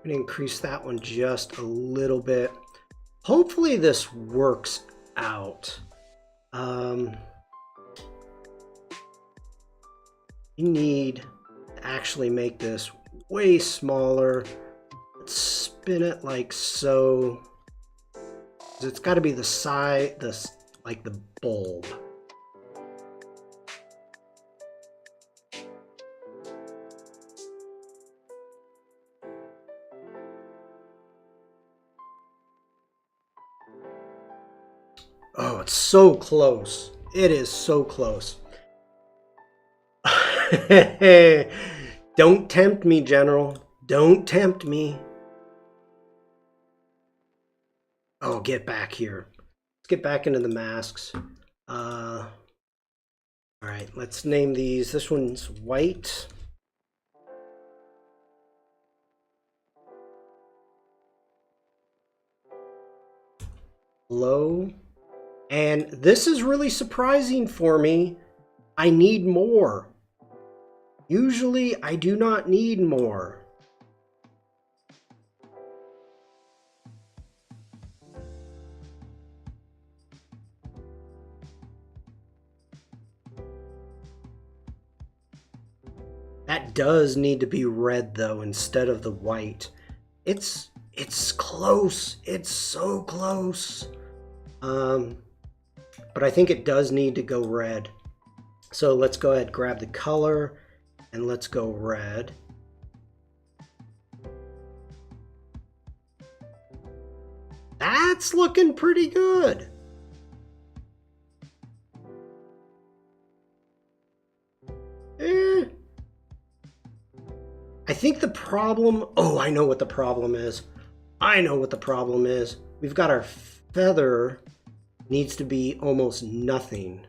I'm going to increase that one just a little bit. Hopefully this works out. You need to actually make this way smaller. Let's spin it like so. It's got to be the size, like the bulb. Oh, it's so close. It is so close. Don't tempt me, General. Don't tempt me. Oh, get back here. Let's get back into the masks. All right, let's name these. This one's white. Low. And this is really surprising for me. I need more. Usually I do not need more. That does need to be red though, instead of the white. It's close. It's so close. But I think it does need to go red. So let's go ahead, grab the color, and let's go red. That's looking pretty good. I think the problem, I know what the problem is. We've got our feather needs to be almost nothing.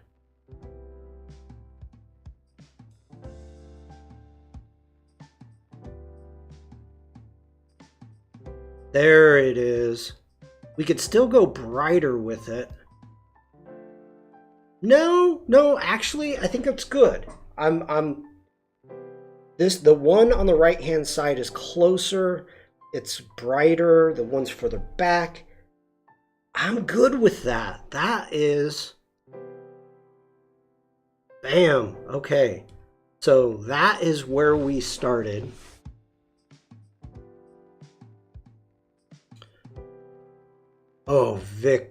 There it is. We could still go brighter with it. No, actually, I think it's good. The one on the right hand side is closer. It's brighter. The one's further back. I'm good with that. That is... Bam. Okay. So that is where we started. Oh, Vikram.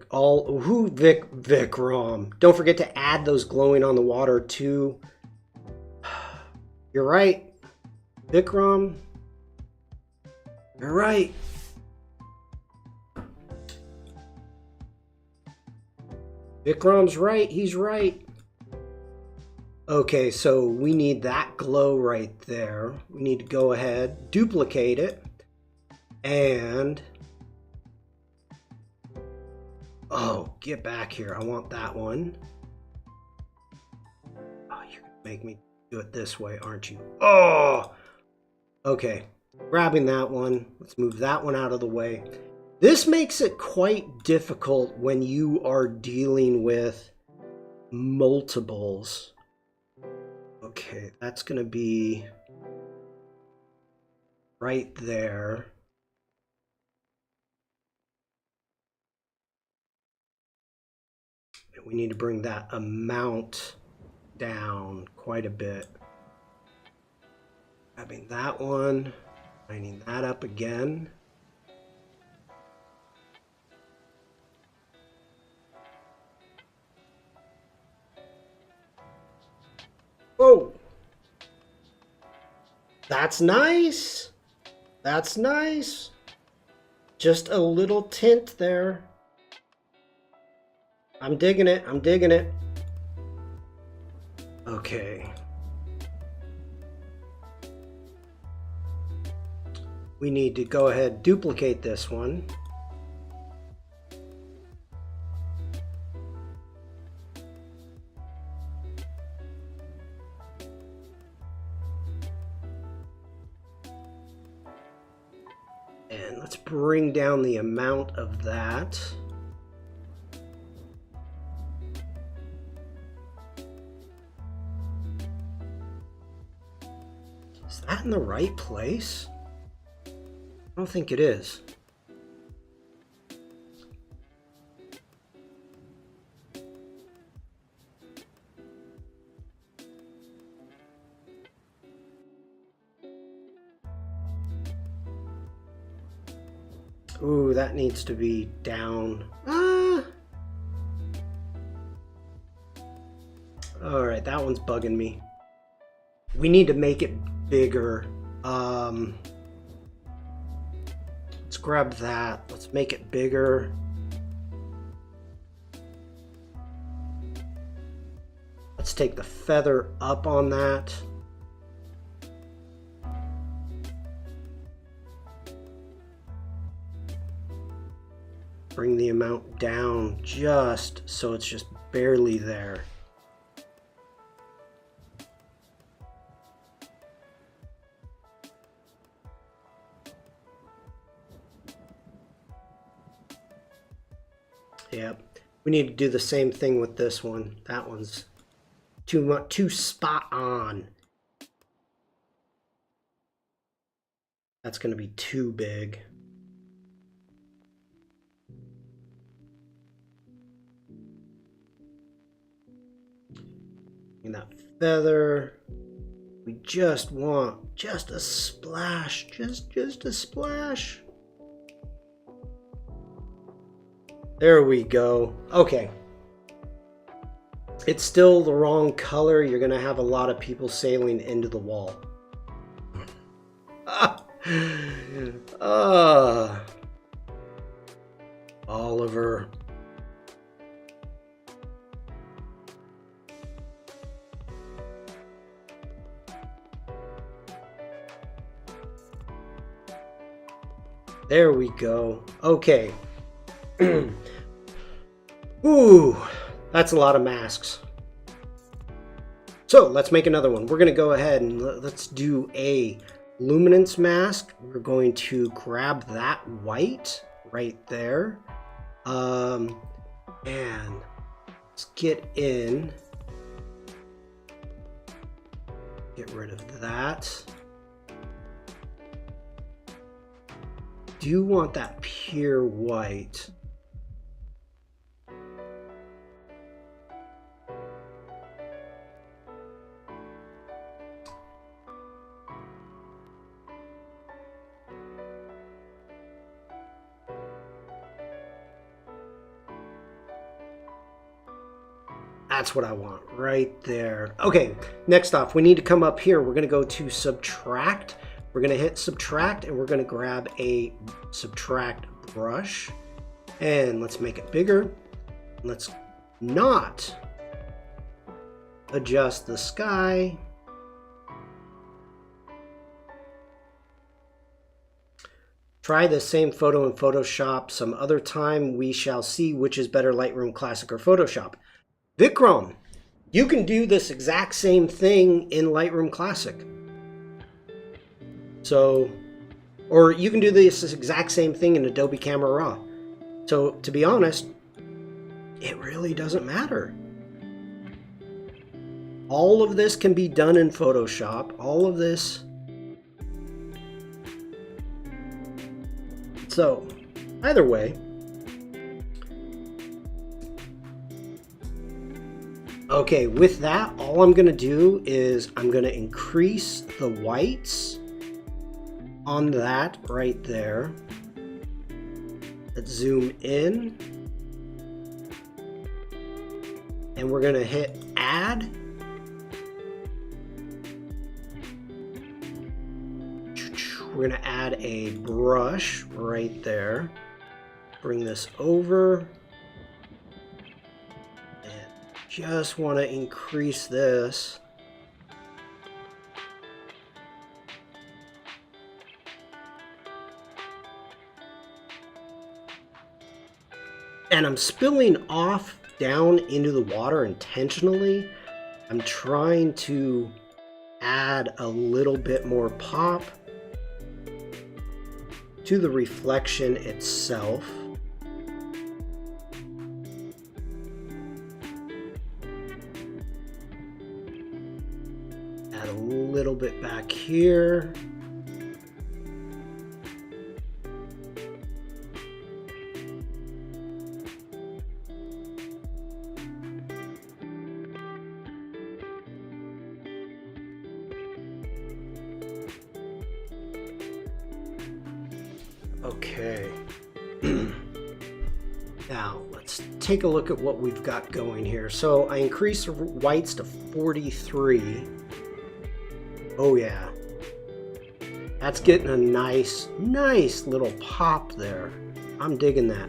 Don't forget to add those glowing on the water too. You're right. Vikram. You're right. Vikram's right. He's right. Okay, so we need that glow right there. We need to go ahead, duplicate it, and... Oh, get back here. I want that one. Oh, you're going to make me do it this way, aren't you? Oh! Okay, grabbing that one. Let's move that one out of the way. This makes it quite difficult when you are dealing with multiples. Okay, that's going to be right there. And we need to bring that amount down quite a bit. Grabbing that one, lining that up again. Whoa! That's nice! That's nice! Just a little tint there. I'm digging it, I'm digging it. Okay. We need to go ahead, duplicate this one. And let's bring down the amount of that. Is that in the right place? I don't think it is. Ooh, that needs to be down. All right, that one's bugging me. We need to make it bigger. Let's grab that. Let's make it bigger. Let's take the feather up on that. Bring the amount down just so it's just barely there. Yep. We need to do the same thing with this one. That one's too spot on. That's going to be too big. And that feather, we just want just a splash, just a splash. There we go. Okay. It's still the wrong color. You're gonna have a lot of people sailing into the wall. Oliver. There we go. Okay. Ooh, that's a lot of masks. So let's make another one. We're going to go ahead and let's do a luminance mask. We're going to grab that white right there. And let's get in. Get rid of that. Do you want that pure white? That's what I want right there. Okay, next off, we need to come up here. We're going to go to subtract. We're going to hit subtract and we're going to grab a subtract brush and let's make it bigger. Let's not adjust the sky. Try the same photo in Photoshop some other time. We shall see which is better, Lightroom Classic or Photoshop. Vikram, you can do this exact same thing in Lightroom Classic. So Or you can do this exact same thing in Adobe Camera Raw. So to be honest, it really doesn't matter. All of this can be done in Photoshop. All of this. So either way. Okay, with that, all I'm going to do is I'm going to increase the whites on that right there. Let's zoom in. And we're going to hit add. We're going to add a brush right there. Bring this over. Just want to increase this. And I'm spilling off down into the water intentionally. I'm trying to add a little bit more pop to the reflection itself. Add a little bit back here. Okay. Now let's take a look at what we've got going here. So I increased the whites to 43. Oh yeah. That's getting a nice little pop there. I'm digging that.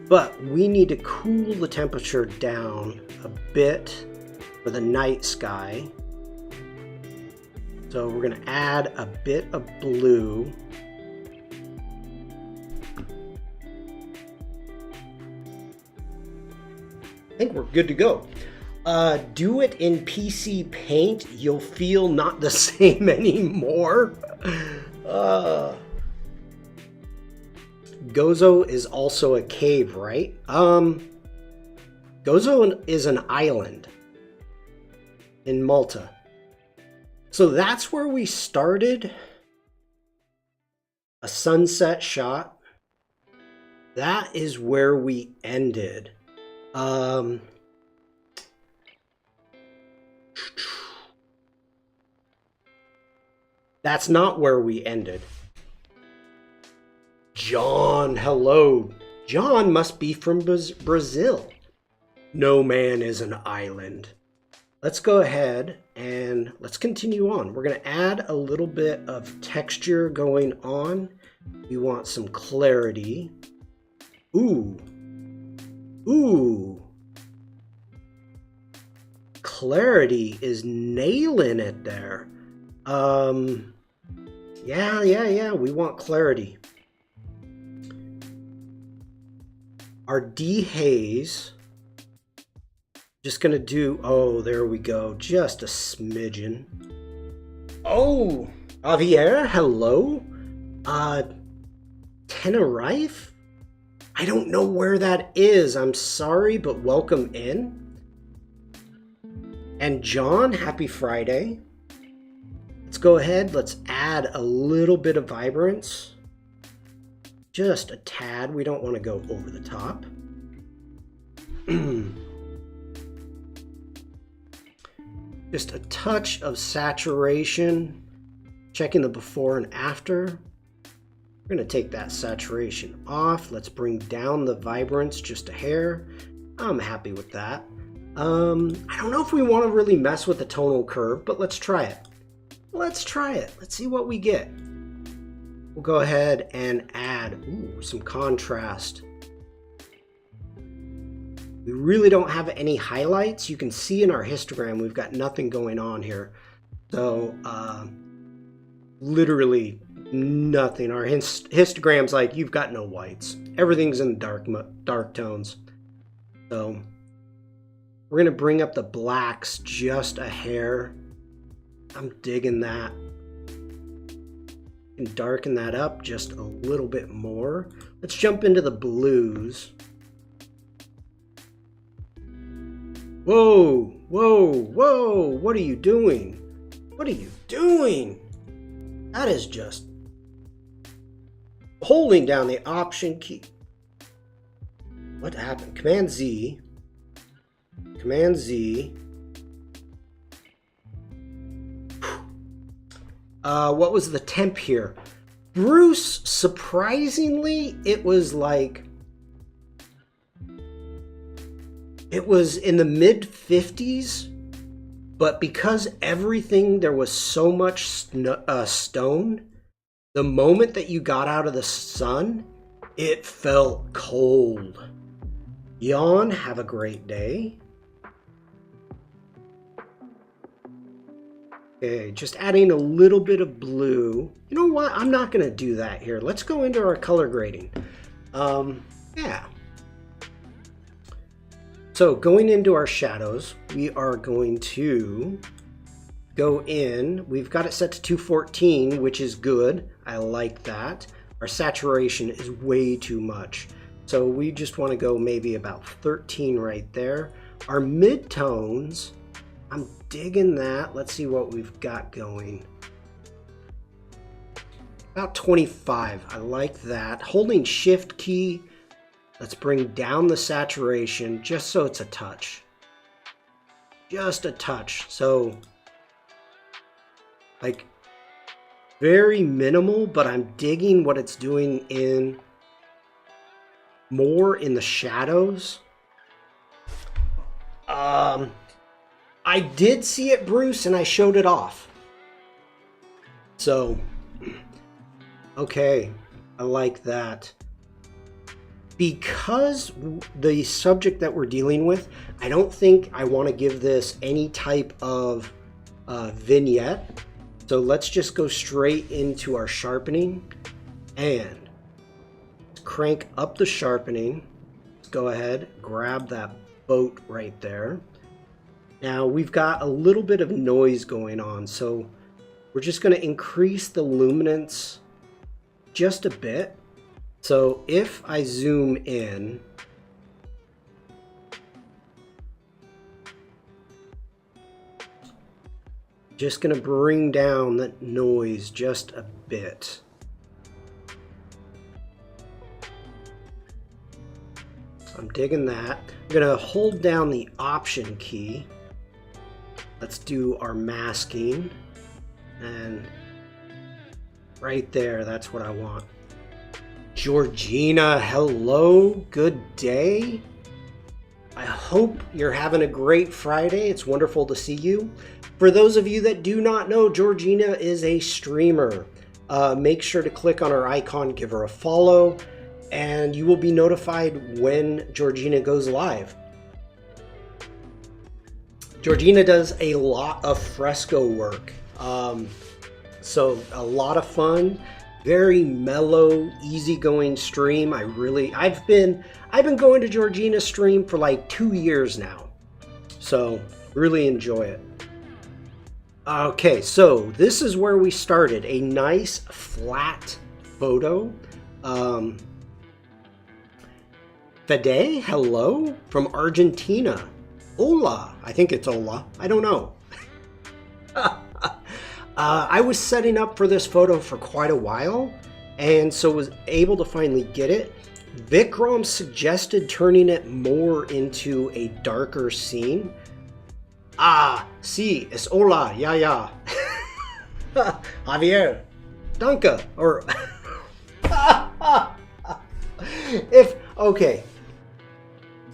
But we need to cool the temperature down a bit for the night sky. So we're going to add a bit of blue. I think we're good to go. Do it in PC Paint. You'll feel not the same anymore. Gozo is also a cave, right? Gozo is an island in Malta. So that's where we started. A sunset shot. That is where we ended. That's not where we ended. John, hello. John must be from Brazil. No man is an island. Let's go ahead and let's continue on. We're going to add a little bit of texture going on. We want some clarity. Ooh. Clarity is nailing it there. Yeah, we want clarity. Our dehaze, just gonna do, oh, there we go, just a smidgen. Oh, Javier, hello. Tenerife? I don't know where that is. I'm sorry, but welcome in. And John, happy Friday. Let's go ahead. Let's add a little bit of vibrance. Just a tad. We don't want to go over the top. Just a touch of saturation. Checking the before and after. We're going to take that saturation off. Let's bring down the vibrance just a hair. I'm happy with that. I don't know if we want to really mess with the tonal curve, but let's try it. Let's try it. Let's see what we get. We'll go ahead and add some contrast. We really don't have any highlights. You can see in our histogram we've got nothing going on here. So literally nothing. Our histogram's like you've got no whites. Everything's in dark tones. So we're going to bring up the blacks just a hair. I'm digging that. And darken that up just a little bit more. Let's jump into the blues. Whoa, whoa, whoa, what are you doing? What are you doing? That is just holding down the Option key. What happened? Command Z. Command Z. What was the temp here? Bruce, surprisingly, it was like, it was in the mid 50s, but because everything, there was so much stone, the moment that you got out of the sun, it felt cold. Yawn, have a great day. Okay, just adding a little bit of blue. You know what? I'm not going to do that here. Let's go into our color grading. Yeah. So going into our shadows, we are going to go in. We've got it set to 214, which is good. I like that. Our saturation is way too much. So we just want to go maybe about 13 right there. Our midtones, I'm digging that. Let's see what we've got going. About 25. I like that. Holding Shift key, let's bring down the saturation just so it's a touch. Just a touch. So, like, very minimal, but I'm digging what it's doing in more in the shadows. I did see it, Bruce, and I showed it off. So, okay, I like that. Because the subject that we're dealing with, I don't think I want to give this any type of vignette. So let's just go straight into our sharpening and crank up the sharpening. Let's go ahead, grab that boat right there. Now we've got a little bit of noise going on, so we're just going to increase the luminance just a bit. So if I zoom in, just going to bring down that noise just a bit. So I'm digging that. I'm going to hold down the Option key. Let's do our masking, and right there, that's what I want. Georgina, hello, good day. I hope you're having a great Friday. It's wonderful to see you. For those of you that do not know, Georgina is a streamer. Make sure to click on her icon, give her a follow, and you will be notified when Georgina goes live. Georgina does a lot of fresco work, so a lot of fun, very mellow, easygoing stream. I've been going to Georgina's stream for like 2 years now, so really enjoy it. Okay, so this is where we started, a nice flat photo. Fede, hello from Argentina. Hola, I think it's hola, I don't know. I was setting up for this photo for quite a while, and so was able to finally get it. Vikram suggested turning it more into a darker scene. Ah, sí, es hola, ya. Javier, danke, or... Okay.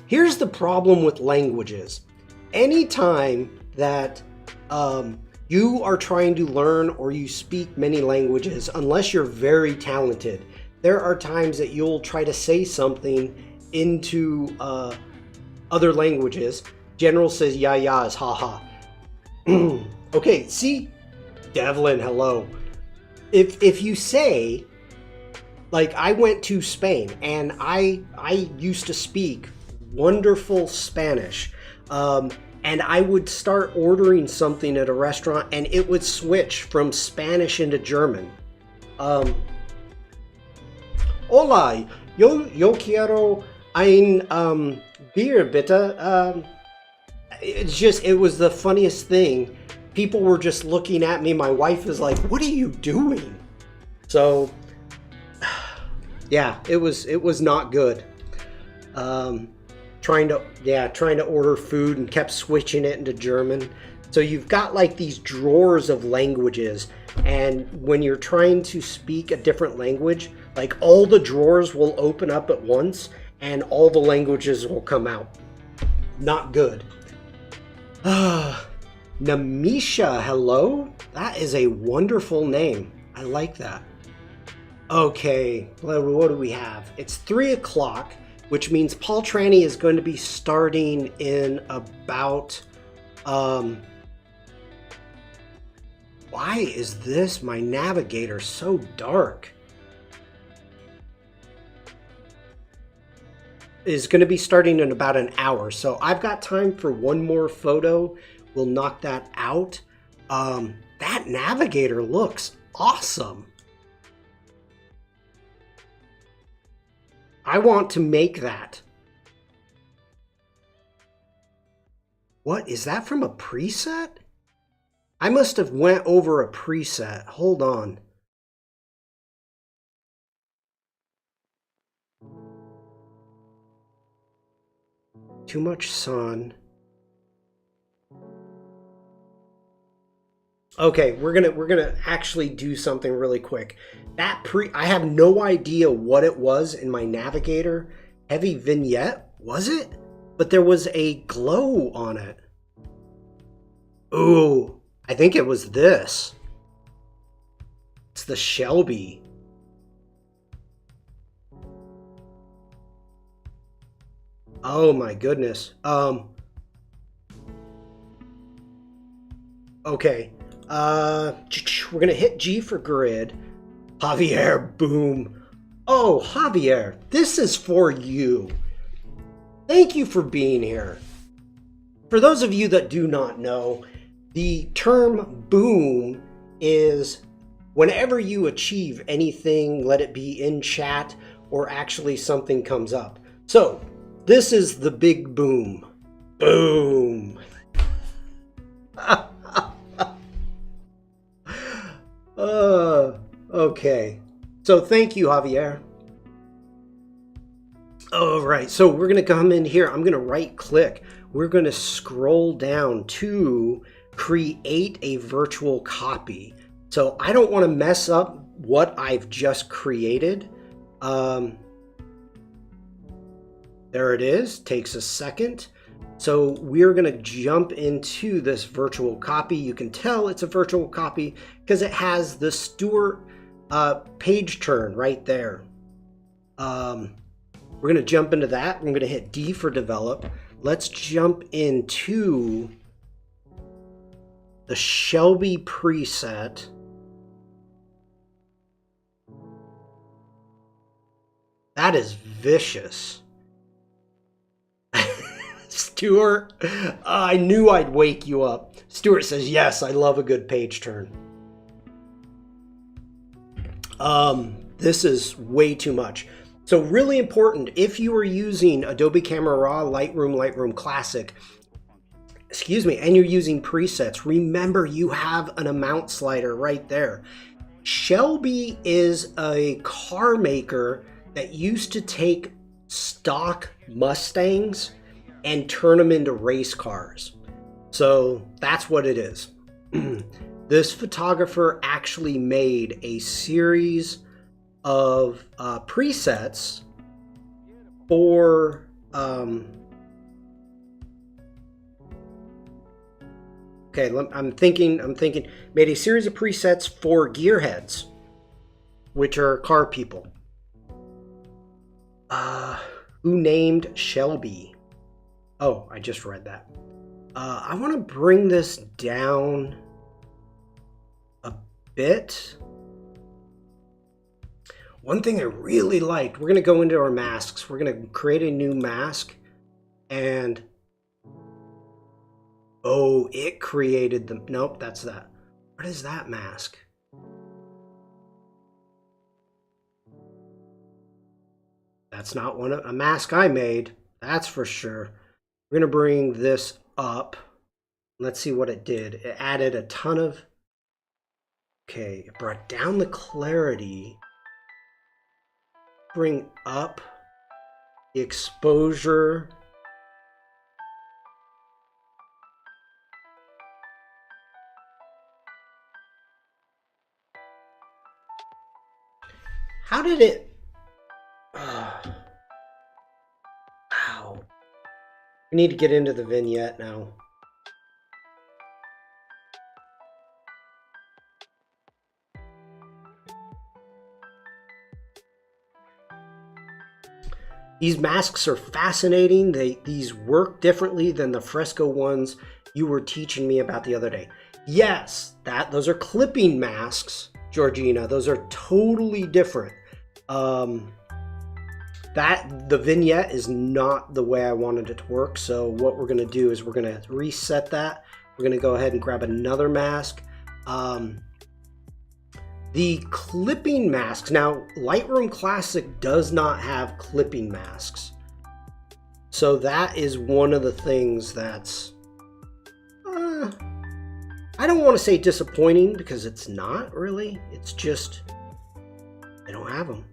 Here's the problem with languages. Anytime that you are trying to learn or you speak many languages, unless you're very talented, there are times that you'll try to say something into other languages. General says ya is haha. Okay, see? Devlin, hello. If you say, like, I went to Spain and I used to speak wonderful Spanish, and I would start ordering something at a restaurant and it would switch from Spanish into German. Hola, yo quiero ein beer, bitte. It was the funniest thing. People were just looking at me. My wife is like, "What are you doing?" So, yeah, it was not good. Trying to order food and kept switching it into German. So you've got like these drawers of languages, and when you're trying to speak a different language, like all the drawers will open up at once and all the languages will come out. Not good. Namisha, hello? That is a wonderful name. I like that. Okay, what do we have? It's 3 o'clock, which means Paul Tranny is going to be starting in about... why is my navigator so dark? Is going to be starting in about an hour, so I've got time for one more photo. We'll knock that out. That navigator looks awesome. I want to make that. What is that, from a preset? I must have went over a preset. Hold on. Too much sun. Okay, we're gonna actually do something really quick. I have no idea what it was in my navigator. Heavy vignette, was it? But there was a glow on it. Ooh, I think it was this. It's the Shelby. Oh my goodness. Okay. We're gonna hit G for grid. Javier, boom. Oh, Javier, this is for you. Thank you for being here. For those of you that do not know, the term boom is whenever you achieve anything, let it be in chat or actually something comes up. So, this is the big boom. Boom. Okay. So thank you, Javier. All right, so we're going to come in here. I'm going to right click. We're going to scroll down to create a virtual copy. So I don't want to mess up what I've just created. There it is. Takes a second. So we're going to jump into this virtual copy. You can tell it's a virtual copy because it has the Stuart page turn right there. We're going to jump into that. I'm going to hit D for develop. Let's jump into the Shelby preset. That is vicious. Stuart, I knew I'd wake you up. Stuart says, yes, I love a good page turn. This is way too much. So really important, if you are using Adobe Camera Raw, Lightroom, Lightroom Classic, and you're using presets, remember you have an amount slider right there. Shelby is a car maker that used to take stock Mustangs and turn them into race cars. So that's what it is. This photographer actually made a series of presets for okay, I'm thinking made a series of presets for gearheads, which are car people. Who named Shelby? Oh, I just read that. I want to bring this down a bit. One thing I really liked, we're going to go into our masks. We're going to create a new mask, and oh, it created the, nope, that's that. What is that mask? That's not a mask I made. That's for sure. We're going to bring this up. Let's see what it did. It added a ton of... Okay, it brought down the clarity. Bring up the exposure. How did it... Wow. We need to get into the vignette now. These masks are fascinating. These work differently than the fresco ones you were teaching me about the other day. Yes, those are clipping masks, Georgina. Those are totally different. The vignette is not the way I wanted it to work. So what we're going to do is we're going to reset that. We're going to go ahead and grab another mask. The clipping masks. Now, Lightroom Classic does not have clipping masks. So that is one of the things that's, I don't want to say disappointing because it's not really. It's just, they don't have them.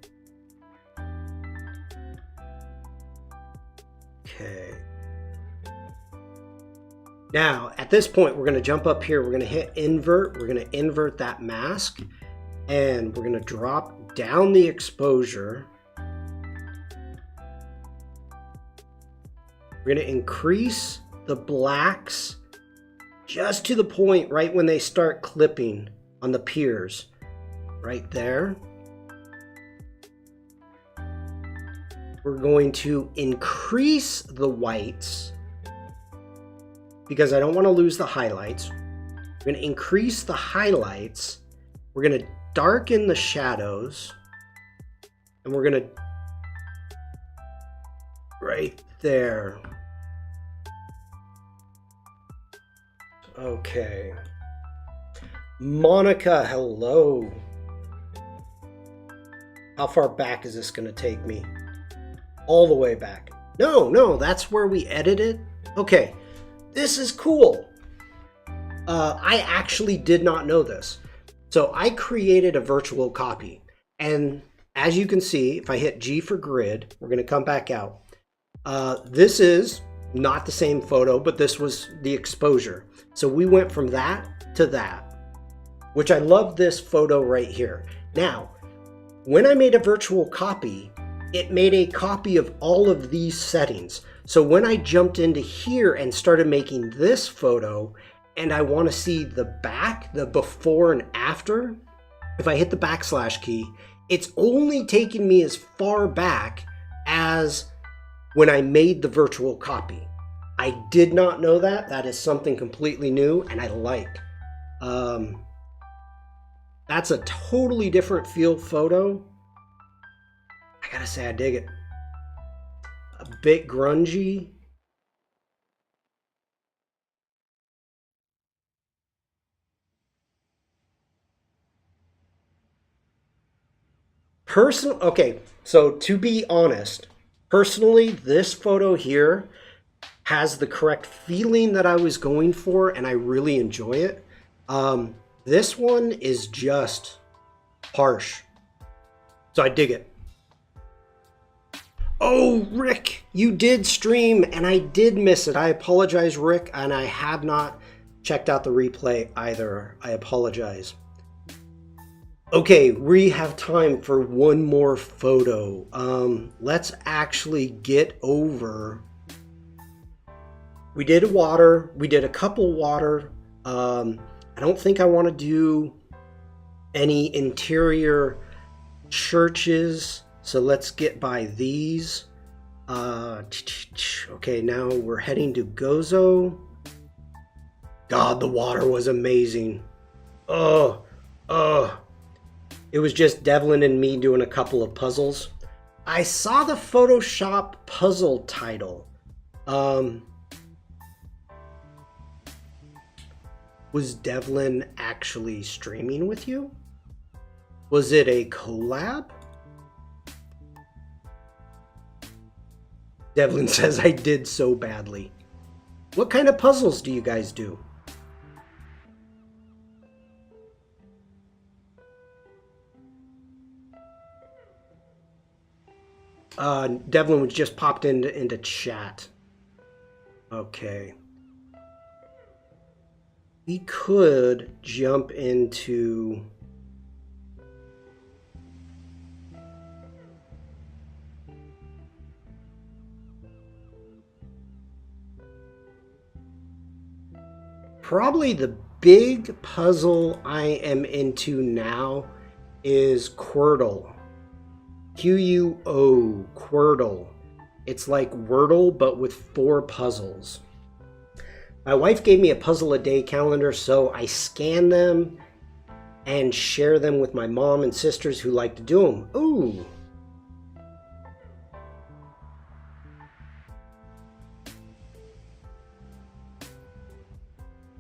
Okay. Now, at this point, we're going to jump up here. We're going to hit invert. We're going to invert that mask. And we're going to drop down the exposure. We're going to increase the blacks just to the point right when they start clipping on the piers. Right there. We're going to increase the whites because I don't want to lose the highlights. We're going to increase the highlights. We're going to darken the shadows, and we're gonna right there. Okay, Monica, hello. How far back is this gonna take me? All the way back. No, that's where we edited. Okay, this is cool. I actually did not know this. So I created a virtual copy, and as you can see, if I hit G for grid, we're going to come back out. This is not the same photo, but this was the exposure. So we went from that to that, which I love this photo right here. Now, when I made a virtual copy, it made a copy of all of these settings. So when I jumped into here and started making this photo, and I want to see the back, the before and after, if I hit the backslash key, it's only taking me as far back as when I made the virtual copy. I did not know that. That is something completely new, and I like. That's a totally different feel photo. I gotta say, I dig it. A bit grungy. Okay, so to be honest, personally, this photo here has the correct feeling that I was going for, and I really enjoy it. This one is just harsh, so I dig it. Oh, Rick, you did stream, and I did miss it. I apologize, Rick, and I have not checked out the replay either. I apologize. Okay, we have time for one more photo. Let's actually get over. We did water. We did a couple water. I don't think I want to do any interior churches. So let's get by these. Okay, now we're heading to Gozo. God, the water was amazing. It was just Devlin and me doing a couple of puzzles. I saw the Photoshop puzzle title. Was Devlin actually streaming with you? Was it a collab? Devlin says I did so badly. What kind of puzzles do you guys do? Devlin was just popped into chat. Okay. We could jump into... Probably the big puzzle I am into now is Quirtle. Quo, Quirtle. It's like Wordle, but with 4 puzzles. My wife gave me a puzzle a day calendar, so I scan them and share them with my mom and sisters who like to do them. Ooh.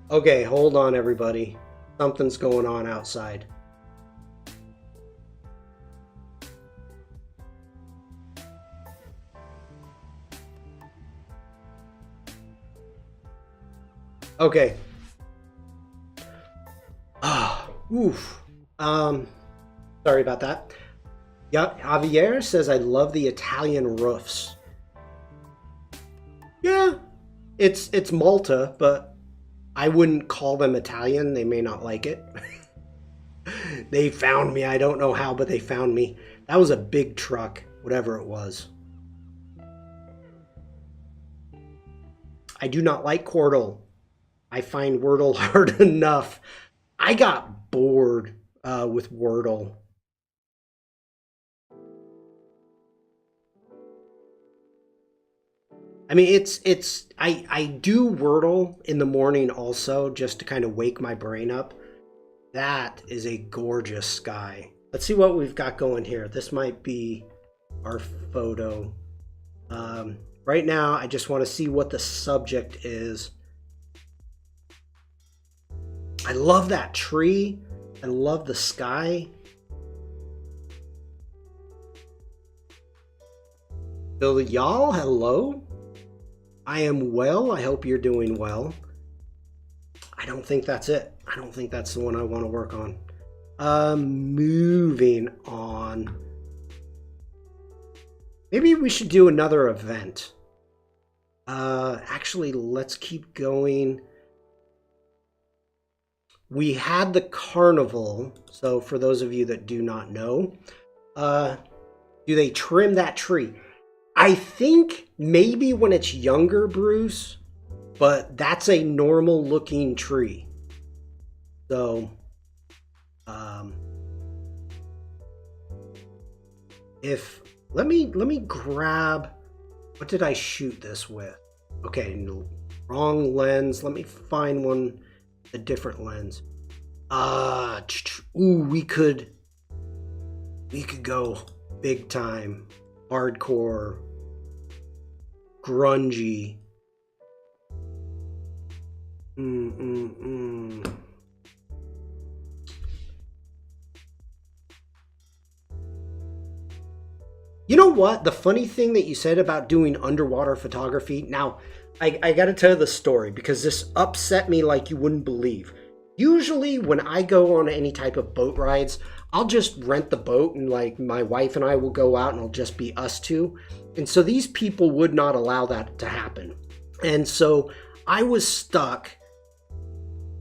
Okay, hold on everybody. Something's going on outside. Okay. Oof. Sorry about that. Yeah, Javier says I love the Italian roofs. Yeah, it's Malta, but I wouldn't call them Italian. They may not like it. They found me. I don't know how, but they found me. That was a big truck, whatever it was. I do not like Quirtle. I find Wordle hard enough. I got bored with Wordle. I mean, I do Wordle in the morning also, just to kind of wake my brain up. That is a gorgeous sky. Let's see what we've got going here. This might be our photo. Right now, I just want to see what the subject is. I love that tree. I love the sky. So y'all, hello. I am well. I hope you're doing well. I don't think that's it. I don't think that's the one I want to work on. Moving on. Maybe we should do another event. Actually, let's keep going. We had the carnival. So for those of you that do not know, do they trim that tree? I think maybe when it's younger, Bruce, but that's a normal looking tree. So, let me grab, what did I shoot this with? Okay, no, wrong lens. Let me find one, a different lens. Ooh, we could go big time, hardcore, grungy. You know what? The funny thing that you said about doing underwater photography. Now, I got to tell you the story because this upset me like you wouldn't believe. Usually when I go on any type of boat rides, I'll just rent the boat and like my wife and I will go out and it'll just be us two. And so these people would not allow that to happen. And so I was stuck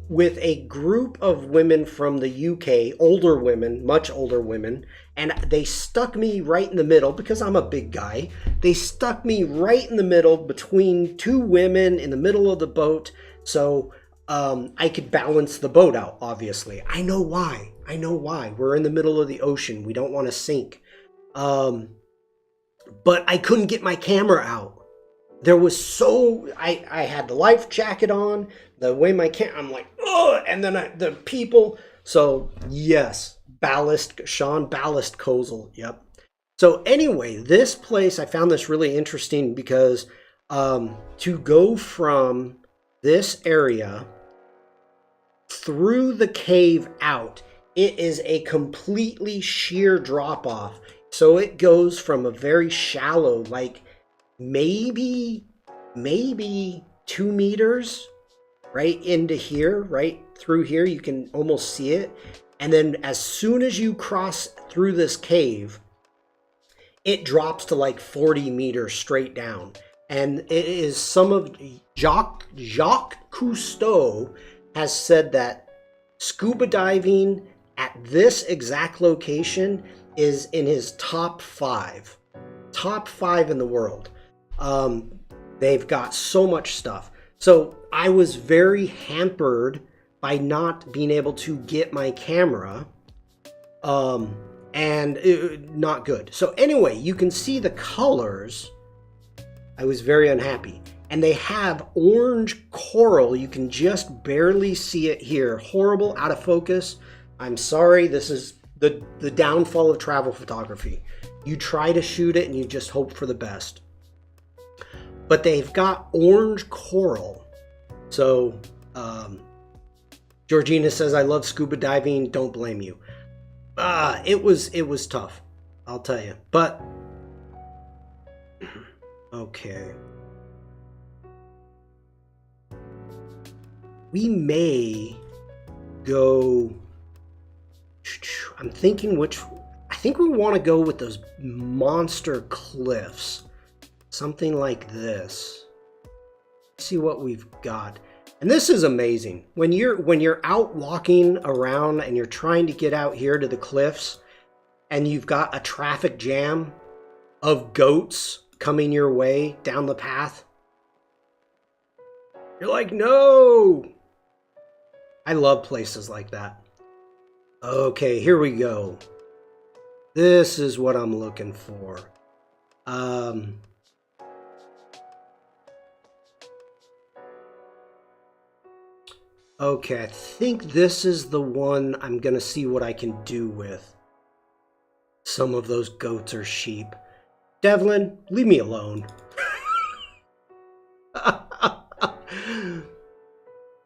with a group of women from the UK, older women, much older women, and they stuck me right in the middle because I'm a big guy. They stuck me right in the middle between 2 women in the middle of the boat. So I could balance the boat out, obviously. I know why. We're in the middle of the ocean. We don't want to sink. But I couldn't get my camera out. There was I had the life jacket on, the way I'm like, ugh, and then the people. So yes, Shawn Kosel. Yep. So anyway, this place, I found this really interesting because to go from this area through the cave out, it is a completely sheer drop off. So it goes from a very shallow, like maybe 2 meters right into here, right through here. You can almost see it. And then as soon as you cross through this cave, it drops to like 40 meters straight down. And it is some of Jacques Cousteau has said that scuba diving at this exact location is in his top five in the world. They've got so much stuff. So I was very hampered by not being able to get my camera, and not good. So anyway, you can see the colors. I was very unhappy. And they have orange coral. You can just barely see it here. Horrible, out of focus. I'm sorry, this is the downfall of travel photography. You try to shoot it and you just hope for the best. But they've got orange coral. So, Georgina says, I love scuba diving. Don't blame you. It was tough, I'll tell you. But, okay. We may go, I'm thinking I think we want to go with those monster cliffs. Something like this. See what we've got. And this is amazing. When you're out walking around and you're trying to get out here to the cliffs and you've got a traffic jam of goats coming your way down the path. You're like, no! I love places like that. Okay, here we go. This is what I'm looking for. Okay, I think this is the one I'm gonna see what I can do with. Some of those goats or sheep. Devlin, leave me alone.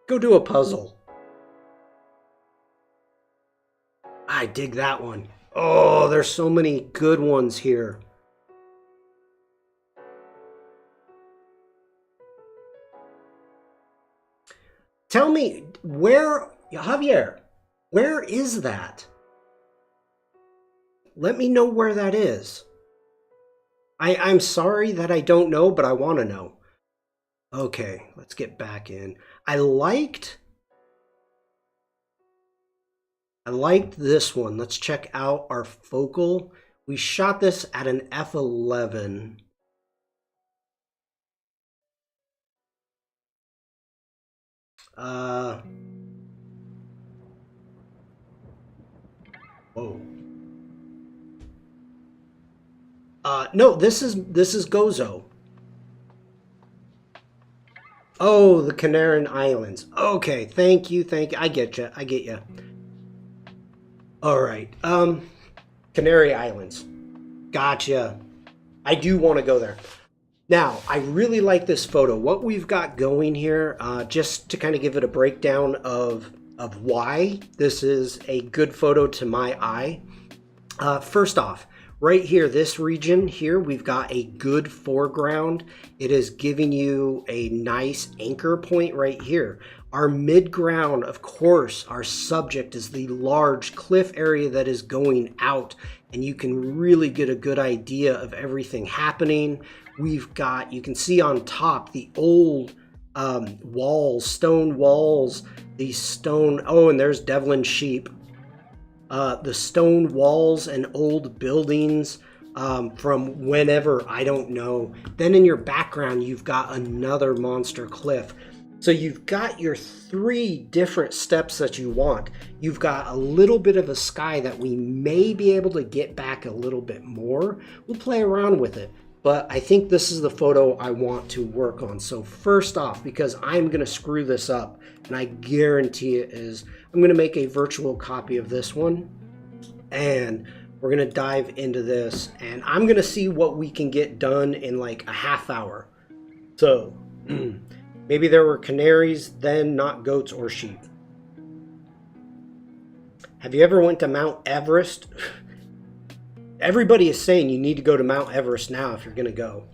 Go do a puzzle. I dig that one. Oh, there's so many good ones here. Tell me, Javier, where is that? Let me know where that is. I'm sorry that I don't know, but I want to know. Okay, let's get back in. I liked this one. Let's check out our focal. We shot this at an f11. Whoa. No, this is Gozo. Oh, the Canarian Islands. Okay, thank you. I get you. All right. Canary Islands. Gotcha. I do want to go there. Now, I really like this photo. What we've got going here, just to kind of give it a breakdown of why this is a good photo to my eye. First off, right here, this region here, we've got a good foreground. It is giving you a nice anchor point right here. Our midground, of course, our subject is the large cliff area that is going out, and you can really get a good idea of everything happening. We've got, you can see on top, the old walls, stone walls, these stone, oh, and there's Devlin's sheep. The stone walls and old buildings from whenever, I don't know. Then in your background, you've got another monster cliff. So you've got your 3 different steps that you want. You've got a little bit of a sky that we may be able to get back a little bit more. We'll play around with it. But I think this is the photo I want to work on. So first off, because I'm going to screw this up, and I guarantee it is, I'm going to make a virtual copy of this one. And we're going to dive into this. And I'm going to see what we can get done in like a half hour. So maybe there were canaries then, not goats or sheep. Have you ever went to Mount Everest? Everybody is saying you need to go to Mount Everest now if you're going to go.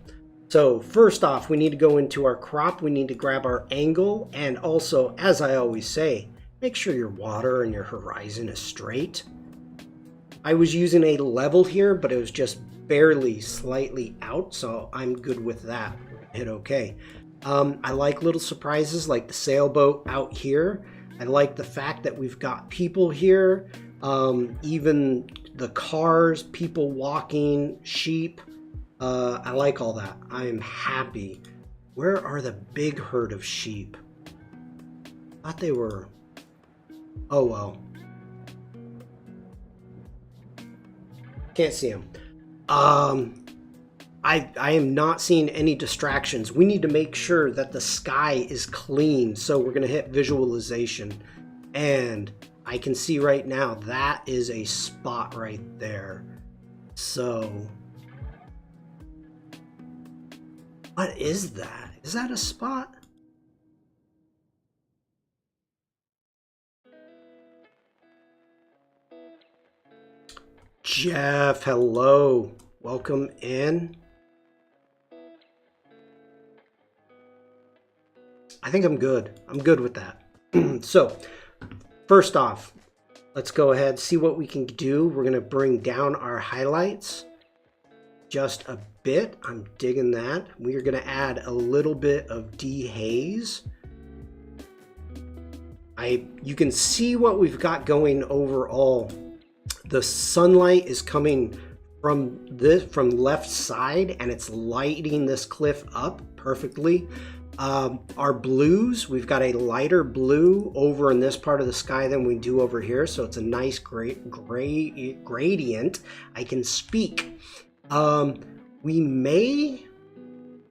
So first off, we need to go into our crop. We need to grab our angle. And also, as I always say, make sure your water and your horizon is straight. I was using a level here, but it was just barely slightly out. So I'm good with that. Hit OK. I like little surprises like the sailboat out here. I like the fact that we've got people here. Even the cars, people walking, sheep. I like all that. I am happy. Where are the big herd of sheep? I thought they were... Oh, well. Can't see them. I am not seeing any distractions. We need to make sure that the sky is clean. So we're going to hit visualization. And I can see right now that is a spot right there. So... what is that? Is that a spot? Jeff, hello. Welcome in. I think I'm good. I'm good with that. So, first off, let's go ahead, see what we can do. We're going to bring down our highlights just a bit. I'm digging that. We are going to add a little bit of dehaze. You can see what we've got going overall. The sunlight is coming from left side and it's lighting this cliff up perfectly. Our blues, we've got a lighter blue over in this part of the sky than we do over here, so it's a nice gradient. I can speak. We may...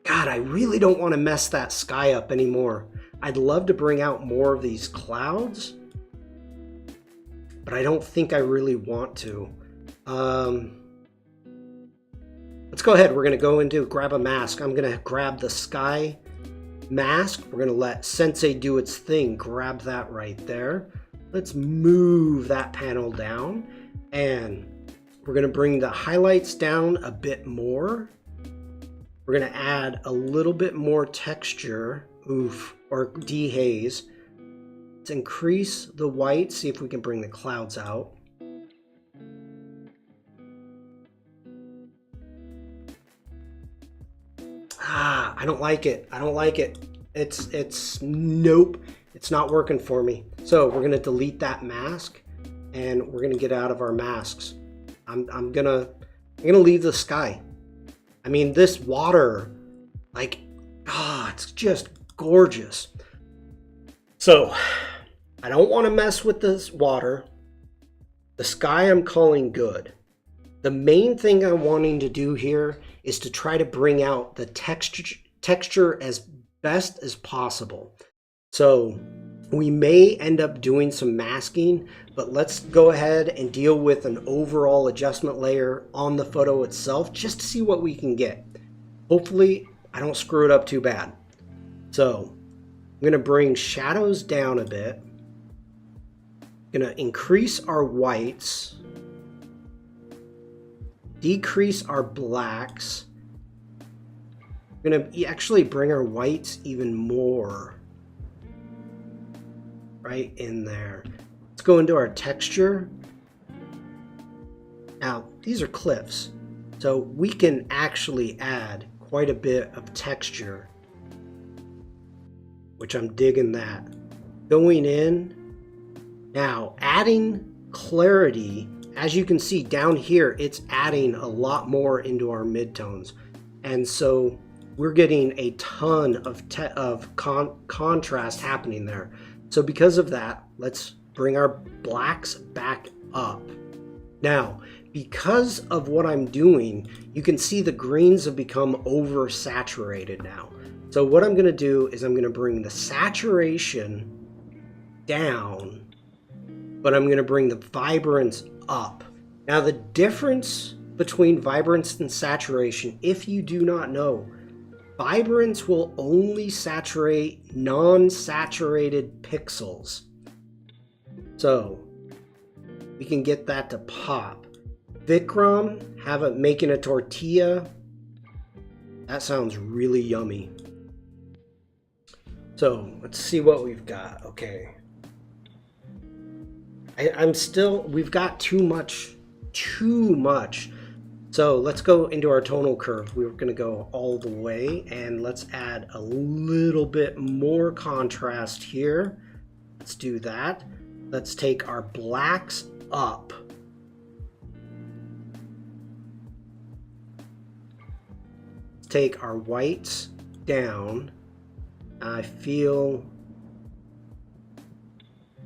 God, I really don't want to mess that sky up anymore. I'd love to bring out more of these clouds, but I don't think I really want to. Let's go ahead. We're going to go into grab a mask. I'm going to grab the sky mask. We're going to let Sensei do its thing. Grab that right there. Let's move that panel down, and we're going to bring the highlights down a bit more. We're going to add a little bit more texture, or dehaze. Let's increase the white, see if we can bring the clouds out. I don't like it. I don't like it. Nope. It's not working for me. So we're going to delete that mask, and we're going to get out of our masks. I'm gonna leave the sky. I mean, this water, like, it's just gorgeous. So I don't want to mess with this water. The sky I'm calling good. The main thing I'm wanting to do here is to try to bring out the texture as best as possible. So we may end up doing some masking, but let's go ahead and deal with an overall adjustment layer on the photo itself just to see what we can get. Hopefully I don't screw it up too bad. So I'm going to bring shadows down a bit. I'm going to increase our whites, decrease our blacks. I'm going to actually bring our whites even more right in there. Let's go into our texture. Now, these are cliffs, so we can actually add quite a bit of texture, which I'm digging that. Going in, now adding clarity. As you can see down here, it's adding a lot more into our midtones. And so we're getting a ton of contrast happening there. So because of that, let's bring our blacks back up. Now, because of what I'm doing, you can see the greens have become oversaturated now. So what I'm going to do is I'm going to bring the saturation down, but I'm going to bring the vibrance up. Now, the difference between vibrance and saturation, if you do not know, vibrance will only saturate non-saturated pixels. So we can get that to pop. Vikram, making a tortilla. That sounds really yummy. So let's see what we've got. Okay. We've got too much. So let's go into our tonal curve. We're going to go all the way, and let's add a little bit more contrast here. Let's do that. Let's take our blacks up. Take our whites down. I feel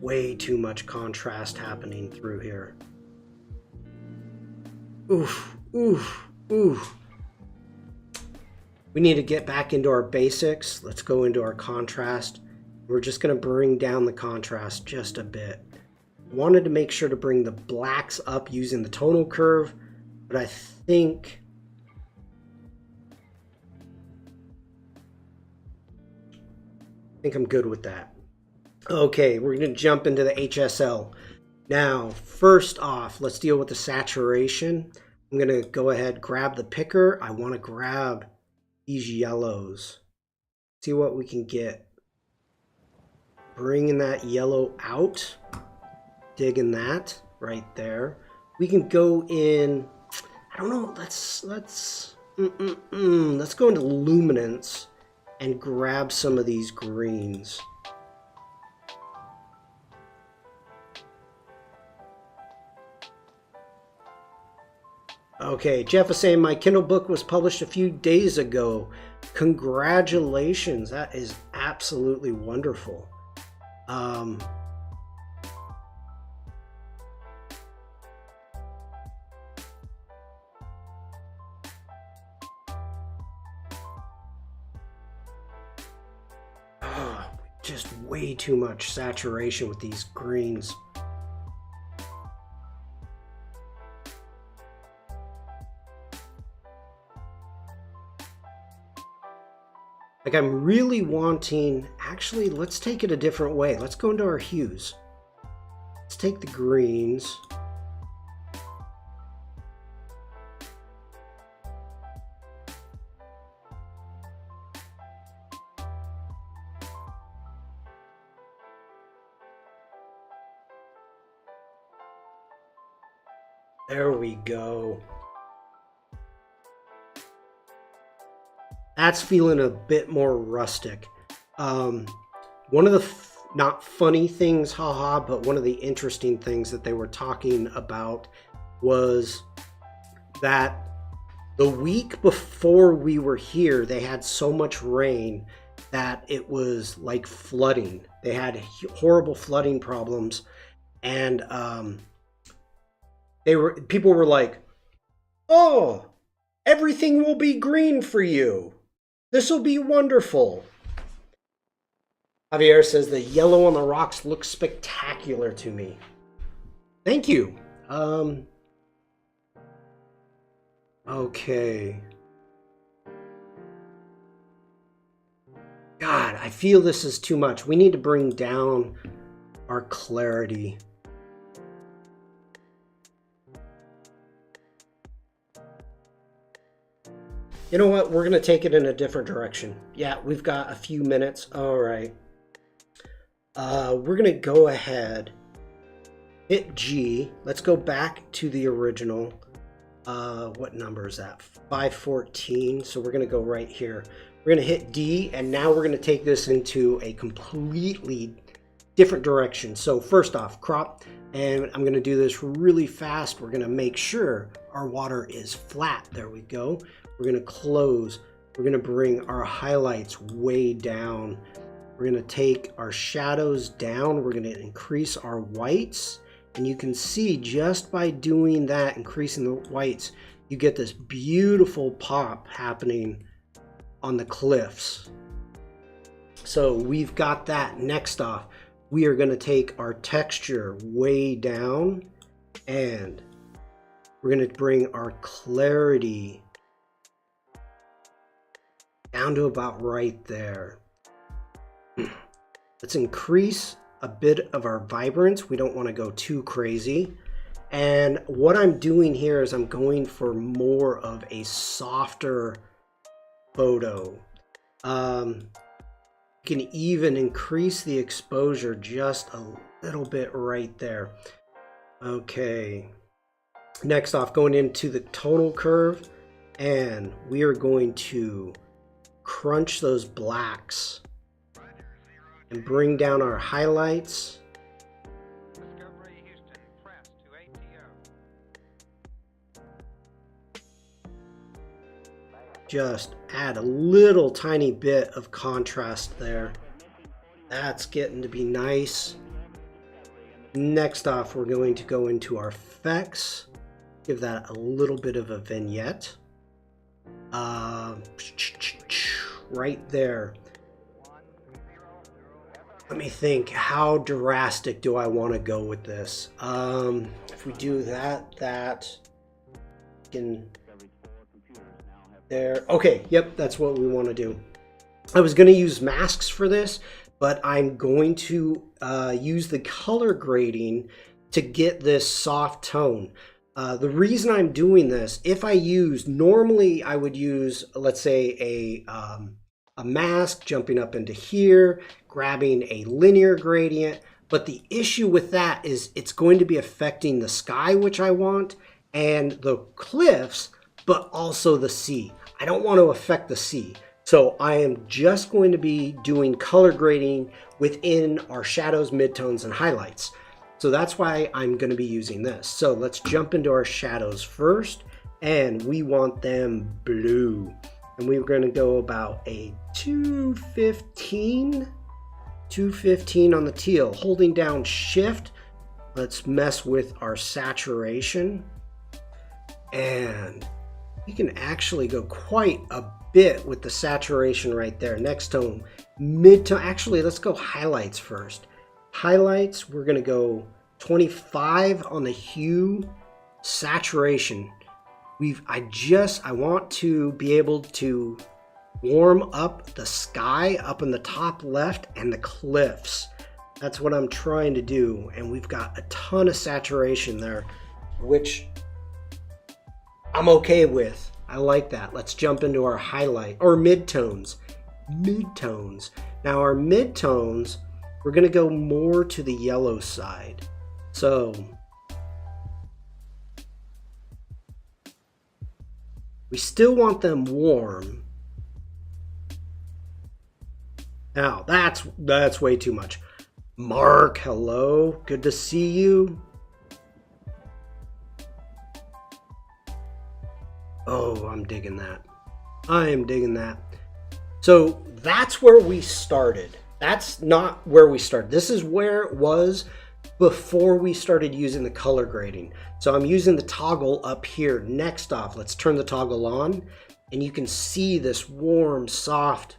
way too much contrast happening through here. Oof, oof, oof. We need to get back into our basics. Let's go into our contrast. We're just going to bring down the contrast just a bit. Wanted to make sure to bring the blacks up using the tonal curve, but I think I'm good with that. Okay, we're going to jump into the HSL. Now, first off, let's deal with the saturation. I'm going to go ahead, grab the picker. I want to grab these yellows. See what we can get. Bringing that yellow out. Digging that right there. We can go in, I don't know, let's go into luminance and grab some of these greens. Okay, Jeff is saying my Kindle book was published a few days ago. Congratulations, that is absolutely wonderful. Just way too much saturation with these greens. Like I'm really wanting, actually, let's take it a different way. Let's go into our hues. Let's take the greens. There we go. That's feeling a bit more rustic. One of the not funny things, haha, but one of the interesting things that they were talking about was that the week before we were here, they had so much rain that it was like flooding. They had horrible flooding problems, and people were like, "Oh, everything will be green for you. This will be wonderful." Javier says the yellow on the rocks looks spectacular to me. Thank you. Okay. God, I feel this is too much. We need to bring down our clarity. You know what? We're going to take it in a different direction. Yeah, we've got a few minutes. All right. We're going to go ahead, hit G. Let's go back to the original. What number is that? 514. So we're going to go right here. We're going to hit D, and now we're going to take this into a completely different direction. So first off, crop, and I'm going to do this really fast. We're going to make sure our water is flat. There we go. We're going to close. We're going to bring our highlights way down. We're going to take our shadows down. We're going to increase our whites. And you can see just by doing that, increasing the whites, you get this beautiful pop happening on the cliffs. So we've got that. Next off, we are going to take our texture way down, and we're going to bring our clarity down to about right there. Let's increase a bit of our vibrance. We don't want to go too crazy. And what I'm doing here is I'm going for more of a softer photo. You can even increase the exposure just a little bit right there. Okay. Next off, going into the tonal curve, and we are going to crunch those blacks and bring down our highlights. Just add a little tiny bit of contrast there. That's getting to be nice. Next off, we're going to go into our effects. Give that a little bit of a vignette. Right there. Let me think, how drastic do I want to go with this? If we do that can there. Okay, yep, that's what we want to do. I was going to use masks for this, but I'm going to use the color grading to get this soft tone. The reason I'm doing this, normally I would use, let's say, a mask jumping up into here, grabbing a linear gradient, but the issue with that is it's going to be affecting the sky, which I want, and the cliffs, but also the sea. I don't want to affect the sea. So I am just going to be doing color grading within our shadows, midtones, and highlights. So that's why I'm going to be using this. So let's jump into our shadows first, and we want them blue. And we're going to go about a 215 on the teal, holding down shift. Let's mess with our saturation, and you can actually go quite a bit with the saturation right there. Next tone, mid-tone. Actually, let's go highlights first. Highlights, we're going to go 25 on the hue. Saturation, I want to be able to warm up the sky up in the top left and the cliffs. That's what I'm trying to do, and we've got a ton of saturation there, which I'm okay with. I like that. Let's jump into our highlight or midtones. Now our midtones, we're going to go more to the yellow side. So we still want them warm. Now that's way too much. Mark, hello. Good to see you. Oh, I'm digging that. I am digging that. So that's where we started. That's not where we started. This is where it was before we started using the color grading. So I'm using the toggle up here. Next off, let's turn the toggle on, and you can see this warm, soft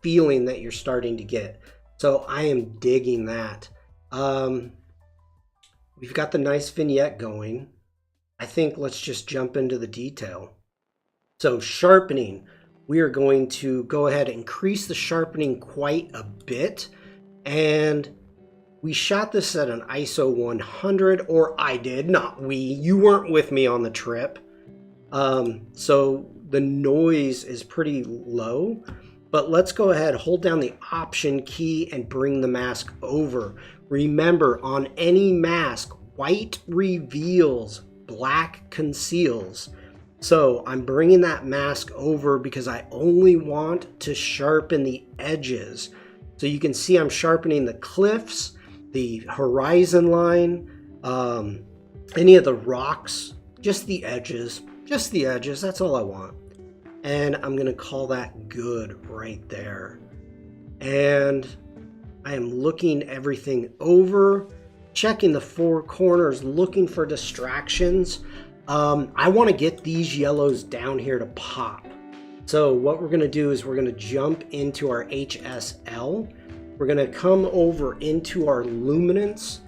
feeling that you're starting to get. So I am digging that. We've got the nice vignette going. I think let's just jump into the detail. So sharpening, we are going to go ahead and increase the sharpening quite a bit. And we shot this at an ISO 100, or I did, not we. You weren't with me on the trip. So the noise is pretty low. But let's go ahead, hold down the Option key and bring the mask over. Remember, on any mask, white reveals, black conceals. So I'm bringing that mask over because I only want to sharpen the edges. So you can see I'm sharpening the cliffs, the horizon line, any of the rocks, just the edges, that's all I want. And I'm going to call that good right there. And I am looking everything over, checking the four corners, looking for distractions. I want to get these yellows down here to pop. So what we're going to do is we're going to jump into our HSL. We're going to come over into our luminance.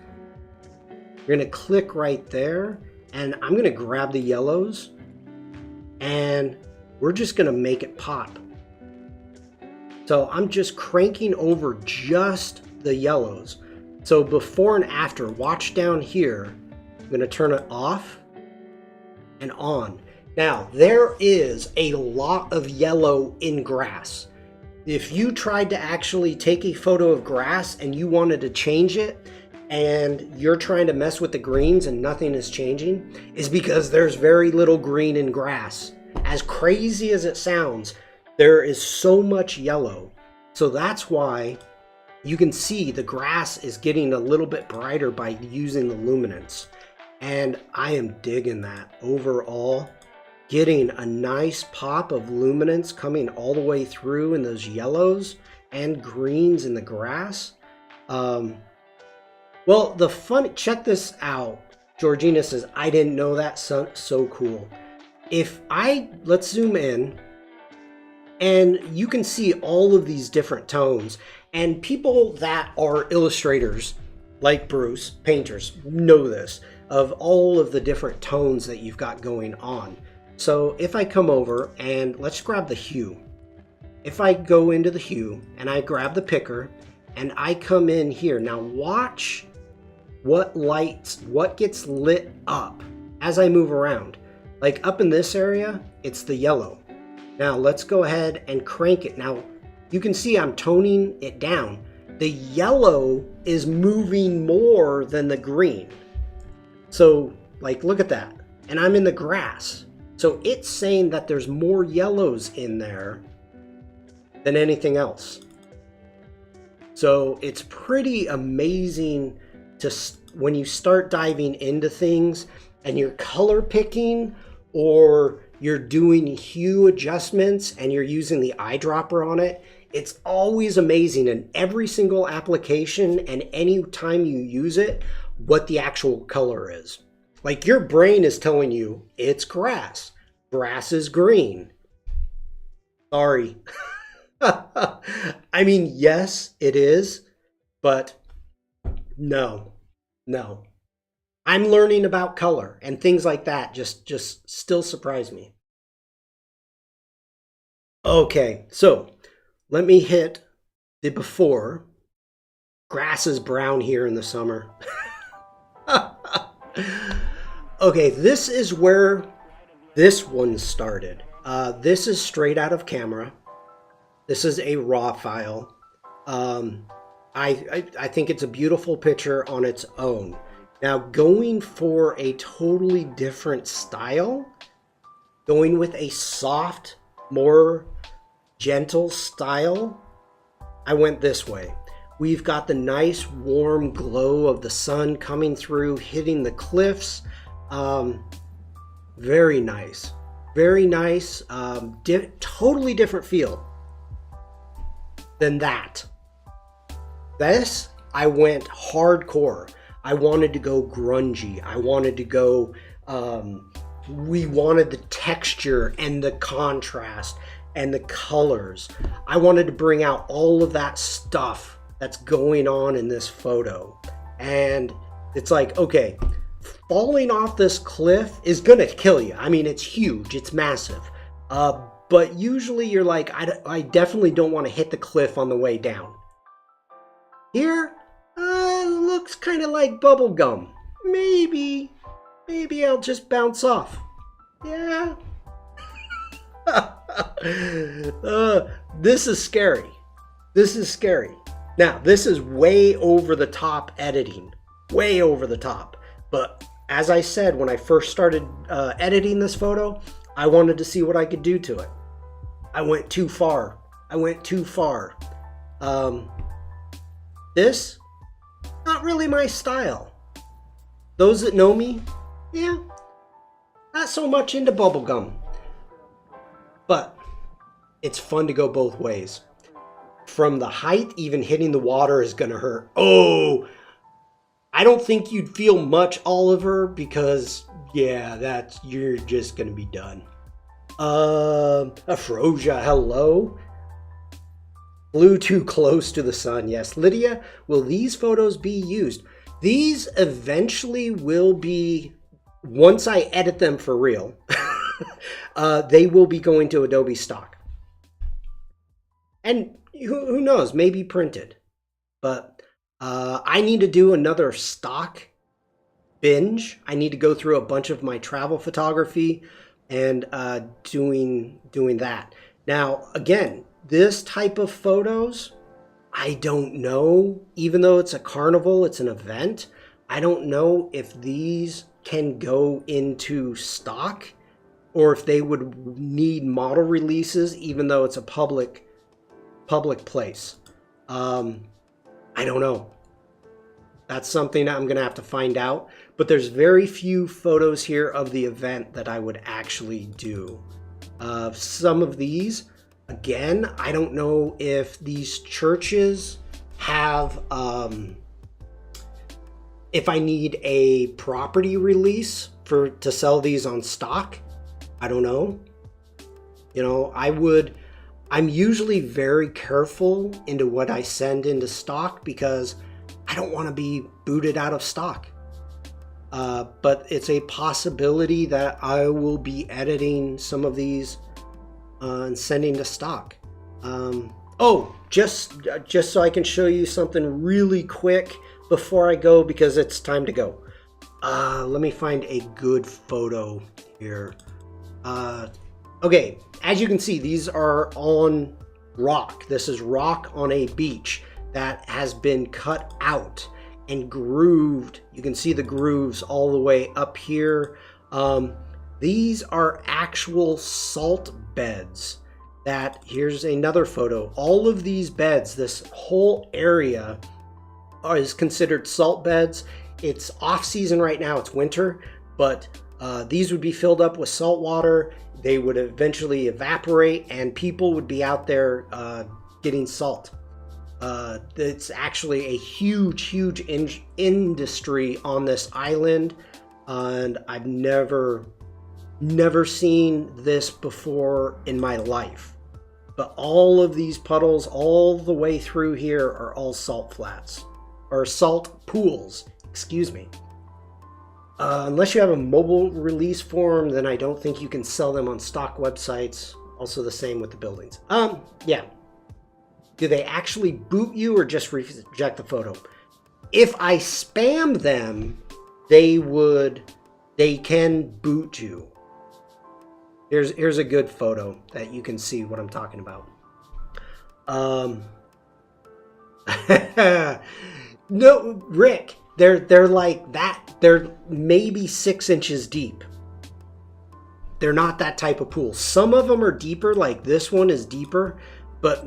We're going to click right there, and I'm going to grab the yellows, and we're just going to make it pop. So I'm just cranking over just the yellows. So before and after, watch down here. I'm going to turn it off and on. Now, there is a lot of yellow in grass. If you tried to actually take a photo of grass and you wanted to change it, and you're trying to mess with the greens and nothing is changing, is because there's very little green in grass. As crazy as it sounds, there is so much yellow. So that's why you can see the grass is getting a little bit brighter by using the luminance. And I am digging that overall. Getting a nice pop of luminance coming all the way through in those yellows and greens in the grass. Well, check this out. Georgina says, I didn't know that, so cool. Let's zoom in, and you can see all of these different tones. And people that are illustrators, like Bruce, painters, know this, of all of the different tones that you've got going on. So if I come over and let's grab the hue. If I go into the hue and I grab the picker and I come in here, now watch what gets lit up as I move around. Like up in this area, it's the yellow. Now let's go ahead and crank it. Now you can see I'm toning it down. The yellow is moving more than the green. So like, look at that. And I'm in the grass. So it's saying that there's more yellows in there than anything else. So it's pretty amazing when you start diving into things and you're color picking or you're doing hue adjustments and you're using the eyedropper on it. It's always amazing in every single application and any time you use it, what the actual color is. Like your brain is telling you it's grass. Grass is green. Sorry. I mean, yes, it is, but no. I'm learning about color and things like that just still surprise me. Okay, so let me hit the before. Grass is brown here in the summer. Okay, this is where this one started. This is straight out of camera. This is a raw file. I think it's a beautiful picture on its own. Now, going for a totally different style, going with a soft, more gentle style, I went this way. We've got the nice warm glow of the sun coming through, hitting the cliffs. Very nice. Very nice. Totally different feel than that. This, I went hardcore. I wanted to go grungy. I wanted to go, we wanted the texture and the contrast and the colors. I wanted to bring out all of that stuff that's going on in this photo. And it's like, okay, falling off this cliff is gonna kill you. I mean, it's huge, it's massive. But usually you're like, I definitely don't want to hit the cliff on the way down. Here, looks kind of like bubble gum. Maybe I'll just bounce off. Yeah. This is scary. This is scary. Now, this is way over the top editing. Way over the top. But as I said, when I first started editing this photo, I wanted to see what I could do to it. I went too far. This, not really my style. Those that know me, yeah, not so much into bubblegum. But it's fun to go both ways. From the height, even hitting the water is gonna hurt. Oh, I don't think you'd feel much, Oliver, because yeah, you're just gonna be done. Afrosia, hello. Flew too close to the sun. Yes. Lydia, will these photos be used? These eventually will be, once I edit them for real, they will be going to Adobe stock. And who knows, maybe printed. But I need to do another stock binge. I need to go through a bunch of my travel photography, and doing that. Now, again, this type of photos, I don't know, even though it's a carnival, it's an event, I don't know if these can go into stock or if they would need model releases, even though it's a public place. I don't know. That's something I'm going to have to find out. But there's very few photos here of the event that I would actually do. Some of these, again, I don't know if these churches have, if I need a property release to sell these on stock. I don't know. You know, I'm usually very careful into what I send into stock because I don't want to be booted out of stock. But it's a possibility that I will be editing some of these and sending to stock. Oh, just so I can show you something really quick before I go, because it's time to go. Let me find a good photo here. Okay, as you can see, these are on rock. This is rock on a beach that has been cut out and grooved. You can see the grooves all the way up here. These are actual salt beds. Here's another photo. All of these beds, this whole area is considered salt beds. It's off season right now, it's winter, but these would be filled up with salt water. They would eventually evaporate and people would be out there getting salt. It's actually a huge industry on this island, and I've never seen this before in my life. But all of these puddles all the way through here are all salt flats, or salt pools, excuse me. Unless you have a mobile release form, then I don't think you can sell them on stock websites. Also the same with the buildings. Yeah. Do they actually boot you or just reject the photo? If I spam them, they can boot you. Here's a good photo that you can see what I'm talking about. No, Rick, they're like that. They're maybe 6 inches deep. They're not that type of pool. Some of them are deeper, like this one is deeper, but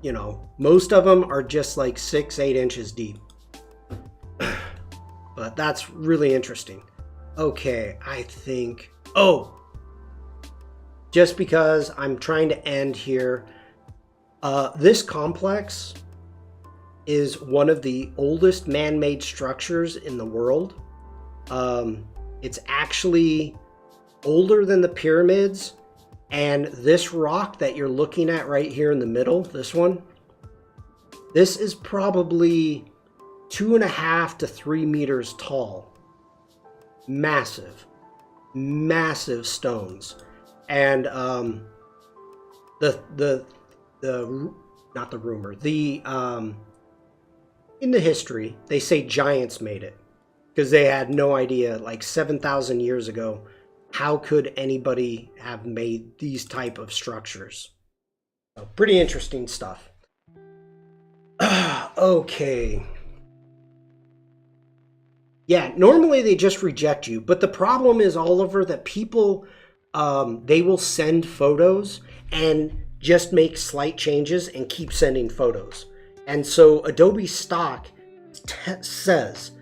you know, most of them are just like 6-8 inches deep. But that's really interesting. Okay, I think, just because I'm trying to end here, this complex is one of the oldest man-made structures in the world. It's actually older than the pyramids, and this rock that you're looking at right here in the middle, this one, this is probably 2.5 to 3 meters tall. Massive stones. And in the history, they say giants made it because they had no idea, like 7,000 years ago, how could anybody have made these type of structures? So, pretty interesting stuff. Okay. Yeah, normally they just reject you, but the problem is, Oliver, that people, they will send photos and just make slight changes and keep sending photos. And so Adobe stock says,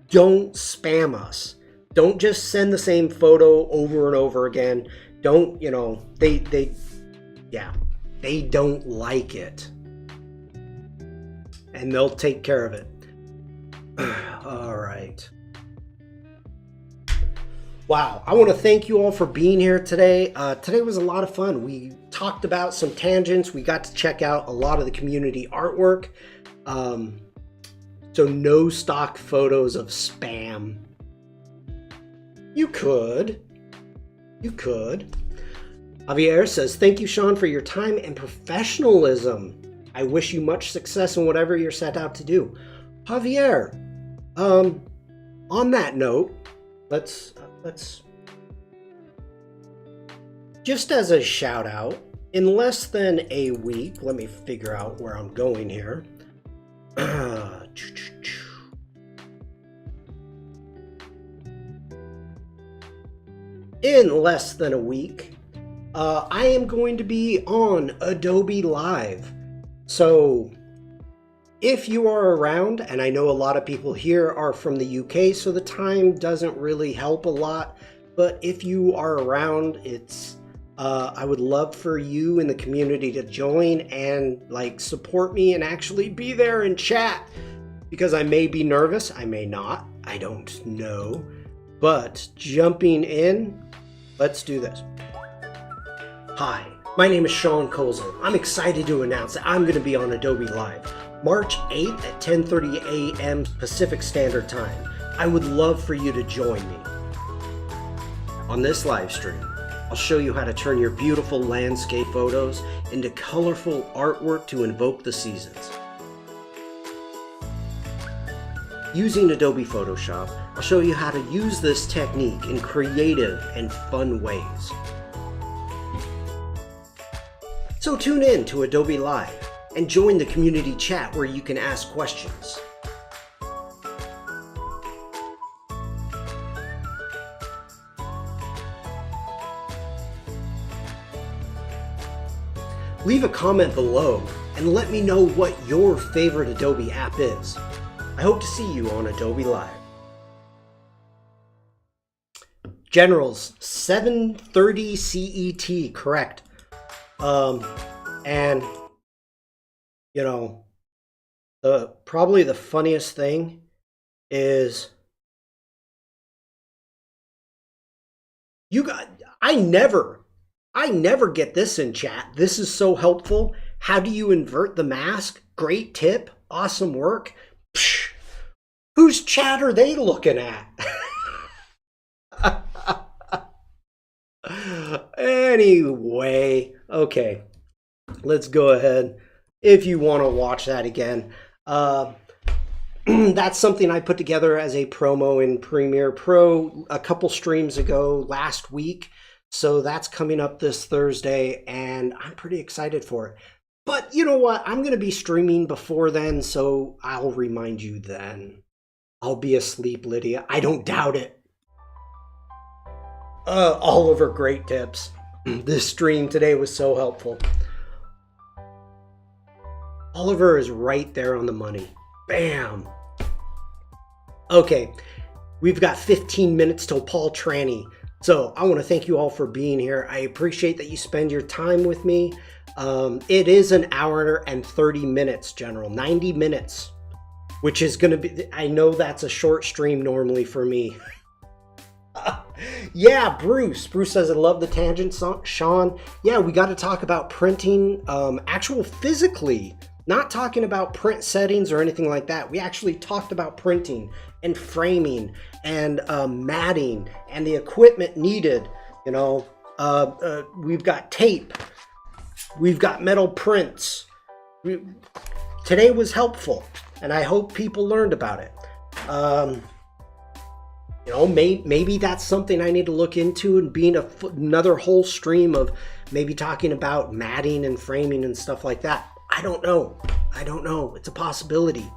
don't spam us. Don't just send the same photo over and over again. Don't, you know, they don't like it. And they'll take care of it. All right. Wow, I want to thank you all for being here today. Today was a lot of fun. We talked about some tangents. We got to check out a lot of the community artwork. So no stock photos of spam. You could. Javier says, thank you, Shawn, for your time and professionalism. I wish you much success in whatever you're set out to do. Javier, on that note, let's Just as a shout out, in less than a week, let me figure out where I'm going here. In less than a week, I am going to be on Adobe Live. So if you are around, and I know a lot of people here are from the UK, so the time doesn't really help a lot, but if you are around, I would love for you in the community to join and support me and actually be there and chat, because I may be nervous, I may not, I don't know, but jumping in, let's do this. Hi, my name is Shawn Kosel. I'm excited to announce that I'm going to be on Adobe Live March 8th at 10:30 a.m. Pacific Standard Time. I would love for you to join me. On this live stream, I'll show you how to turn your beautiful landscape photos into colorful artwork to invoke the seasons. Using Adobe Photoshop, I'll show you how to use this technique in creative and fun ways. So tune in to Adobe Live and join the community chat where you can ask questions. Leave a comment below and let me know what your favorite Adobe app is. I hope to see you on Adobe Live. Generals, 7:30 CET, correct. And you know, probably the funniest thing is I never get this in chat. This is so helpful. How do you invert the mask? Great tip. Awesome work. Psh, whose chat are they looking at? Anyway, okay, let's go ahead. If you want to watch that again, that's something I put together as a promo in Premiere Pro a couple streams ago last week. So that's coming up this Thursday, and I'm pretty excited for it. But you know what? I'm going to be streaming before then, so I'll remind you then. I'll be asleep, Lydia. I don't doubt it. Oliver, great tips. This stream today was so helpful. Oliver is right there on the money. Bam. Okay, we've got 15 minutes till Paul Tranny. So I want to thank you all for being here. I appreciate that you spend your time with me. It is an hour and 30 minutes, General, 90 minutes, which is going to be, I know that's a short stream normally for me. Yeah, Bruce says, I love the tangent, Sean. Yeah, we got to talk about printing, actual physically, not talking about print settings or anything like that. We actually talked about printing and framing and matting and the equipment needed. You know, we've got tape, we've got metal prints. Today was helpful, and I hope people learned about it. You know, maybe that's something I need to look into, and being another whole stream of maybe talking about matting and framing and stuff like that. I don't know. It's a possibility.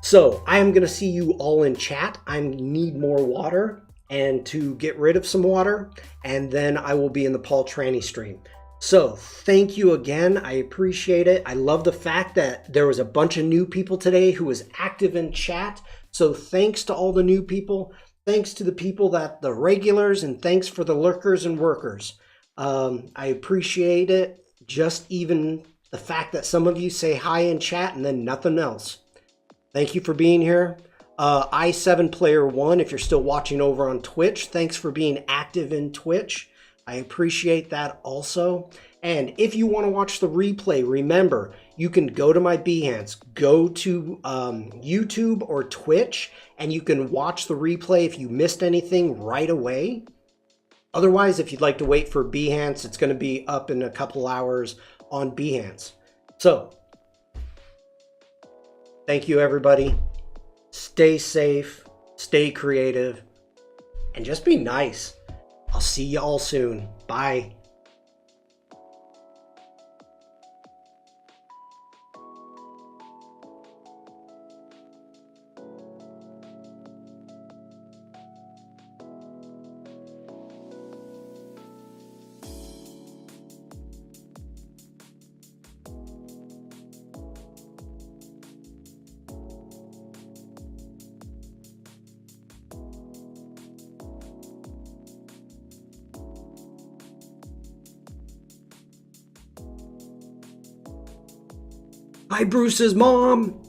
So I am going to see you all in chat. I need more water and to get rid of some water, and then I will be in the Paul Tranny stream. So thank you again. I appreciate it. I love the fact that there was a bunch of new people today who was active in chat. So thanks to all the new people. Thanks to the people the regulars, and thanks for the lurkers and workers. I appreciate it. Just even the fact that some of you say hi in chat and then nothing else. Thank you for being here. i7Player1, if you're still watching over on Twitch, thanks for being active in Twitch. I appreciate that also. And if you want to watch the replay, remember, you can go to my Behance, go to YouTube or Twitch, and you can watch the replay if you missed anything right away. Otherwise, if you'd like to wait for Behance, it's going to be up in a couple hours on Behance. So, thank you, everybody. Stay safe, stay creative, and just be nice. I'll see you all soon. Bye. Hi, Bruce's mom.